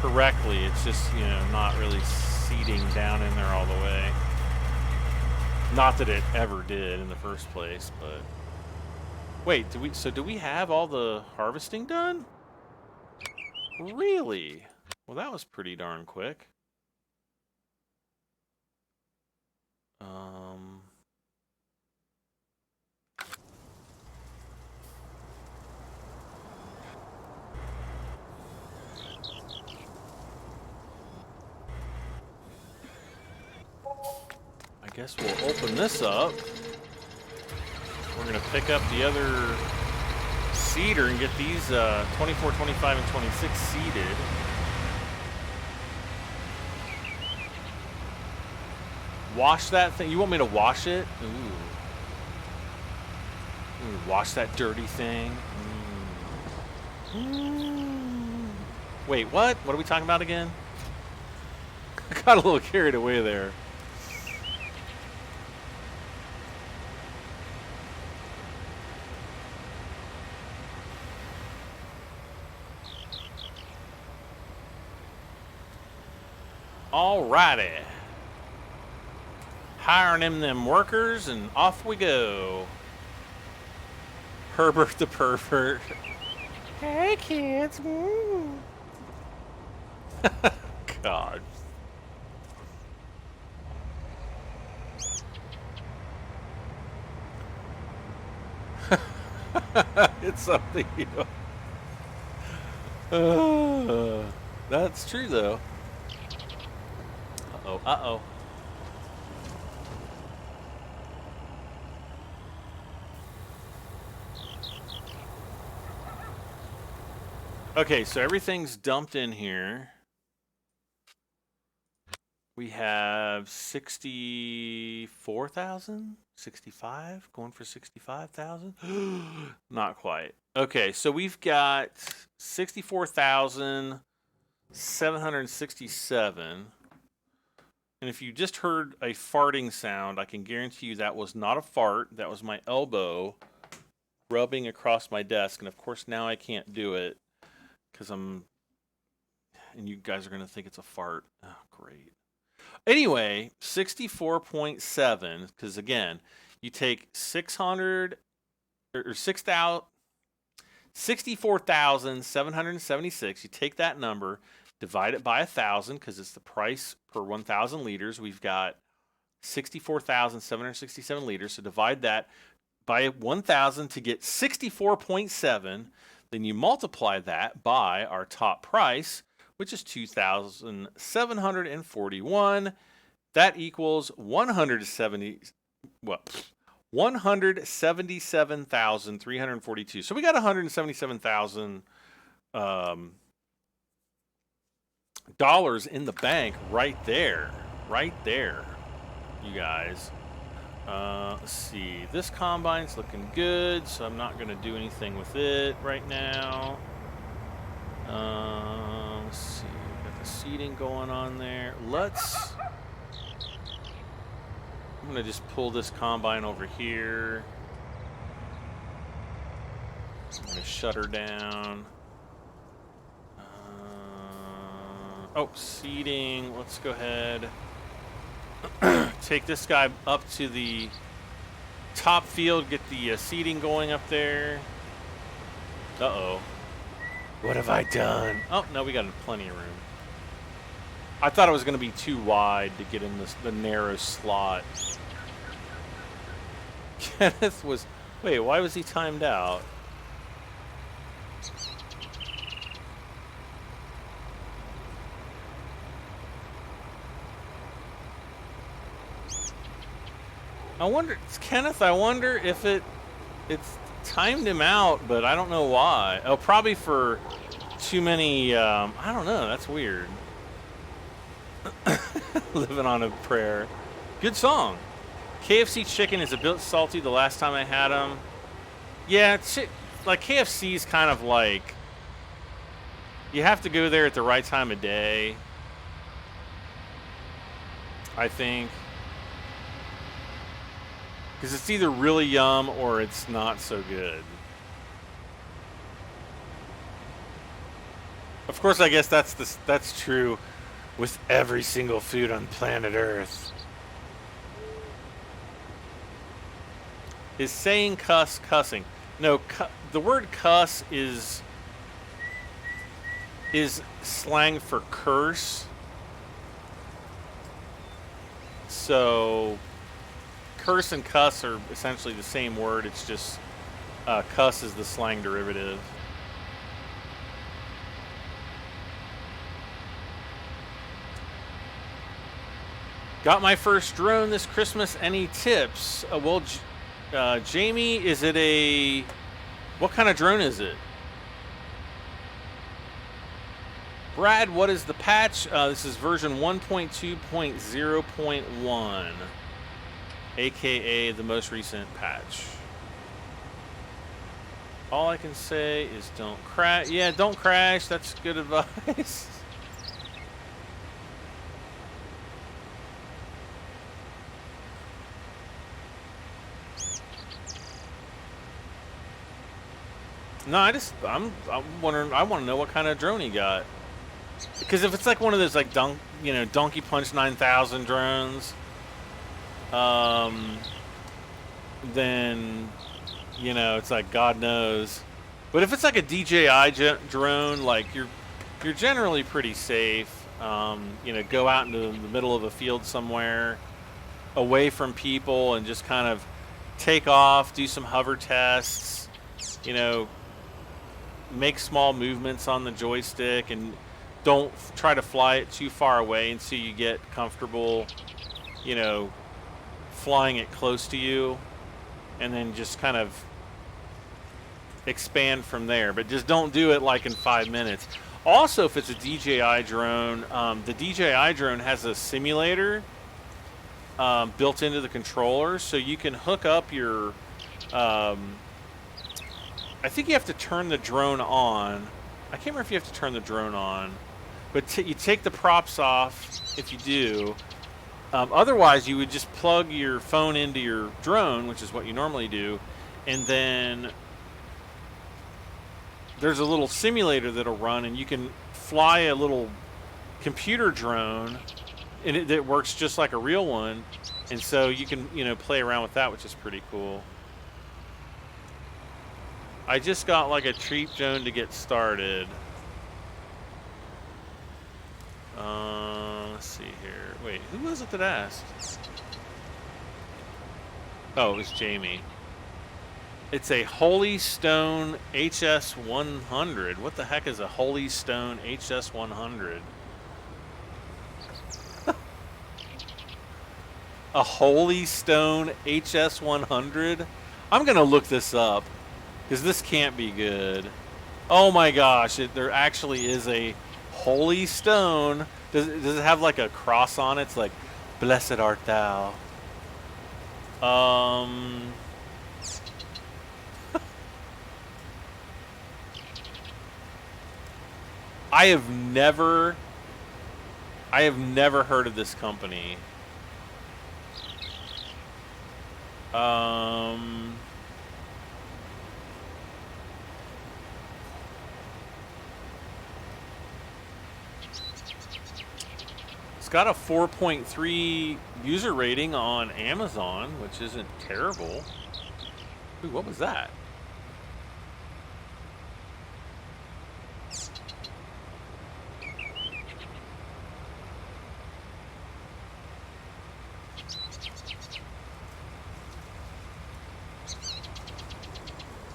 correctly. It's just, you know, not really seating down in there all the way. Not that it ever did in the first place, but wait, do we have all the harvesting done? Really? Well, that was pretty darn quick. I guess we'll open this up. We're gonna pick up the other seeder and get these 24, 25, and 26 seeded. Wash that thing. You want me to wash it? Ooh. Wash that dirty thing. Wait, what? What are we talking about again? I got a little carried away there. Alrighty. Hiring them workers and off we go. Herbert the pervert. Hey kids. God. It's something, you know. That's true though. Uh-oh, uh-oh. Okay, so everything's dumped in here. We have 64,000? 65? Going for 65,000? Not quite. Okay, so we've got 64,767. And if you just heard a farting sound, I can guarantee you that was not a fart. That was my elbow rubbing across my desk. And of course, now I can't do it because and you guys are going to think it's a fart. Oh, great. Anyway, 64.7, because again, you take 64,776, you take that number, divide it by 1,000, because it's the price per 1,000 liters. We've got 64,767 liters, so divide that by 1,000 to get 64.7. Then you multiply that by our top price, which is 2,741. That equals 177,342. So we got $177,000 dollars in the bank right there, you guys. Let's see. This combine's looking good, so I'm not going to do anything with it right now. Let's see. We've got the seating going on there. I'm going to just pull this combine over here. I'm going to shut her down. Oh, seating. Let's go ahead. Take this guy up to the top field, get the seating going up there. Uh-oh. What have I done? Oh, no, we got plenty of room. I thought it was going to be too wide to get in the narrow slot. Kenneth was... Wait, why was he timed out? I wonder, Kenneth, I wonder if it's timed him out, but I don't know why. Oh, probably for too many, I don't know, that's weird. Living on a Prayer. Good song. KFC chicken is a bit salty the last time I had them. Yeah, like KFC is kind of like, you have to go there at the right time of day, I think. Because it's either really yum or it's not so good. Of course, I guess that's true with every single food on planet Earth. Is saying cuss cussing? No, the word cuss is slang for curse. So curse and cuss are essentially the same word. It's just cuss is the slang derivative. Got my first drone this Christmas. Any tips? Well, Jamie, is it a... What kind of drone is it? Brad, what is the patch? This is version 1.2.0.1, aka the most recent patch. All I can say is don't crash. Yeah, don't crash. That's good advice. No, I'm wondering. I want to know what kind of drone he got. Because if it's like one of those like Donkey Punch 9000 drones, then it's like God knows. But if it's like a DJI drone, like you're generally pretty safe. Go out into the middle of a field somewhere, away from people, and just kind of take off, do some hover tests. Make small movements on the joystick, and don't try to fly it too far away until you get comfortable, flying it close to you, and then just kind of expand from there. But just don't do it like in 5 minutes. Also, if it's a DJI drone, the DJI drone has a simulator built into the controller, so you can hook up your... I think you have to turn the drone on. I can't remember if you have to turn the drone on. But you take the props off if you do. Otherwise, you would just plug your phone into your drone, which is what you normally do. And then there's a little simulator that'll run, and you can fly a little computer drone, and it works just like a real one. And so you can, play around with that, which is pretty cool. I just got like a cheap drone to get started. Let's see here. Wait, who was it that asked? Oh, it was Jamie. It's a Holy Stone HS100. What the heck is a Holy Stone HS100? A Holy Stone HS100? I'm going to look this up, because this can't be good. Oh my gosh, there actually is a Holy Stone. Does it have like a cross on it? It's like, blessed art thou. I have never heard of this company. It's got a 4.3 user rating on Amazon, which isn't terrible. Ooh, what was that?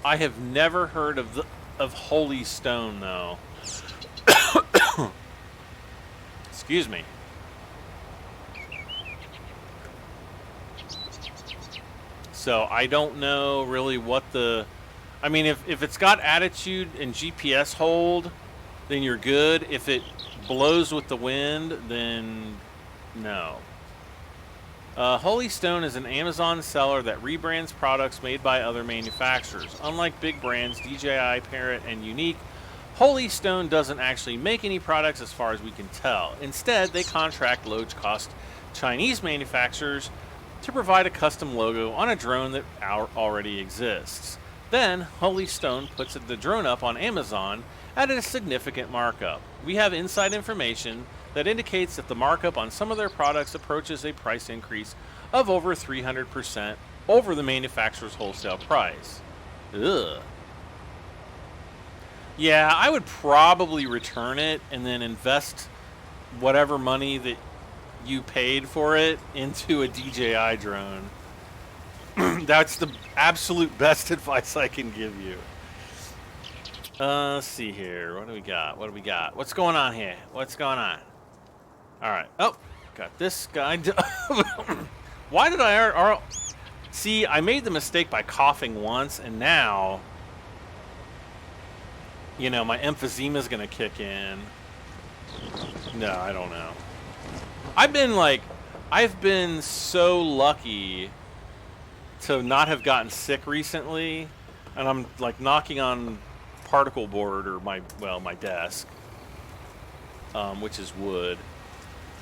I have never heard of Holy Stone, though. Excuse me. So I don't know really what the... I mean, if it's got attitude and GPS hold, then you're good. If it blows with the wind, then No. Holy Stone is an Amazon seller that rebrands products made by other manufacturers. Unlike big brands DJI, Parrot, and Unique, Holy Stone doesn't actually make any products as far as we can tell. Instead, they contract low-cost Chinese manufacturers to provide a custom logo on a drone that already exists. Then, Holy Stone puts the drone up on Amazon at a significant markup. We have inside information that indicates that the markup on some of their products approaches a price increase of over 300% over the manufacturer's wholesale price. Ugh. Yeah, I would probably return it and then invest whatever money that you paid for it into a DJI drone. That's the absolute best advice I can give you. Let's see here. What do we got? What do we got? What's going on here? What's going on? All right. Oh, got this guy. Why did I... See, I made the mistake by coughing once, and now, you know, my emphysema is going to kick in. No, I don't know. I've been so lucky to not have gotten sick recently, and I'm like knocking on particle board or my desk, which is wood.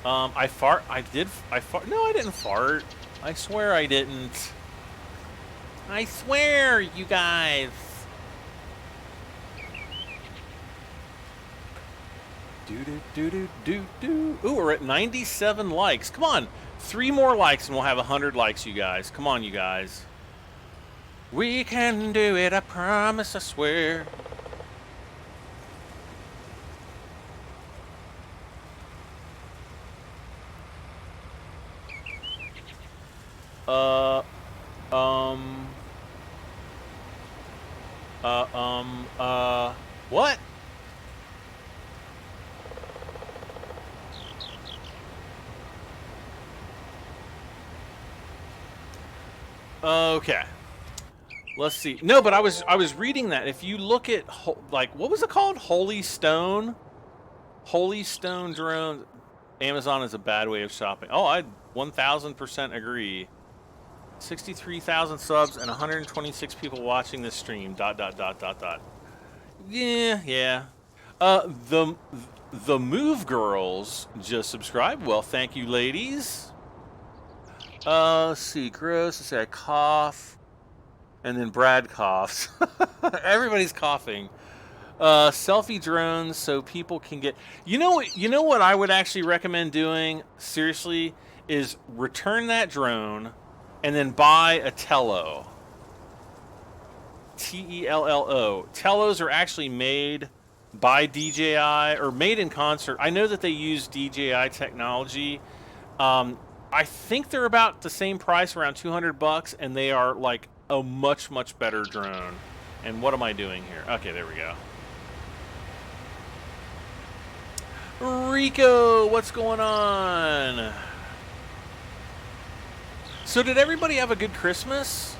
I fart. No, I didn't fart. I swear I didn't. I swear, you guys. Ooh, we're at 97 likes. Come on, 3 more likes and we'll have 100 likes, you guys. Come on, you guys. We can do it, I promise, I swear. What? Okay. Let's see. No, but I was reading that. If you look at like what was it called? Holy Stone? Holy Stone drones. Amazon is a bad way of shopping. Oh, I 1000% agree. 63,000 subs and 126 people watching this stream. ... Yeah. The Move Girls just subscribed. Well, thank you, ladies. Let's see. Gross. Let's say I cough. And then Brad coughs. Everybody's coughing. Selfie drones so people can get... You know what I would actually recommend doing, seriously, is return that drone and then buy a Tello. Tello. Tellos are actually made by DJI, or made in concert. I know that they use DJI technology. I think they're about the same price, around $200, and they are like a much, much better drone. And what am I doing here? Okay, there we go. Rico, what's going on? So did everybody have a good Christmas?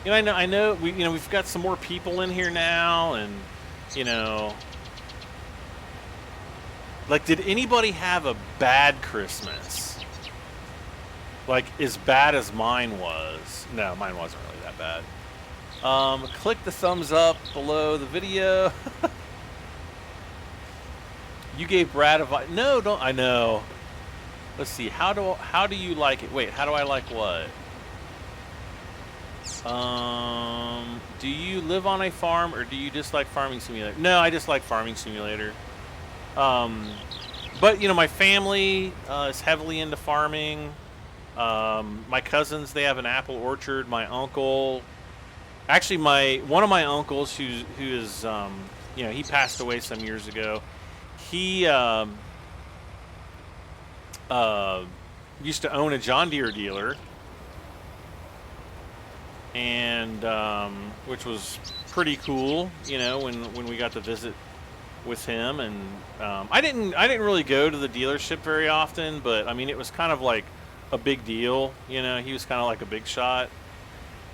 You know, I know we've got some more people in here now, and like, did anybody have a bad Christmas? Like, as bad as mine was? No, mine wasn't really that bad. Click the thumbs up below the video. You gave Brad advice. No, don't. I know. Let's see. How do you like it? Wait, how do I like what? Do you live on a farm or do you dislike Farming Simulator? No, I dislike Farming Simulator. But my family is heavily into farming. My cousins, they have an apple orchard. My uncle, actually one of my uncles who is he passed away some years ago. He used to own a John Deere dealer, and which was pretty cool, when we got to visit with him. And I didn't really go to the dealership very often, but I mean, it was kind of like a big deal. He was kind of like a big shot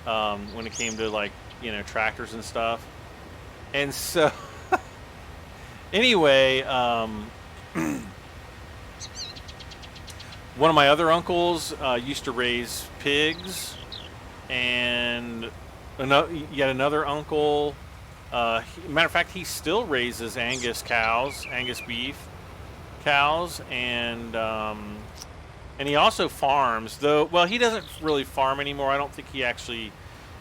when it came to, like, tractors and stuff. And so anyway, one of my other uncles used to raise pigs, and yet another uncle, matter of fact, he still raises Angus cows, Angus beef cows, and he also farms, though. Well, he doesn't really farm anymore. I don't think he actually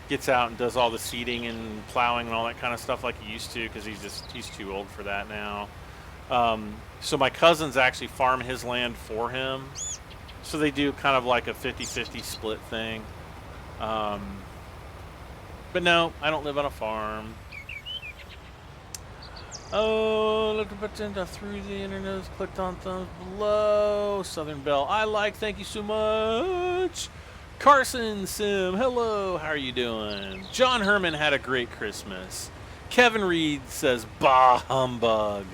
gets out and does all the seeding and plowing and all that kind of stuff like he used to, because he's too old for that now. So my cousins actually farm his land for him. So they do kind of like a 50-50 split thing. But no, I don't live on a farm. Oh, look at through the internet, clicked on thumbs below. Southern Belle, I like, thank you so much. Carson Sim, hello, how are you doing? John Herman had a great Christmas. Kevin Reed says, bah humbug.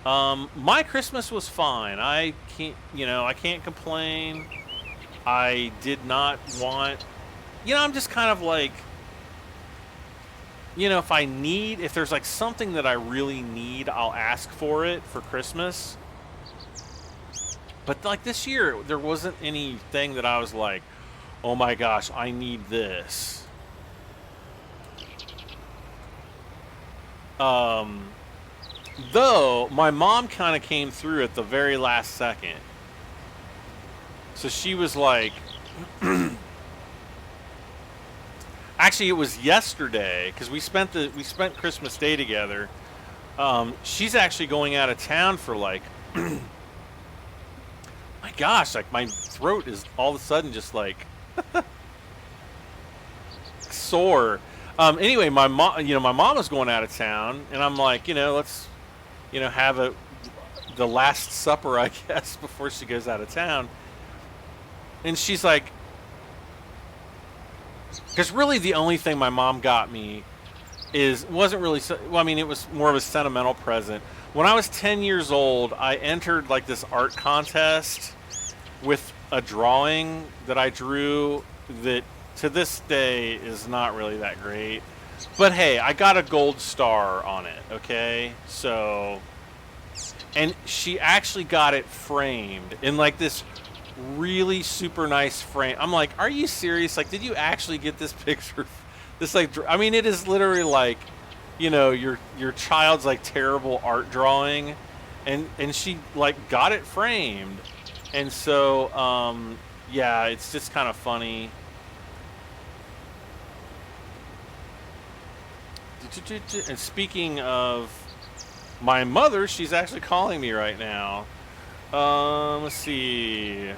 My Christmas was fine. I can't complain. I did not want, I'm just kind of like, if there's like something that I really need, I'll ask for it for Christmas. But like this year, there wasn't anything that I was like, oh my gosh, I need this. Though my mom kind of came through at the very last second. So she was like, actually it was yesterday, because we spent Christmas Day together. She's actually going out of town for like, my gosh, like my throat is all of a sudden just like sore. Anyway, my mom was going out of town, and I'm like, let's, have the last supper, I guess, before she goes out of town. And she's like, because really the only thing my mom got me wasn't really, well, I mean, it was more of a sentimental present. When I was 10 years old, I entered like this art contest with a drawing that I drew that to this day is not really that great. But hey, I got a gold star on it, okay? So, and she actually got it framed in like this really super nice frame. I'm like, are you serious? Like, did you actually get this picture? This like, I mean, it is literally like, your child's like terrible art drawing, and she like got it framed, and so yeah, it's just kind of funny. And speaking of my mother, she's actually calling me right now. Let's see.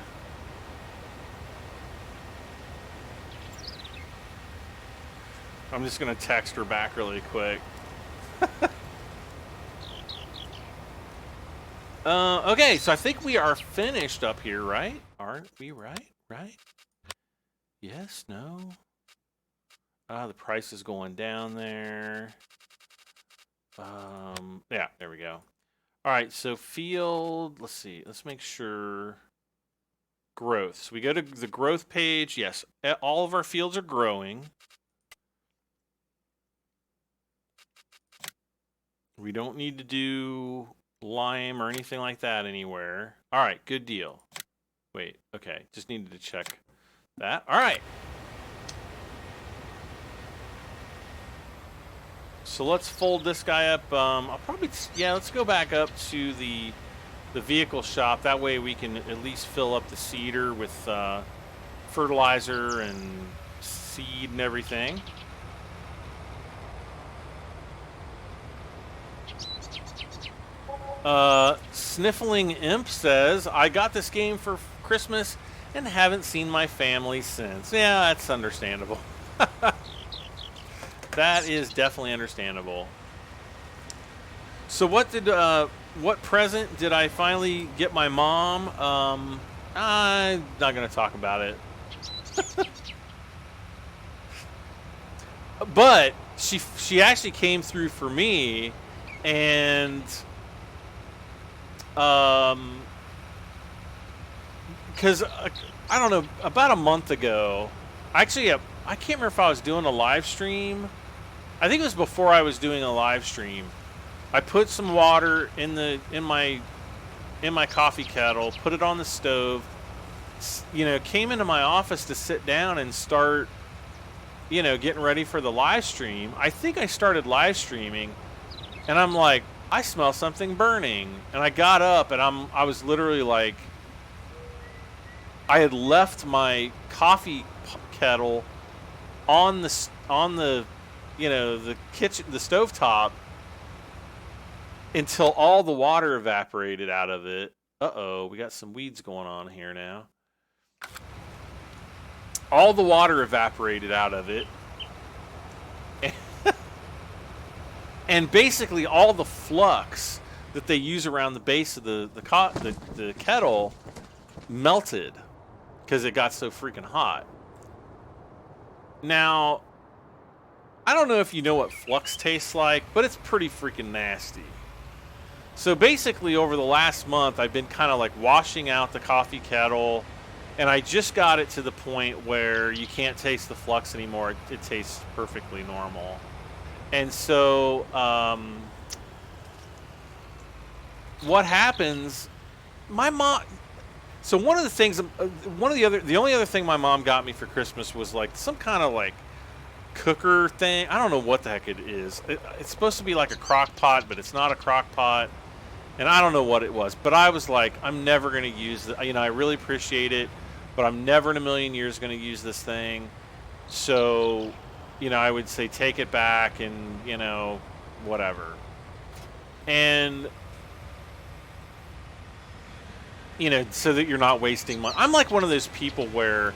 I'm just gonna text her back really quick. Okay, so I think we are finished up here, right? Aren't we? Right? Yes, no? The price is going down there. Yeah, there we go. All right, so field, let's see. Let's make sure. Growth. So we go to the growth page. Yes, all of our fields are growing. We don't need to do lime or anything like that anywhere. All right, good deal. Wait, okay, just needed to check that. All right. So let's fold this guy up. I'll probably, yeah, let's go back up to the vehicle shop. That way we can at least fill up the seeder with fertilizer and seed and everything. Sniffling Imp says, I got this game for Christmas and haven't seen my family since. Yeah, that's understandable. That is definitely understandable. So what present did I finally get my mom? I'm not going to talk about it. But she actually came through for me, and because I don't know, about a month ago, actually I can't remember if I was doing a live stream. I think it was before I was doing a live stream. I put some water in my in my coffee kettle, put it on the stove, you know, came into my office to sit down and start, you know, getting ready for the live stream. I think I started live streaming, and I'm like, I smell something burning. And I got up, and I was literally like, I had left my coffee kettle on the you know, the kitchen, the stovetop, until all the water evaporated out of it. Uh-oh, we got some weeds going on here now. All the water evaporated out of it. And basically all the flux that they use around the base of the kettle melted because it got so freaking hot. Now, I don't know if you know what flux tastes like, but it's pretty freaking nasty. So basically over the last month, I've been kind of like washing out the coffee kettle, and I just got it to the point where you can't taste the flux anymore. It tastes perfectly normal. And so what happens, my mom, so one of the things, the only other thing my mom got me for Christmas was like some kind of like cooker thing. I don't know what the heck it is. It's supposed to be like a crock pot, but it's not a crock pot. And I don't know what it was, but I was like, I'm never going to use it. You know, I really appreciate it, but I'm never in a million years going to use this thing. So, you know, I would say take it back and, you know, whatever. And, you know, so that you're not wasting money. I'm like one of those people where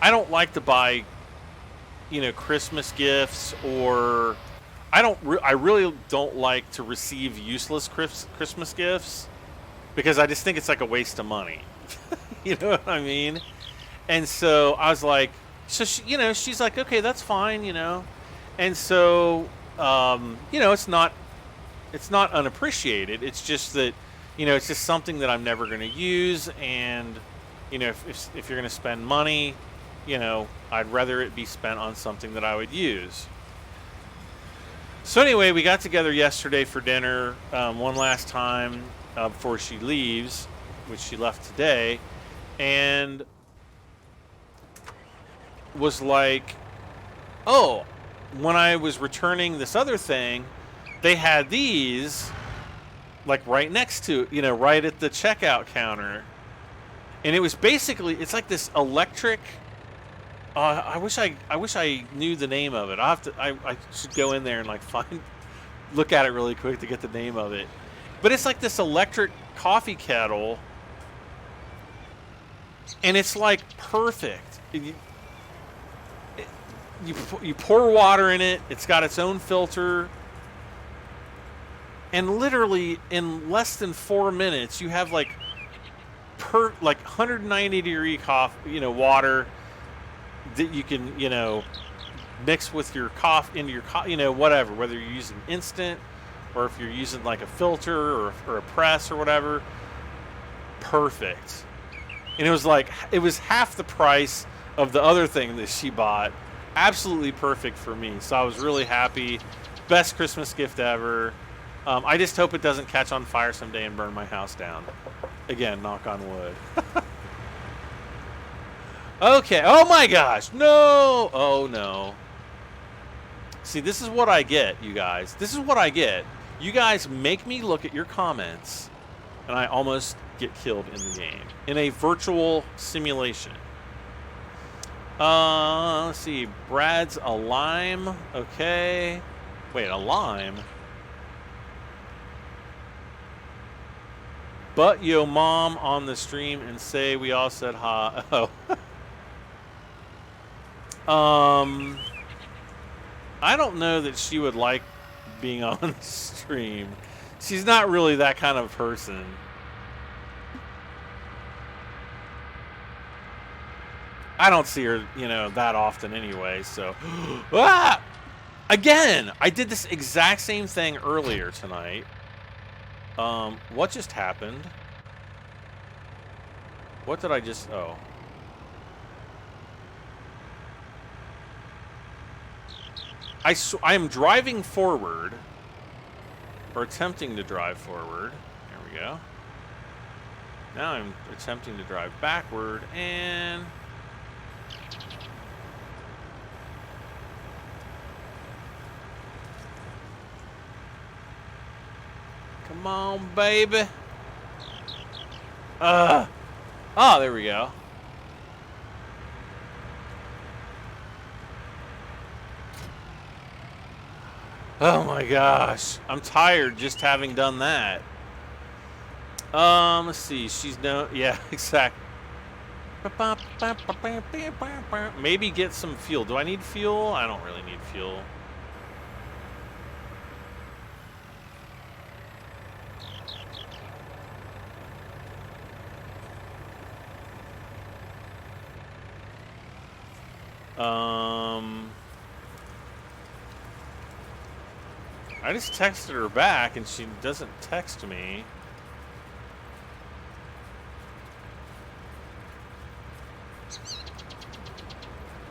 I don't like to buy, you know, Christmas gifts, or I really don't like to receive useless Christmas gifts, because I just think it's like a waste of money. You know what I mean? And so I was like, so she, you know, she's like, okay, that's fine, you know. And so, you know, it's not unappreciated. It's just that, you know, it's just something that I'm never going to use. And, you know, if you're going to spend money, you know, I'd rather it be spent on something that I would use. So anyway, we got together yesterday for dinner one last time before she leaves, which she left today, and was like, oh, when I was returning this other thing, they had these like right next to, you know, right at the checkout counter. And it was basically, it's like this electric, I wish I knew the name of it. I should go in there and like look at it really quick to get the name of it. But it's like this electric coffee kettle, and it's like perfect. You pour water in it. It's got its own filter, and literally in less than 4 minutes, you have like 190-degree coffee, you know, water that you can, you know, mix with your coffee into your you know, whatever, whether you're using instant or if you're using like a filter or a press or whatever. Perfect. And it was like, it was half the price of the other thing that she bought. Absolutely perfect for me. So I was really happy. Best Christmas gift ever. I just hope it doesn't catch on fire someday and burn my house down. Again, knock on wood. Okay. Oh my gosh. No. Oh no. See, this is what I get, you guys. This is what I get. You guys make me look at your comments, and I almost get killed in the game. In a virtual simulation. Let's see. Brad's a lime. Okay. Wait, a lime? But yo mom on the stream and say we all said hi. Oh. I don't know that she would like being on the stream. She's not really that kind of person. I don't see her, you know, that often anyway, so. Ah! Again, I did this exact same thing earlier tonight. What just happened? What did I just, oh. I am driving forward, or attempting to drive forward. There we go. Now I'm attempting to drive backward and... Come on, baby. Oh, there we go. Oh my gosh. I'm tired just having done that. Let's see. She's no... Yeah, exactly. Maybe get some fuel. Do I need fuel? I don't really need fuel. I just texted her back and she doesn't text me.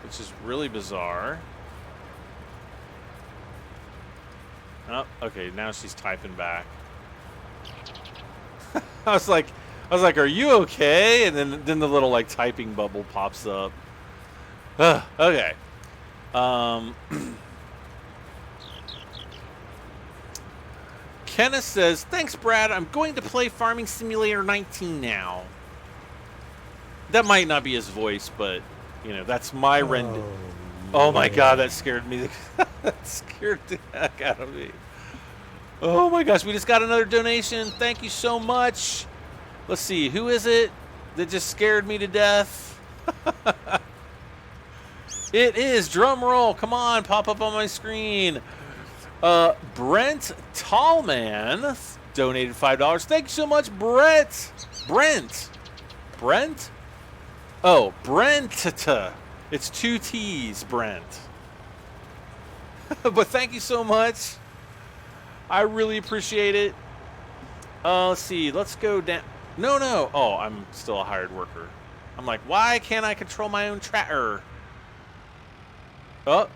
Which is really bizarre. Oh, okay, now she's typing back. I was like, are you okay? And then the little like typing bubble pops up. Okay. Kenneth says, thanks, Brad. I'm going to play Farming Simulator 19 now. That might not be his voice, but, you know, that's my rend. Oh, my God, that scared me. That scared the heck out of me. Oh, my gosh, we just got another donation. Thank you so much. Let's see, who is it that just scared me to death? It is, drum roll. Come on, pop up on my screen. Brent Tallman donated $5. Thank you so much, Brent. Brent? Oh, Brent. It's 2 T's, Brent. But thank you so much. I really appreciate it. Let's see. Let's go down. No. Oh, I'm still a hired worker. I'm like, why can't I control my own tractor? Oh.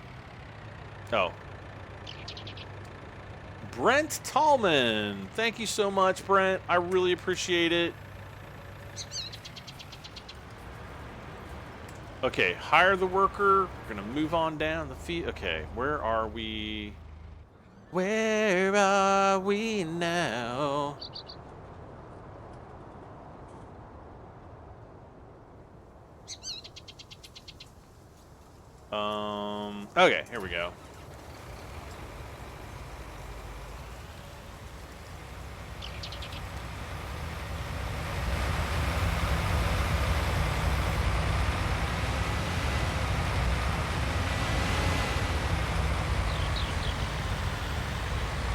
Brent Tallman. Thank you so much, Brent. I really appreciate it. Okay, hire the worker. We're going to move on down the feet. Okay, where are we? Where are we now? Okay, here we go.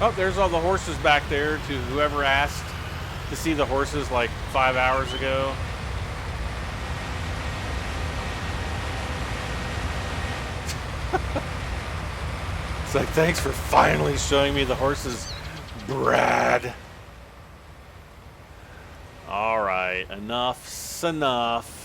Oh, there's all the horses back there to whoever asked to see the horses like 5 hours ago. It's like, thanks for finally showing me the horses, Brad. All right, enough's enough.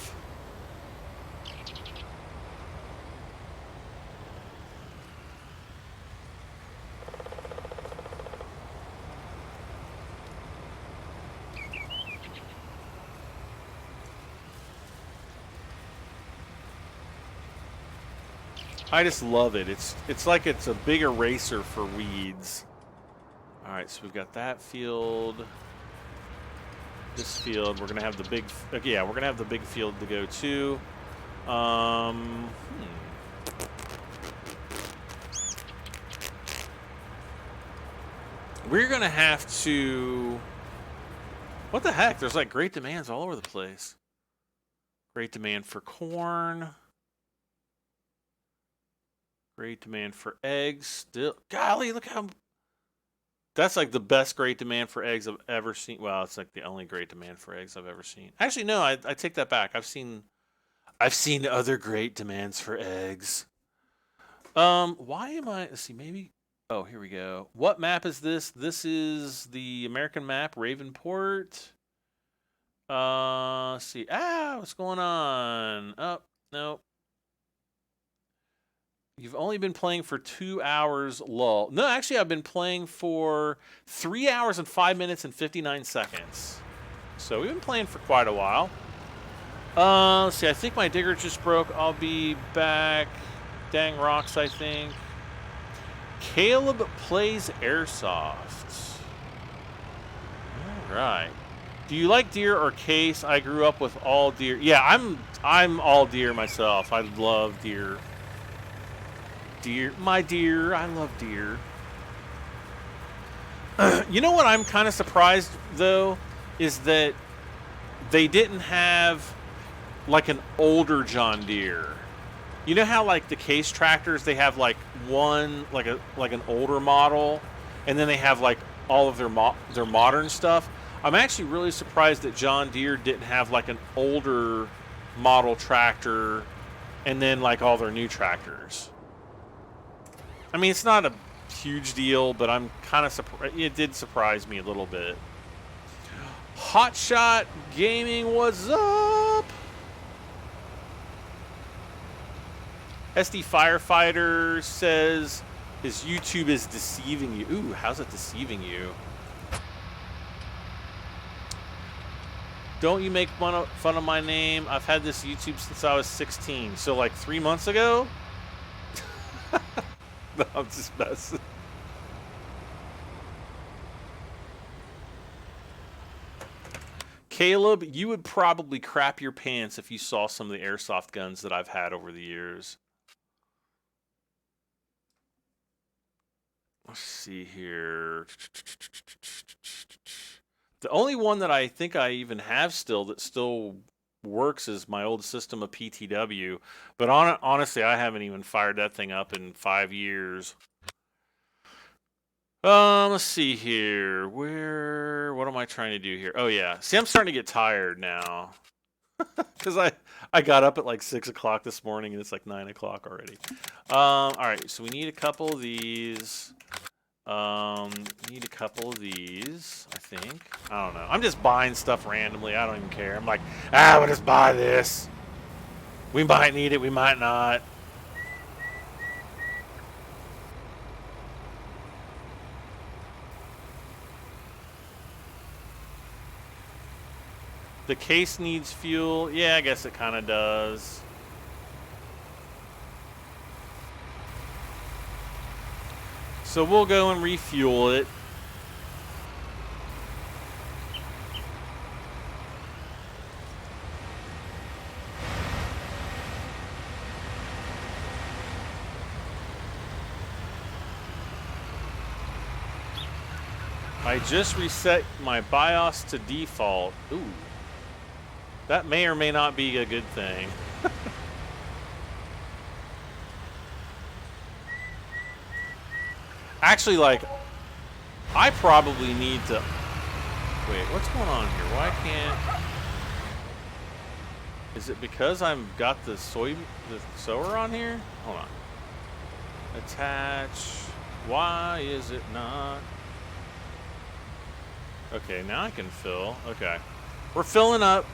I just love it. It's like it's a big eraser for weeds. All right, so we've got that field. This field, we're gonna have the big. Yeah, we're gonna have the big field to go to. We're gonna have to. What the heck? There's like great demands all over the place. Great demand for corn. Great demand for eggs. Still, golly, look how. That's like the best great demand for eggs I've ever seen. Well, it's like the only great demand for eggs I've ever seen. Actually, no, I take that back. I've seen other great demands for eggs. Why am I? Let's see, maybe. Oh, here we go. What map is this? This is the American map, Ravenport. Let's see. What's going on? Oh, no. You've only been playing for 2 hours, lol. No, actually, I've been playing for 3 hours and 5 minutes and 59 seconds. So we've been playing for quite a while. Let's see, I think my digger just broke. I'll be back. Dang rocks, I think. Caleb plays airsoft. All right. Do you like deer or case? I grew up with all deer. Yeah, I'm all deer myself. I love deer. Deer, my deer. I love deer. You know what I'm kind of surprised though is that they didn't have like an older John Deere. You know how like the case tractors, they have like one like an older model, and then they have like all of their modern stuff. I'm actually really surprised that John Deere didn't have like an older model tractor, and then like all their new tractors. I mean, it's not a huge deal, but I'm kind of surprised. It did surprise me a little bit. Hotshot Gaming, what's up? SD Firefighter says his YouTube is deceiving you. Ooh, how's it deceiving you? Don't you make fun of my name? I've had this YouTube since I was 16. So like 3 months ago? No, I'm just messing. Caleb, you would probably crap your pants if you saw some of the airsoft guns that I've had over the years. Let's see here. The only one that I think I even have still that still works is my old system of PTW. But honestly, I haven't even fired that thing up in 5 years. Let's see here. What am I trying to do here? Oh yeah. See, I'm starting to get tired now. Because I got up at like 6 o'clock this morning and it's like 9 o'clock already. All right, so we need a couple of these. Need a couple of these, I think. I don't know. I'm just buying stuff randomly. I don't even care. I'm like, we'll just buy this. We might need it, we might not. The case needs fuel. Yeah, I guess it kind of does. So we'll go and refuel it. I just reset my BIOS to default. Ooh. That may or may not be a good thing. Actually, like, I probably need to... Wait, what's going on here? Why can't... Is it because I've got the sower on here? Hold on. Attach. Why is it not? Okay, now I can fill. Okay. We're filling up.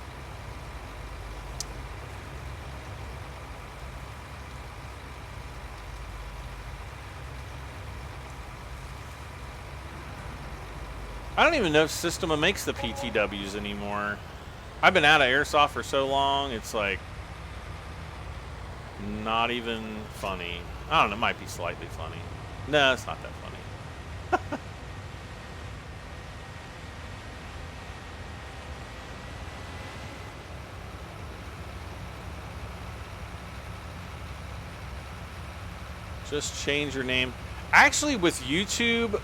I don't even know if Systema makes the PTWs anymore. I've been out of airsoft for so long, it's like not even funny. I don't know, it might be slightly funny. No, it's not that funny. Just change your name. Actually, with YouTube,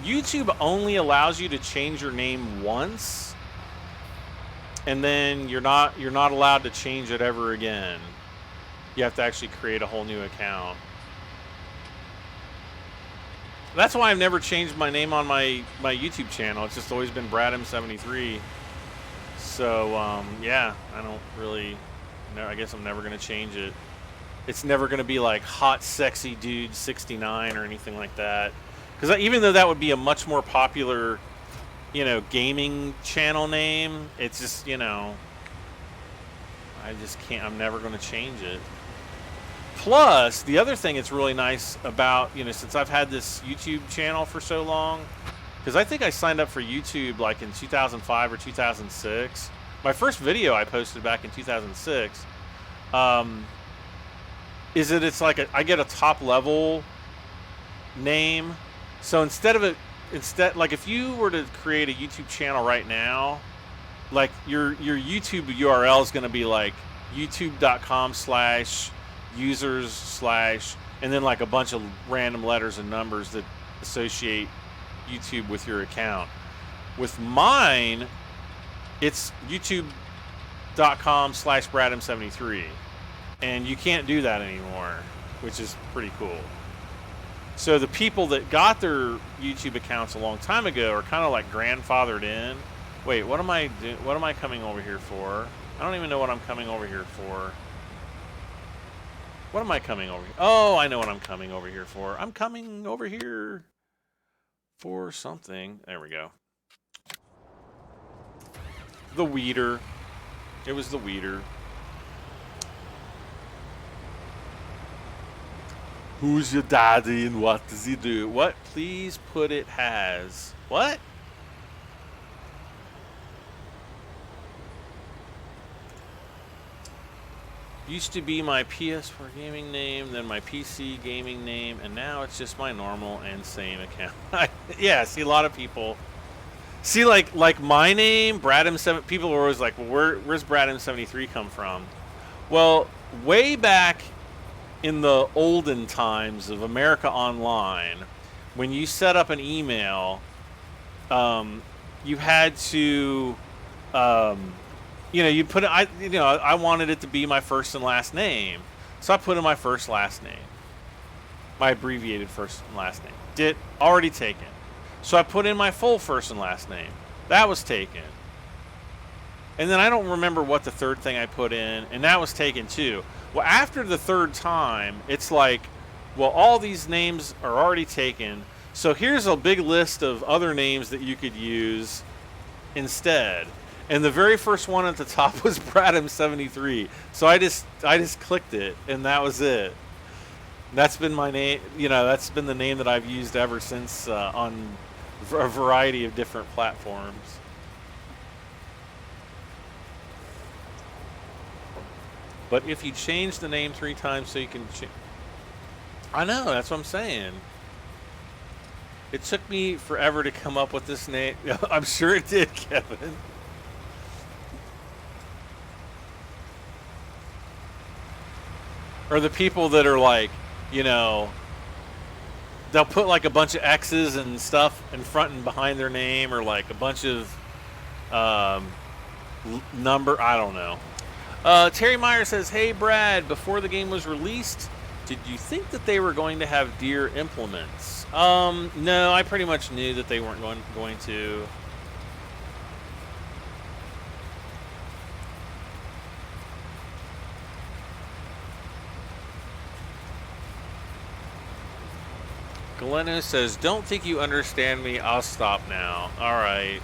YouTube only allows you to change your name once, and then you're not allowed to change it ever again. You have to actually create a whole new account. That's why I've never changed my name on my YouTube channel. It's just always been BradM73. So yeah, I don't really. No, I guess I'm never gonna change it. It's never going to be like Hot Sexy Dude 69 or anything like that. Because even though that would be a much more popular, you know, gaming channel name, it's just, you know, I just can't, I'm never going to change it. Plus, the other thing that's really nice about, you know, since I've had this YouTube channel for so long, Because I think I signed up for YouTube like in 2005 or 2006. My first video I posted back in 2006 is that it's like I get a top level name. So instead like if you were to create a YouTube channel right now, like your YouTube URL is going to be like youtube.com/users/ and then like a bunch of random letters and numbers that associate YouTube with your account. With mine, it's youtube.com/bradm73, and you can't do that anymore, which is pretty cool. So the people that got their YouTube accounts a long time ago are kind of like grandfathered in. Wait, what am I coming over here for? I don't even know what I'm coming over here for. What am I coming over here? Oh, I know what I'm coming over here for. I'm coming over here for something. There we go. The weeder. It was the weeder. Who's your daddy and what does he do? What? Please put it has. What? Used to be my PS4 gaming name, then my PC gaming name, and now it's just my normal and same account. Yeah, see, a lot of people see like my name, Bradham7. People are always like, well, where's Bradham73 come from? Well, way back in the olden times of America Online, when you set up an email, you had to. You know, you put it. I wanted it to be my first and last name, so I put in my first last name, my abbreviated first and last name. Already taken. So I put in my full first and last name. That was taken. And then I don't remember what the third thing I put in, and that was taken too. Well, after the third time, it's like, well, all these names are already taken. So here's a big list of other names that you could use instead. And the very first one at the top was Bradham73. So I just clicked it, and that was it. That's been my name. You know, that's been the name that I've used ever since on a variety of different platforms. But if you change the name 3 times so you can I know, that's what I'm saying. It took me forever to come up with this name. I'm sure it did, Kevin. Or the people that are like, you know, they'll put like a bunch of X's and stuff in front and behind their name, or like a bunch of number, I don't know. Terry Meyer says, hey Brad, before the game was released, did you think that they were going to have deer implements? No, I pretty much knew that they weren't going to. Galeno says, don't think you understand me, I'll stop now. Alright.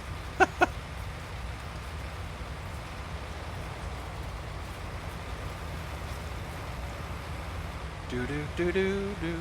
Do do do do do do do.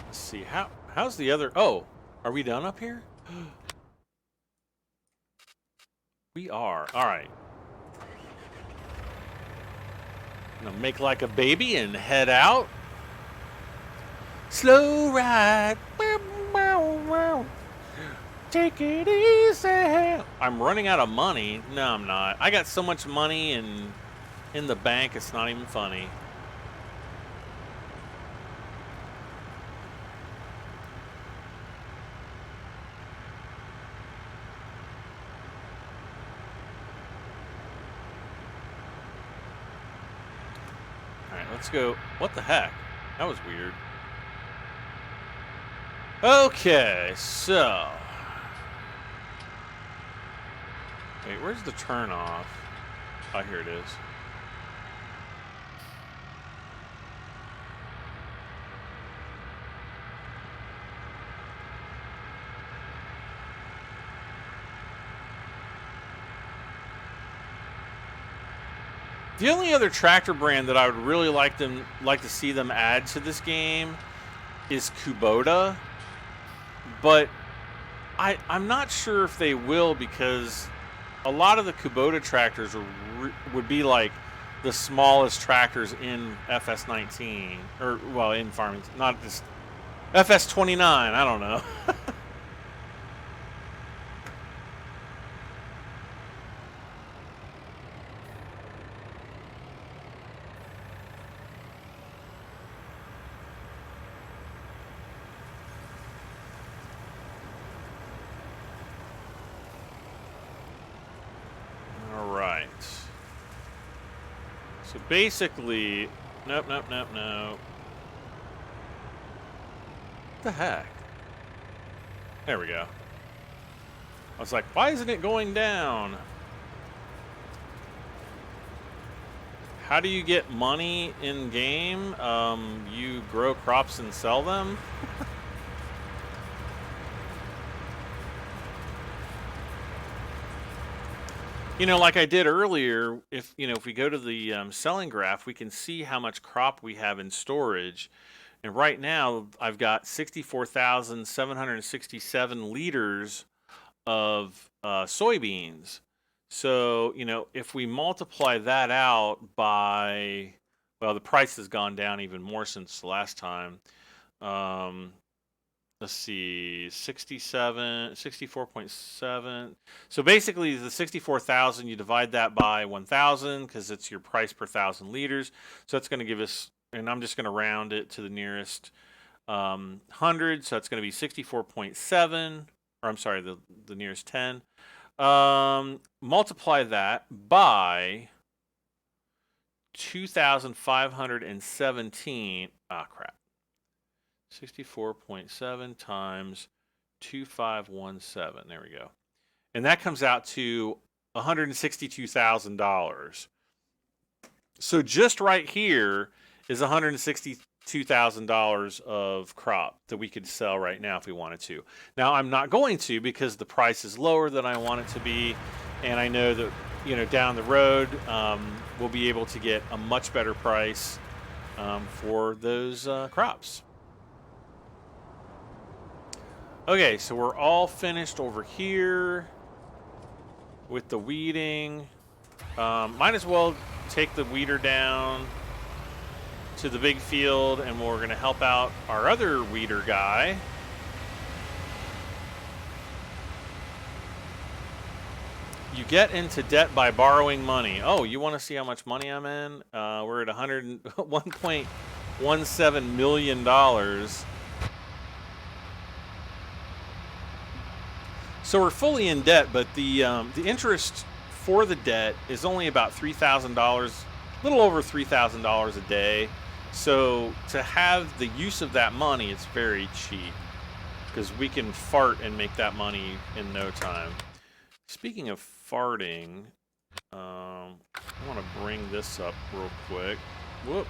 Let's see, how's the other? Oh, are we done up here? We are. All right. I'm gonna make like a baby and head out. Slow ride. Take it easy. I'm running out of money. No, I'm not. I got so much money in the bank, it's not even funny. All right, let's go. What the heck? That was weird. Okay, so Wait, where's the turn off? Oh, here it is. The only other tractor brand that I would really like to see them add to this game is Kubota, but I'm not sure if they will, because a lot of the Kubota tractors would be like the smallest tractors in FS19, or well, in farming, not just FS29. I don't know. So basically, nope. What the heck? There we go. I was like, why isn't it going down? How do you get money in game? You grow crops and sell them? You know, like I did earlier, if we go to the selling graph, we can see how much crop we have in storage. And right now, I've got 64,767 liters of soybeans. So, if we multiply that out by, well, the price has gone down even more since the last time. Let's see, 64.7. So basically the 64,000, you divide that by 1,000 because it's your price per 1,000 liters. So that's going to give us, and I'm just going to round it to the nearest 100. So it's going to be 64.7, or I'm sorry, the nearest 10. Multiply that by 2,517. Ah, crap. 64.7 times 2,517. There we go. And that comes out to $162,000. So just right here is $162,000 of crop that we could sell right now if we wanted to. Now, I'm not going to, because the price is lower than I want it to be. And I know that, down the road, we'll be able to get a much better price for those crops. Okay, so we're all finished over here with the weeding. Might as well take the weeder down to the big field, and we're going to help out our other weeder guy. You get into debt by borrowing money. Oh, you want to see how much money I'm in? We're at $1.17 million. So we're fully in debt, but the interest for the debt is only about $3,000, a little over $3,000 a day. So to have the use of that money, it's very cheap, because we can fart and make that money in no time. Speaking of farting, I want to bring this up real quick. Whoop.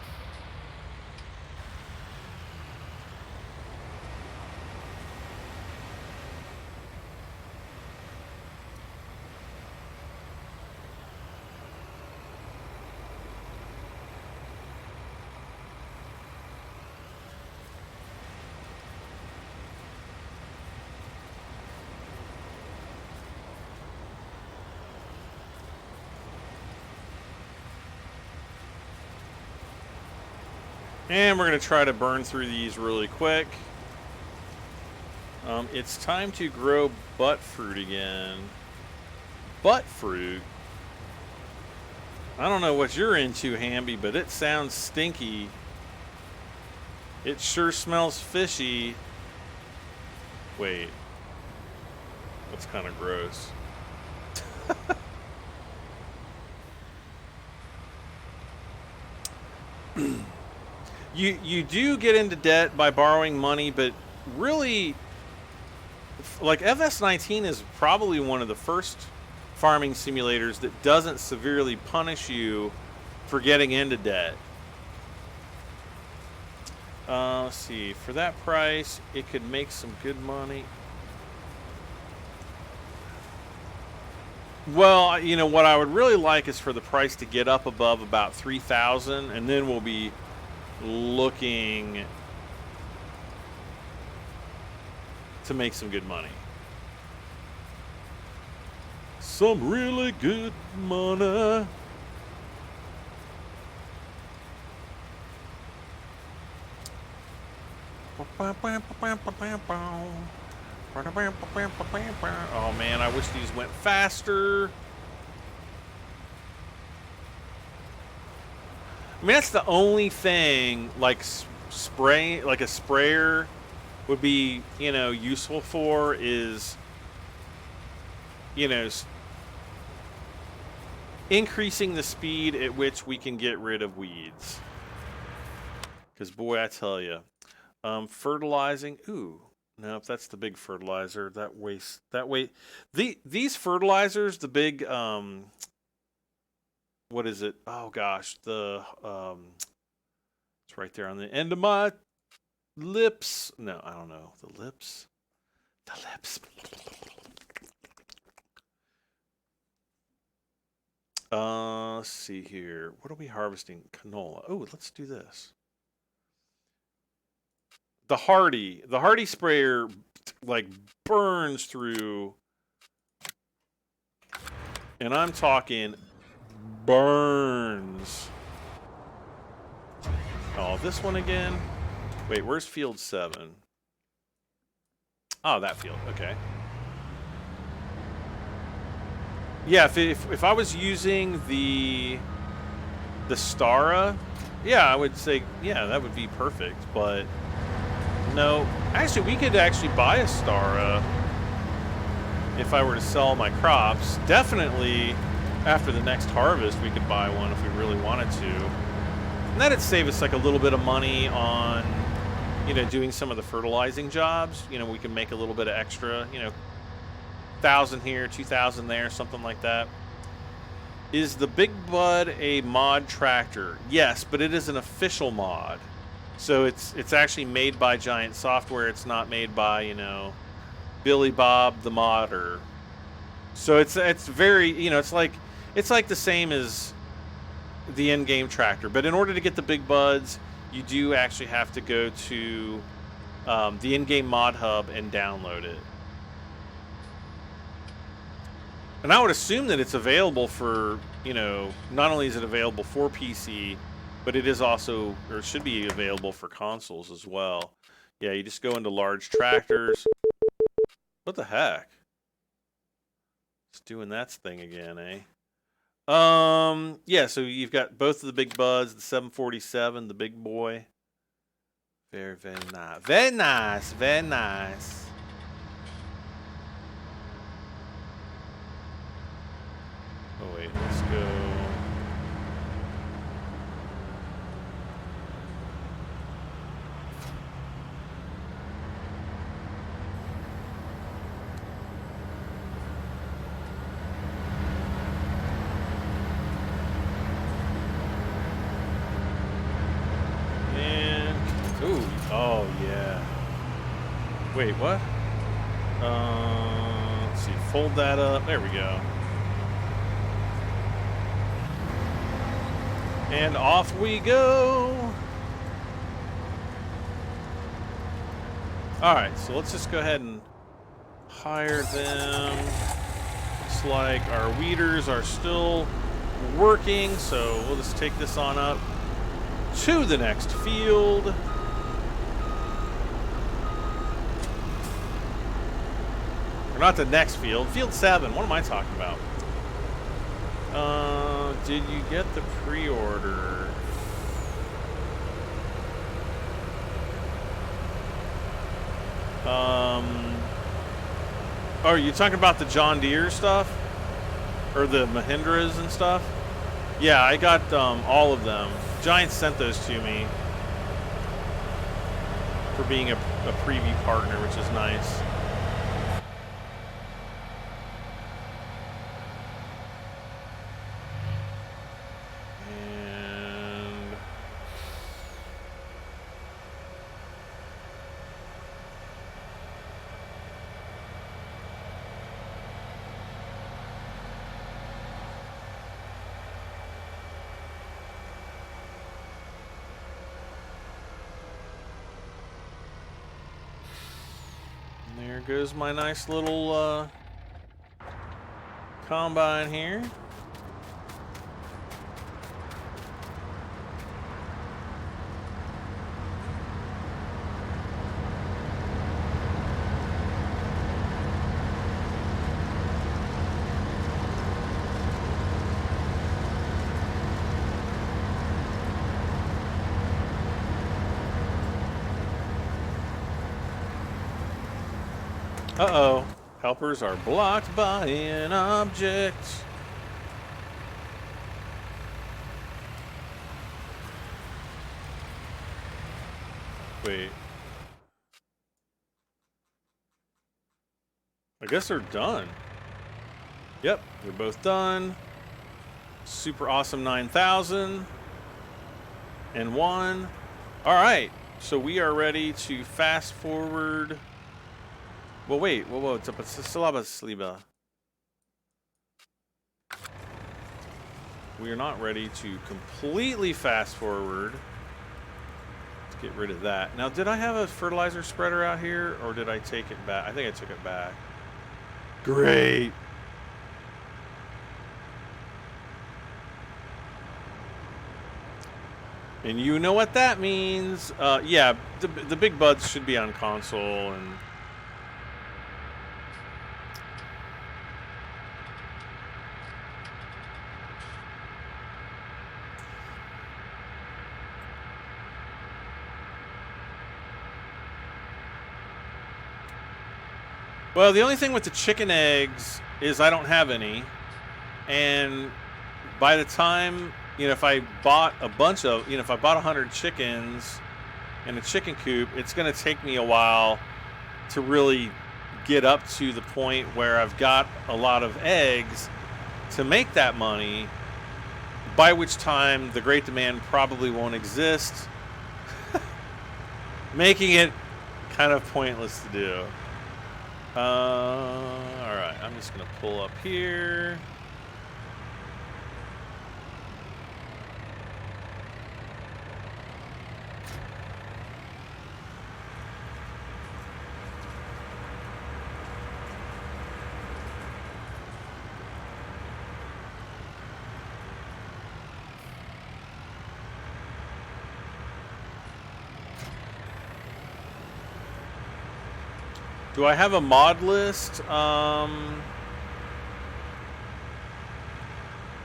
And we're going to try to burn through these really quick. It's time to grow butt fruit again. Butt fruit? I don't know what you're into, Hamby, but it sounds stinky. It sure smells fishy. Wait. That's kind of gross. You do get into debt by borrowing money, but really, like, FS19 is probably one of the first farming simulators that doesn't severely punish you for getting into debt. Let's see. For that price, it could make some good money. Well, you know, what I would really like is for the price to get up above about 3,000, and then we'll be looking to make some good money. Some really good money. Oh man, I wish these went faster. I mean, that's the only thing like like a sprayer would be, you know, useful for is, you know, increasing the speed at which we can get rid of weeds. Because boy, I tell you, fertilizing. Ooh. No, if that's the big fertilizer, that waste. These fertilizers, the big what is it? Oh gosh, it's right there on the end of my lips. No, I don't know. The lips. Let's see here. What are we harvesting? Canola. Oh, let's do this. The Hardy sprayer like burns through, and I'm talking burns. Oh, this one again. Wait, where's field 7? Oh, that field. Okay. Yeah, if I was using the Stara, yeah, I would say yeah, that would be perfect, but no, actually, we could actually buy a Stara if I were to sell my crops. Definitely, after the next harvest, we could buy one if we really wanted to. And that'd save us like a little bit of money on, you know, doing some of the fertilizing jobs. You know, we can make a little bit of extra, you know, 1,000 here, 2,000 there, something like that. Is the Big Bud a mod tractor? Yes, but it is an official mod. So it's actually made by Giant Software. It's not made by, you know, Billy Bob the modder. So it's very, you know, it's like the same as the in-game tractor. But in order to get the Big Buds, you do actually have to go to the in-game mod hub and download it. And I would assume that it's available for, you know, not only is it available for PC, but it is also, or it should be available for consoles as well. Yeah, you just go into large tractors. What the heck? It's doing that thing again, eh? Yeah, so you've got both of the Big Buds, the 747, the big boy. Very, very nice. Very nice, very nice. Oh, wait, let's go. Oh, yeah. Wait, what? Let's see. Fold that up. There we go. And off we go. All right, so let's just go ahead and hire them. Looks like our weeders are still working, so we'll just take this on up to the next field. Or not the next field. Field 7. What am I talking about? Did you get the pre-order? Oh, are you talking about the John Deere stuff? Or the Mahindras and stuff? Yeah, I got all of them. Giant sent those to me for being a preview partner, which is nice. And there goes my nice little combine here. Uh-oh. Helpers are blocked by an object. Wait. I guess they're done. Yep, they're both done. Super awesome 9,000. And one. All right, so we are ready to fast forward. Well, wait, whoa, it's a we are not ready to completely fast forward. Let's get rid of that. Now, did I have a fertilizer spreader out here, or did I take it back? I think I took it back. Great. And you know what that means. Yeah, the big buds should be on console. And well, the only thing with the chicken eggs is I don't have any. And by the time, you know, if I bought a bunch of, you know, if I bought 100 chickens in a chicken coop, it's going to take me a while to really get up to the point where I've got a lot of eggs to make that money, by which time the great demand probably won't exist, making it kind of pointless to do. All right, I'm just going to pull up here. Do I have a mod list?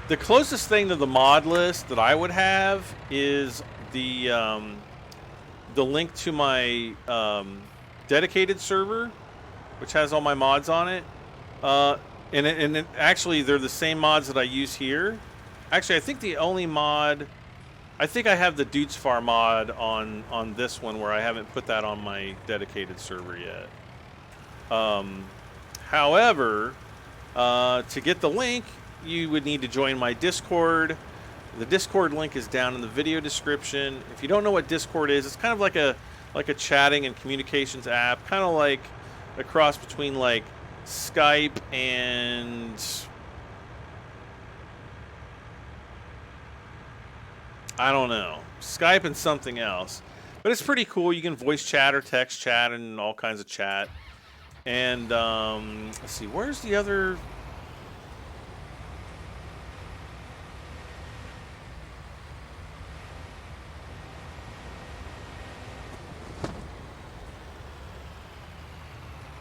The closest thing to the mod list that I would have is the link to my dedicated server, which has all my mods on it. And actually, they're the same mods that I use here. Actually, I think the only mod, I think I have the Dudes Far mod on this one, where I haven't put that on my dedicated server yet. However, to get the link, you would need to join my Discord. The Discord link is down in the video description. If you don't know what Discord is, it's kind of like a chatting and communications app, kind of like a cross between like Skype and I don't know, Skype and something else. But it's pretty cool. You can voice chat or text chat and all kinds of chat. And let's see, where's the other?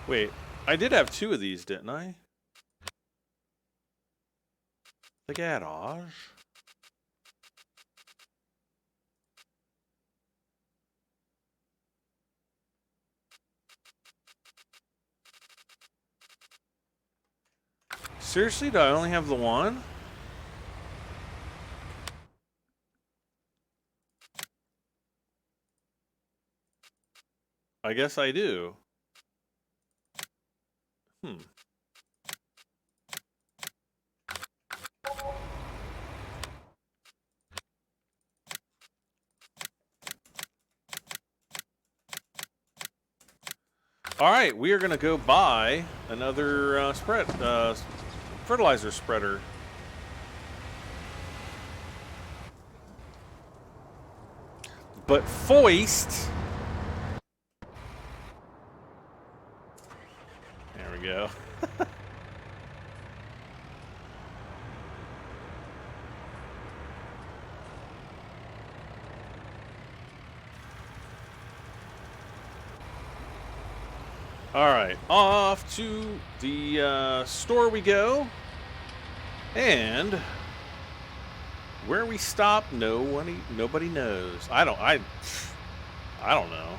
Wait, I did have two of these, didn't I? The garage. Seriously, do I only have the one? I guess I do. All right, we are going to go buy another fertilizer spreader. But foist. There we go. All right, off to the store we go, and where we stop, nobody knows. I don't know.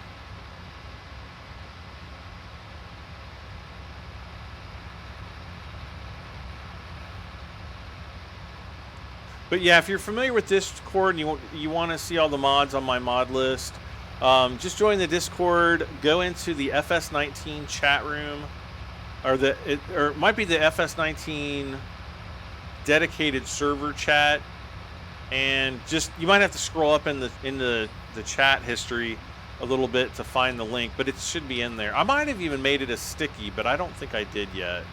But yeah, if you're familiar with Discord and you want to see all the mods on my mod list, just join the Discord. Go into the FS19 chat room, or it might be the FS19 dedicated server chat, and just you might have to scroll up in the chat history a little bit to find the link, but it should be in there. I might have even made it a sticky, but I don't think I did yet.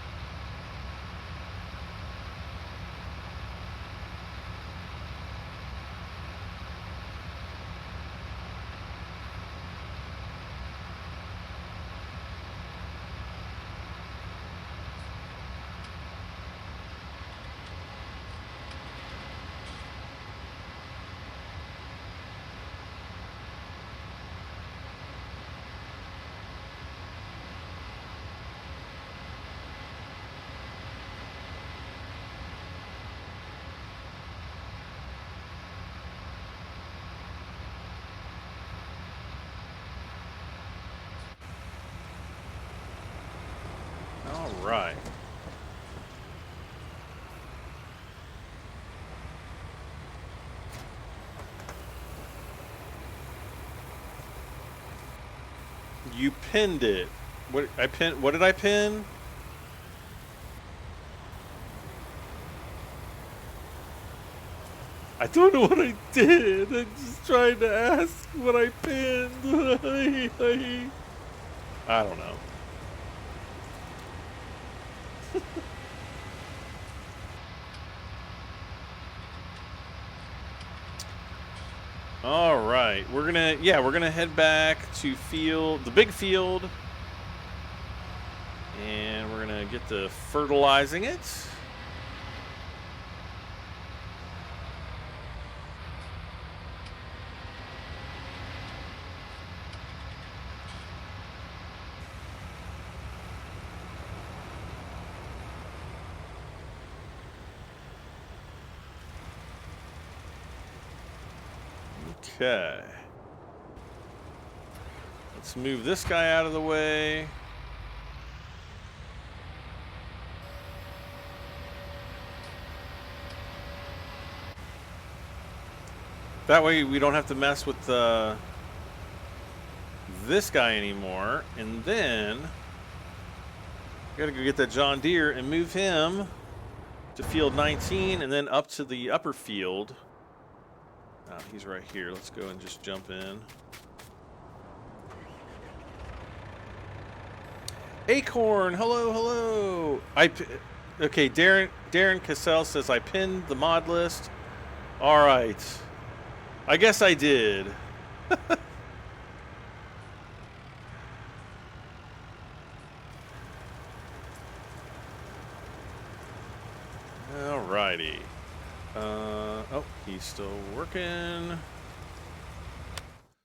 Right. You pinned it. What did I pin? I don't know what I did. I'm just trying to ask what I pinned. I don't know. All right, we're gonna head back to the big field, and we're gonna get to fertilizing it. Okay. Let's move this guy out of the way. That way we don't have to mess with this guy anymore. And then gotta go get that John Deere and move him to field 19 and then up to the upper field. He's right here. Let's go and just jump in. Acorn, hello, hello. Okay, Darren Cassell says I pinned the mod list. All right. I guess I did. All righty. Oh, he's still working.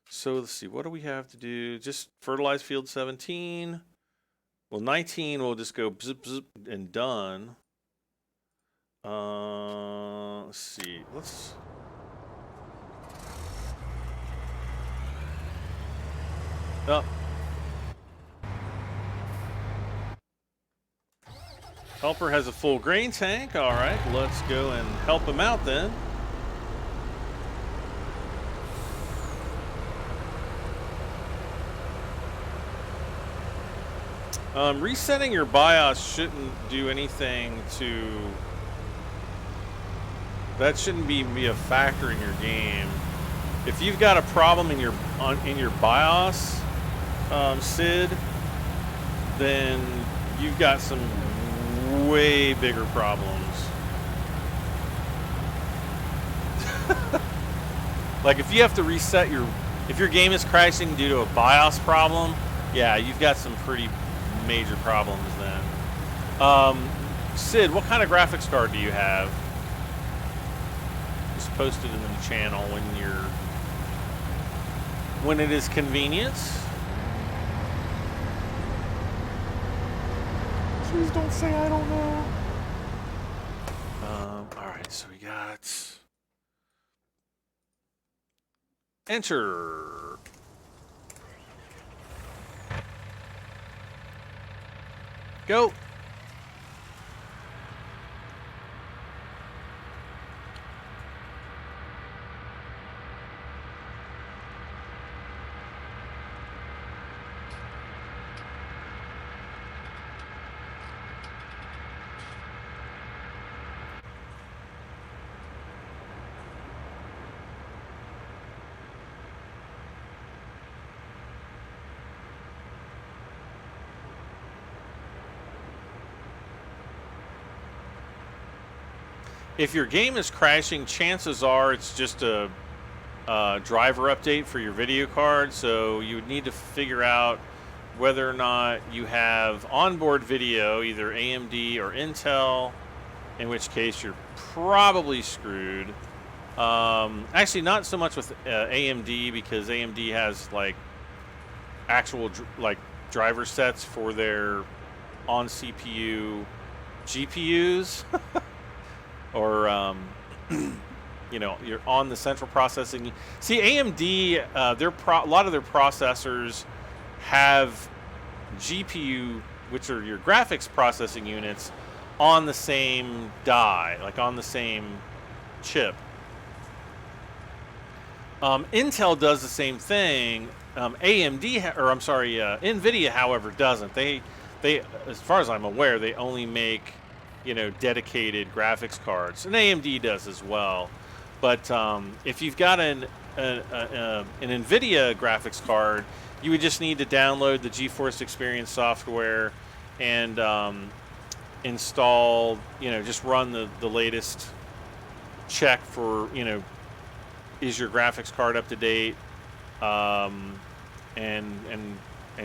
So let's see, what do we have to do? Just fertilize field 17. Well, 19 we'll just go zip zip and done. Let's see. Oh. Helper has a full grain tank. All right, let's go and help him out then. Resetting your BIOS shouldn't do anything to... That shouldn't be a factor in your game. If you've got a problem in your BIOS, Sid, then you've got some way bigger problems. Like if you have to reset if your game is crashing due to a BIOS problem, yeah, you've got some pretty major problems then. Sid, what kind of graphics card do you have? Just post it in the channel when it is convenient. Please don't say I don't know. Alright, so we got enter. Go. If your game is crashing, chances are it's just a driver update for your video card. So you would need to figure out whether or not you have onboard video, either AMD or Intel, in which case you're probably screwed. Actually, not so much with AMD, because AMD has like actual driver sets for their on CPU GPUs. Or, you know, you're on the central processing. See, AMD, a lot of their processors have GPU, which are your graphics processing units, on the same die, like on the same chip. Intel does the same thing. NVidia, however, doesn't. They, as far as I'm aware, they only make, you know, dedicated graphics cards, and AMD does as well. But if you've got an NVIDIA graphics card, you would just need to download the GeForce Experience software and install, you know, just run the latest check for, you know, is your graphics card up to date, and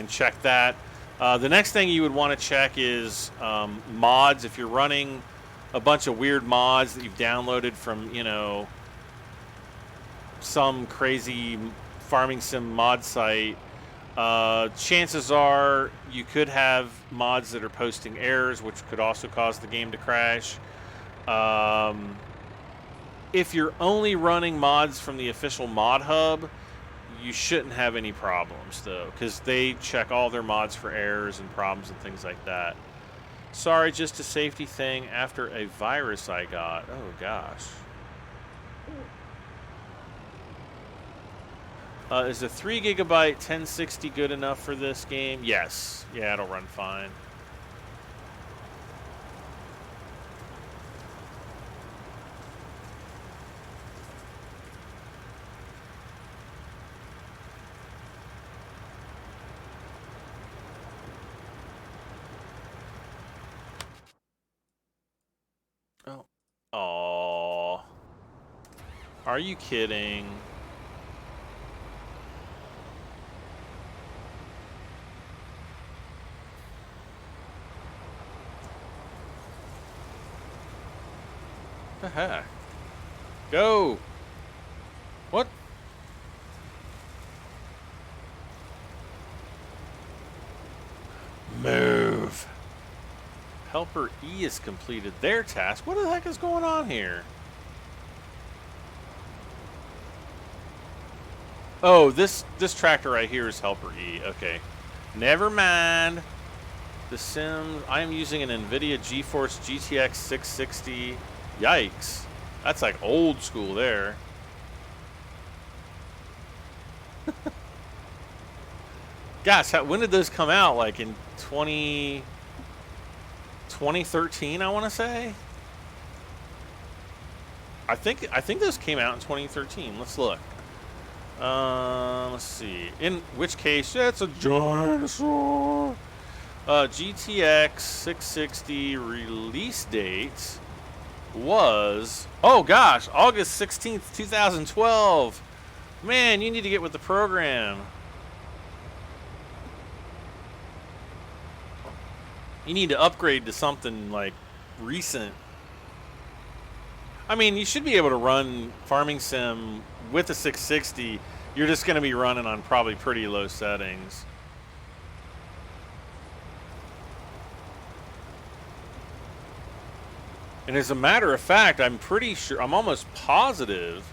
check that. The next thing you would want to check is mods. If you're running a bunch of weird mods that you've downloaded from, you know, some crazy farming sim mod site, chances are you could have mods that are posting errors, which could also cause the game to crash. If you're only running mods from the official mod hub, you shouldn't have any problems, though, because they check all their mods for errors and problems and things like that. Sorry, just a safety thing after a virus I got. Oh, gosh. Is a 3 GB 1060 good enough for this game? Yes. Yeah, it'll run fine. Oh. Aww. Are you kidding? What the heck? Go! What? Move! Helper E has completed their task. What the heck is going on here? Oh, this tractor right here is Helper E. Okay. Never mind. The Sims. I am using an NVIDIA GeForce GTX 660. Yikes. That's like old school there. Gosh, when did those come out? Like in 2013, I want to say. I think those came out in 2013. Let's look. Let's see. In which case, that's a dinosaur. GTX 660 release date was, oh gosh, August 16th, 2012. Man, you need to get with the program. You need to upgrade to something like recent. I mean, you should be able to run Farming Sim with a 660. You're just going to be running on probably pretty low settings. And as a matter of fact, I'm pretty sure, I'm almost positive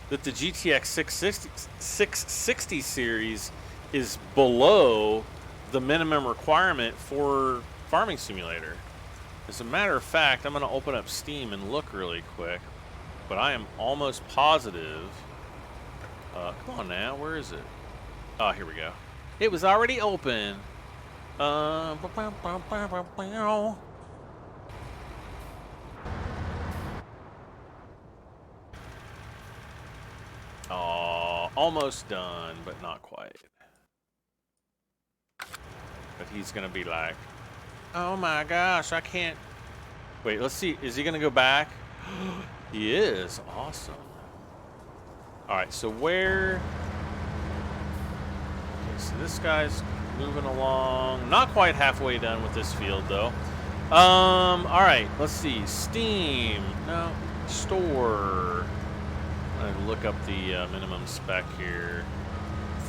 that the GTX 660 series is below the minimum requirement for Farming Simulator. As a matter of fact, I'm going to open up Steam and look really quick, but I am almost positive. Come on now, where is it? Oh, here we go. It was already open. Oh, almost done, but not quite. But he's going to be like, oh my gosh, I can't. Wait, let's see. Is he going to go back? He is. Awesome. All right, so where? Okay, so this guy's moving along. Not quite halfway done with this field, though. All right, let's see. Steam. No. Store. I'm going to look up the minimum spec here.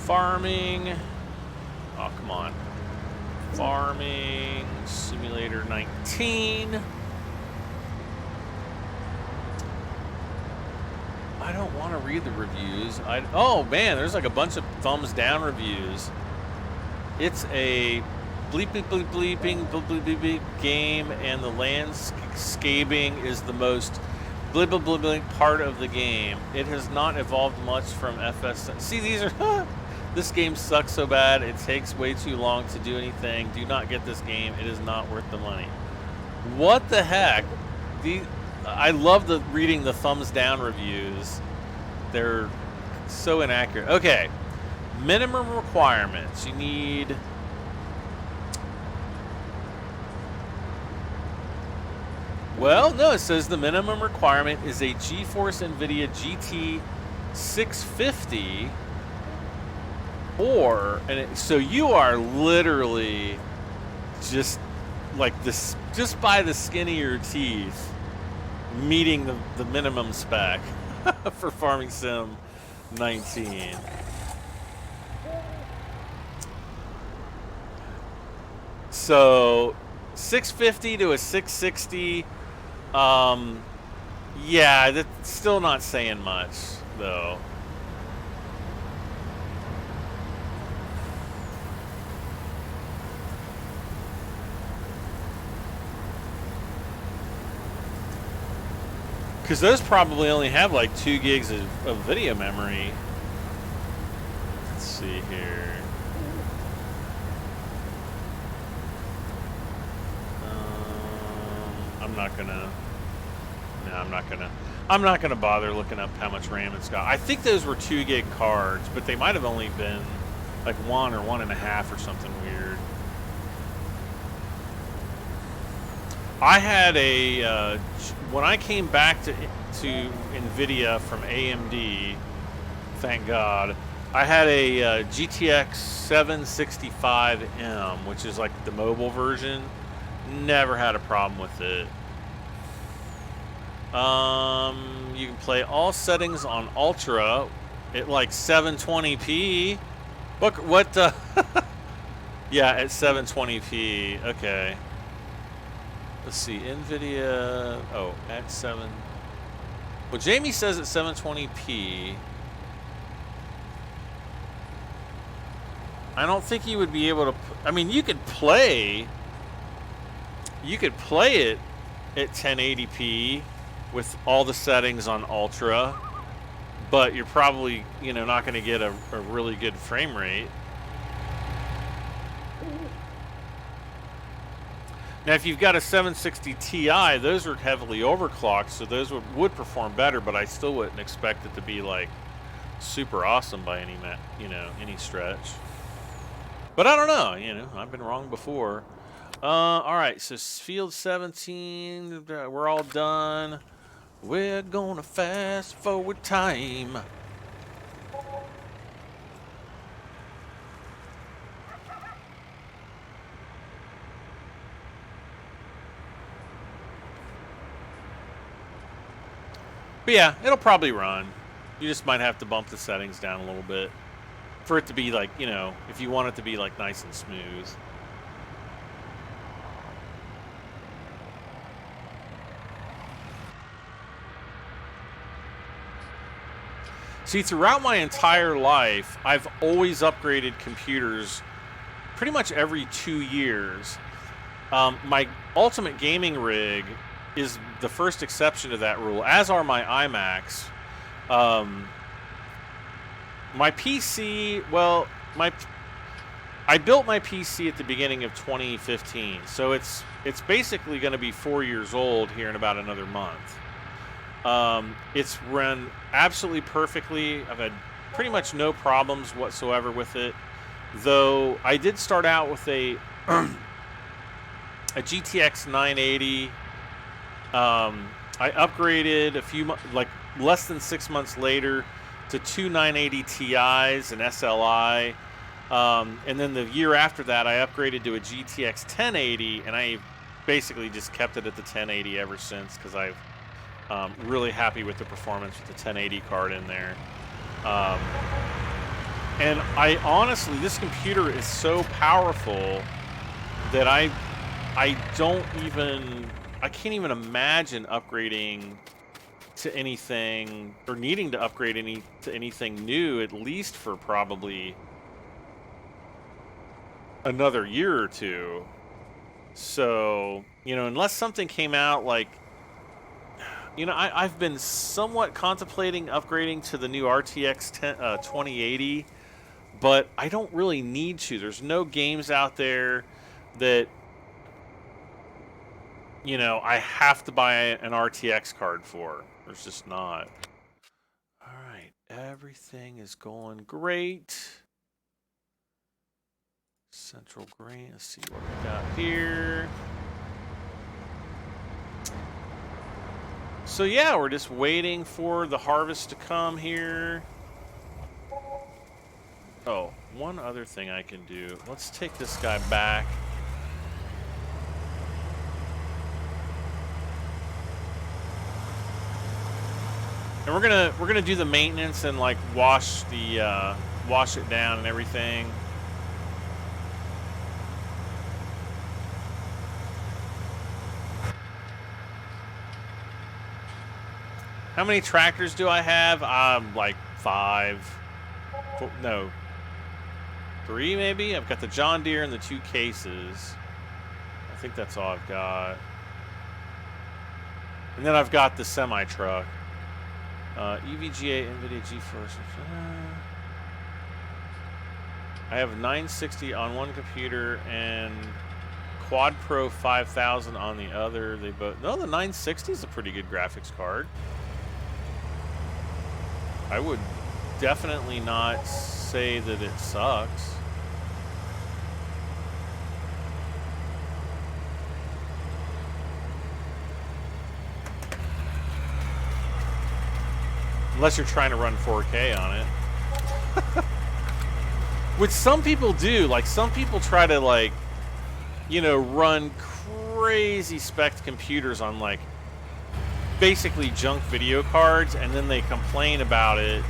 Farming. Oh, come on. Farming Simulator 19. I don't want to read the reviews. Oh man, there's like a bunch of thumbs down reviews. It's a bleeping game, and the landscaping is the most blibbing part of the game. It has not evolved much from FS. See, these are. This game sucks so bad, it takes way too long to do anything. Do not get this game. It is not worth the money. What the heck? I love reading the thumbs down reviews. They're so inaccurate. Okay. Minimum requirements. You need... Well, no, it says the minimum requirement is a GeForce NVidia GT 650... so you are literally just like this, just by the skin of your teeth, meeting the minimum spec for Farming Sim 19. So 650 to a 660, yeah, that's still not saying much though. Because those probably only have like 2 gigs of video memory. Let's see here. I'm not gonna bother looking up how much RAM it's got. I think those were 2 gig cards, but they might have only been like 1 or 1.5 or something weird. I had when I came back to NVIDIA from AMD, thank God, I had a GTX 765M, which is like the mobile version. Never had a problem with it. You can play all settings on Ultra at like 720p. What? Yeah, at 720p. Okay. Let's see, NVIDIA, oh, at 7. Well, Jamie says it's 720p. I don't think you would be able to, I mean, you could play it at 1080p with all the settings on Ultra, but you're probably, not going to get a really good frame rate. Now, if you've got a 760 Ti, those are heavily overclocked, so those would perform better, but I still wouldn't expect it to be like super awesome by any stretch. But I don't know, I've been wrong before. All right, so field 17, we're all done. We're gonna fast forward time. But yeah, it'll probably run. You just might have to bump the settings down a little bit for it to be like, you know, if you want it to be like nice and smooth. See, throughout my entire life, I've always upgraded computers pretty much every 2 years. My ultimate gaming rig is the first exception to that rule, as are my iMacs. My PC, well, I built my PC at the beginning of 2015, so it's basically going to be 4 years old here in about another month. It's run absolutely perfectly. I've had pretty much no problems whatsoever with it, though I did start out with a GTX 980. I upgraded a few like less than 6 months later to two 980 Ti's and SLI, and then the year after that I upgraded to a GTX 1080, and I basically just kept it at the 1080 ever since because I've really happy with the performance with the 1080 card in there. And I honestly, this computer is so powerful that I can't even imagine upgrading to anything or needing to upgrade to anything new, at least for probably another year or two. So, you know, unless something came out like, you know, I've been somewhat contemplating upgrading to the new RTX 2080, but I don't really need to. There's no games out there that, you know, I have to buy an RTX card for. There's just not. All right, everything is going great. Central grain, let's see what we got here. So yeah, we're just waiting for the harvest to come here. Oh, one other thing I can do. Let's take this guy back. And we're gonna do the maintenance and like wash it down and everything. How many tractors do I have? Like 5. No, 3 maybe. I've got the John Deere and the 2 cases. I think that's all I've got. And then I've got the semi truck. EVGA, NVIDIA, GeForce. I have 960 on one computer and Quad Pro 5000 on the other. They both. No, the 960 is a pretty good graphics card. I would definitely not say that it sucks. Unless you're trying to run 4K on it. Which some people do. Like, some people try to, like, you know, run crazy spec computers on, like, basically junk video cards, and then they complain about it.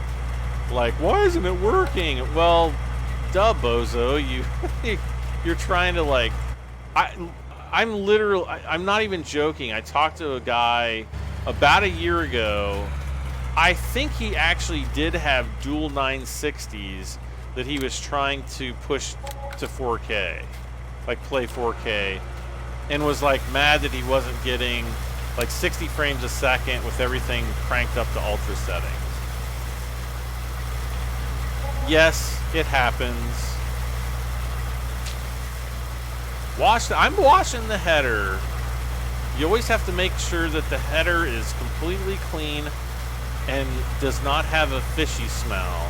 Like, why isn't it working? Well, duh, bozo. You're trying to, like... I'm not even joking. I talked to a guy about a year ago. I think he actually did have dual 960s that he was trying to push to 4K, like play 4K, and was like mad that he wasn't getting like 60 frames a second with everything cranked up to ultra settings. Yes, it happens. I'm washing the header. You always have to make sure that the header is completely clean and does not have a fishy smell.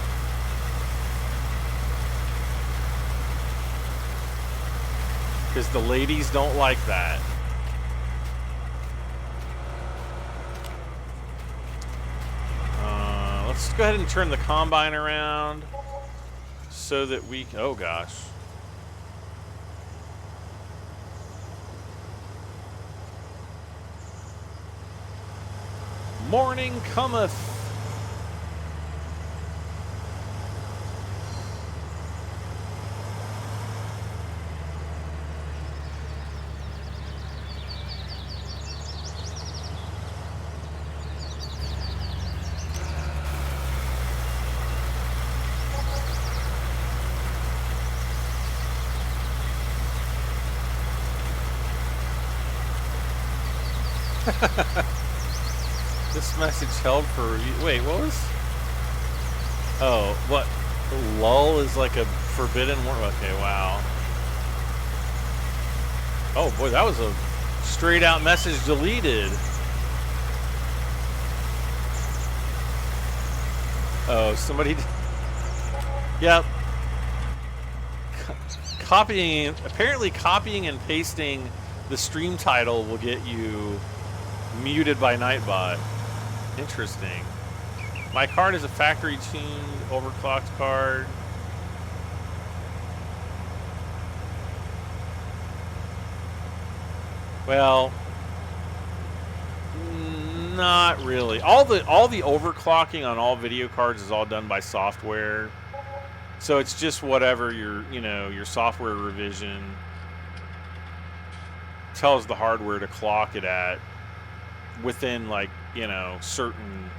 Because the ladies don't like that. Let's go ahead and turn the combine around so that we... Oh, gosh. morning cometh. This message held for review. Wait, what was? Oh, what? Lull is like a forbidden word. Okay, wow. Oh boy, that was a straight out message deleted. Oh, somebody. Yep. Apparently copying and pasting the stream title will get you muted by Nightbot. Interesting. My card is a factory tuned, overclocked card. Well, not really. All the overclocking on all video cards is all done by software. So it's just whatever your software revision tells the hardware to clock it at within, like, certain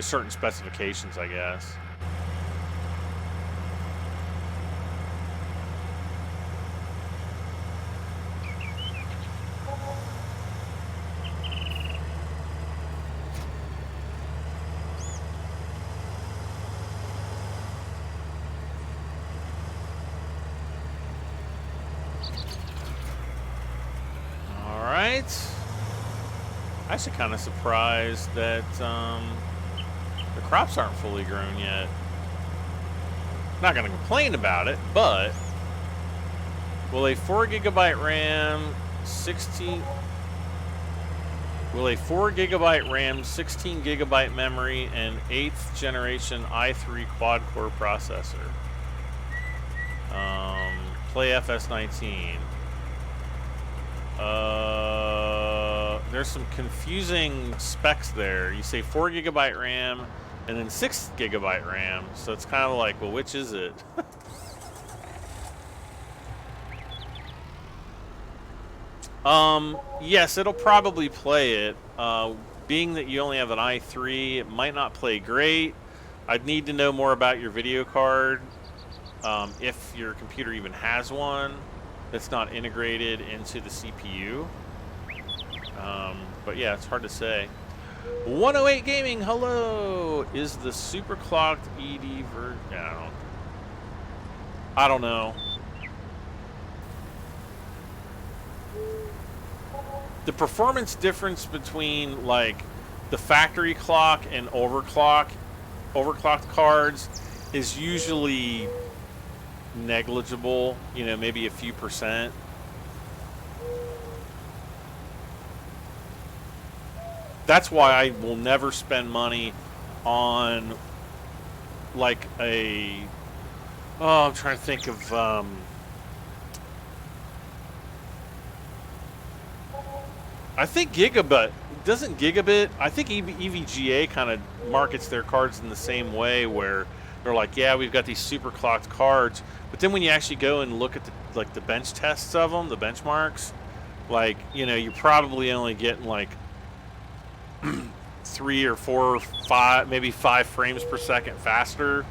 certain specifications, I guess. I'm actually kind of surprised that the crops aren't fully grown yet. Not going to complain about it, but will a 4 GB RAM, 16 GB memory, and 8th generation i3 quad-core processor play FS19? There's some confusing specs there. You say 4 GB RAM and then 6 GB RAM, so it's kind of like, well, which is it? Yes, it'll probably play it. Being that you only have an i3, it might not play great. I'd need to know more about your video card, if your computer even has one that's not integrated into the CPU. But yeah, it's hard to say. 108 Gaming, hello! Is the superclocked ED version? I don't know. The performance difference between, like, the factory clock and overclocked cards is usually negligible, maybe a few percent. That's why I will never spend money on, like, I'm trying to think of, I think Gigabit, I think EVGA kind of markets their cards in the same way, where they're like, yeah, we've got these super clocked cards, but then when you actually go and look at the bench tests of them, the benchmarks, like, you're probably only getting like 3 or 4 or 5, maybe 5 frames per second faster,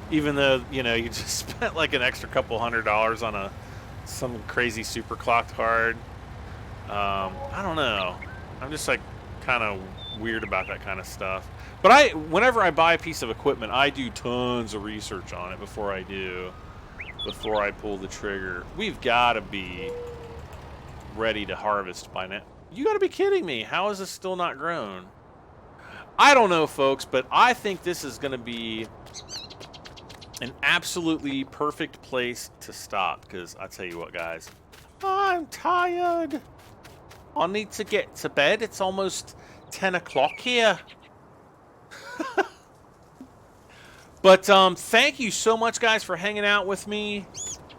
even though, you just spent like an extra couple $100 on some crazy super clocked card. I don't know. I'm just like kind of weird about that kind of stuff. But whenever I buy a piece of equipment, I do tons of research on it before I pull the trigger. We've got to be ready to harvest by now. You got to be kidding me. How is this still not grown? I don't know, folks, but I think this is going to be an absolutely perfect place to stop, because I tell you what, guys, I'm tired. I need to get to bed. It's almost 10 o'clock here. But thank you so much, guys, for hanging out with me.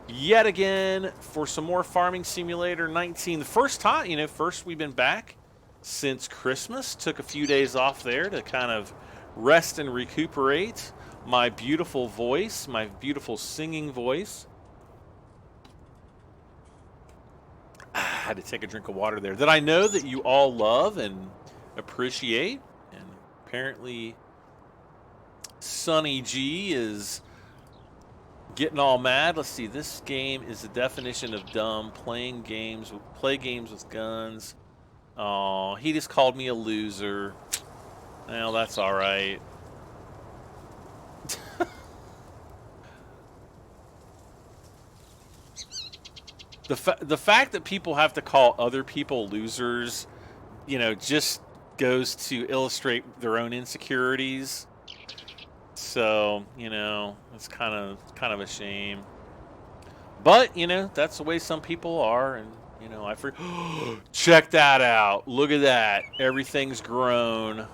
yet again for some more Farming Simulator 19. The first time, you know, first we've been back since Christmas. Took a few days off there to kind of rest and recuperate my beautiful voice, my beautiful singing voice. I had to take a drink of water there that I know that you all love and appreciate. And apparently Sunny G is getting all mad. Let's see. This game is the definition of dumb. Play games with guns. Oh, he just called me a loser. Well, that's all right. The fact that people have to call other people losers, you know, just goes to illustrate their own insecurities. So, you know, it's kind of a shame. But, you know, that's the way some people are, and you know, check that out. Look at that. Everything's grown.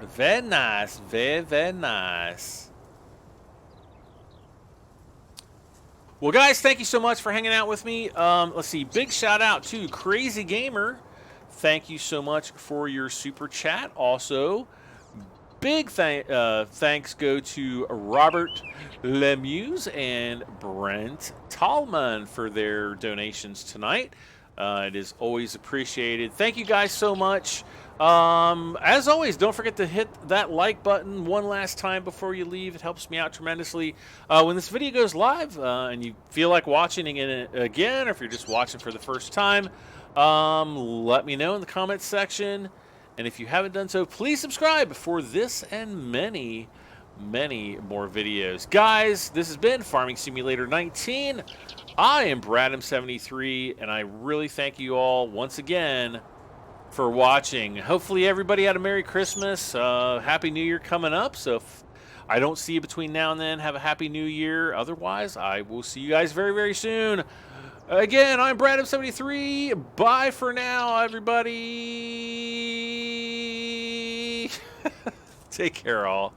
Very nice. Very, very nice. Well, guys, thank you so much for hanging out with me. Let's see. Big shout out to Crazy Gamer. Thank you so much for your super chat. Also, big thanks go to Robert Lemuse and Brent Tallman for their donations tonight. It is always appreciated. Thank you guys so much. As always, don't forget to hit that like button one last time before you leave. It helps me out tremendously. When this video goes live and you feel like watching it again, or if you're just watching for the first time, let me know in the comments section. And if you haven't done so, please subscribe for this and many, many more videos. Guys, this has been Farming Simulator 19. I am Bradham73, and I really thank you all once again for watching. Hopefully everybody had a Merry Christmas. Happy New Year coming up. So if I don't see you between now and then, have a Happy New Year. Otherwise, I will see you guys very, very soon. Again, I'm Bradham73. Bye for now, everybody. Take care, all.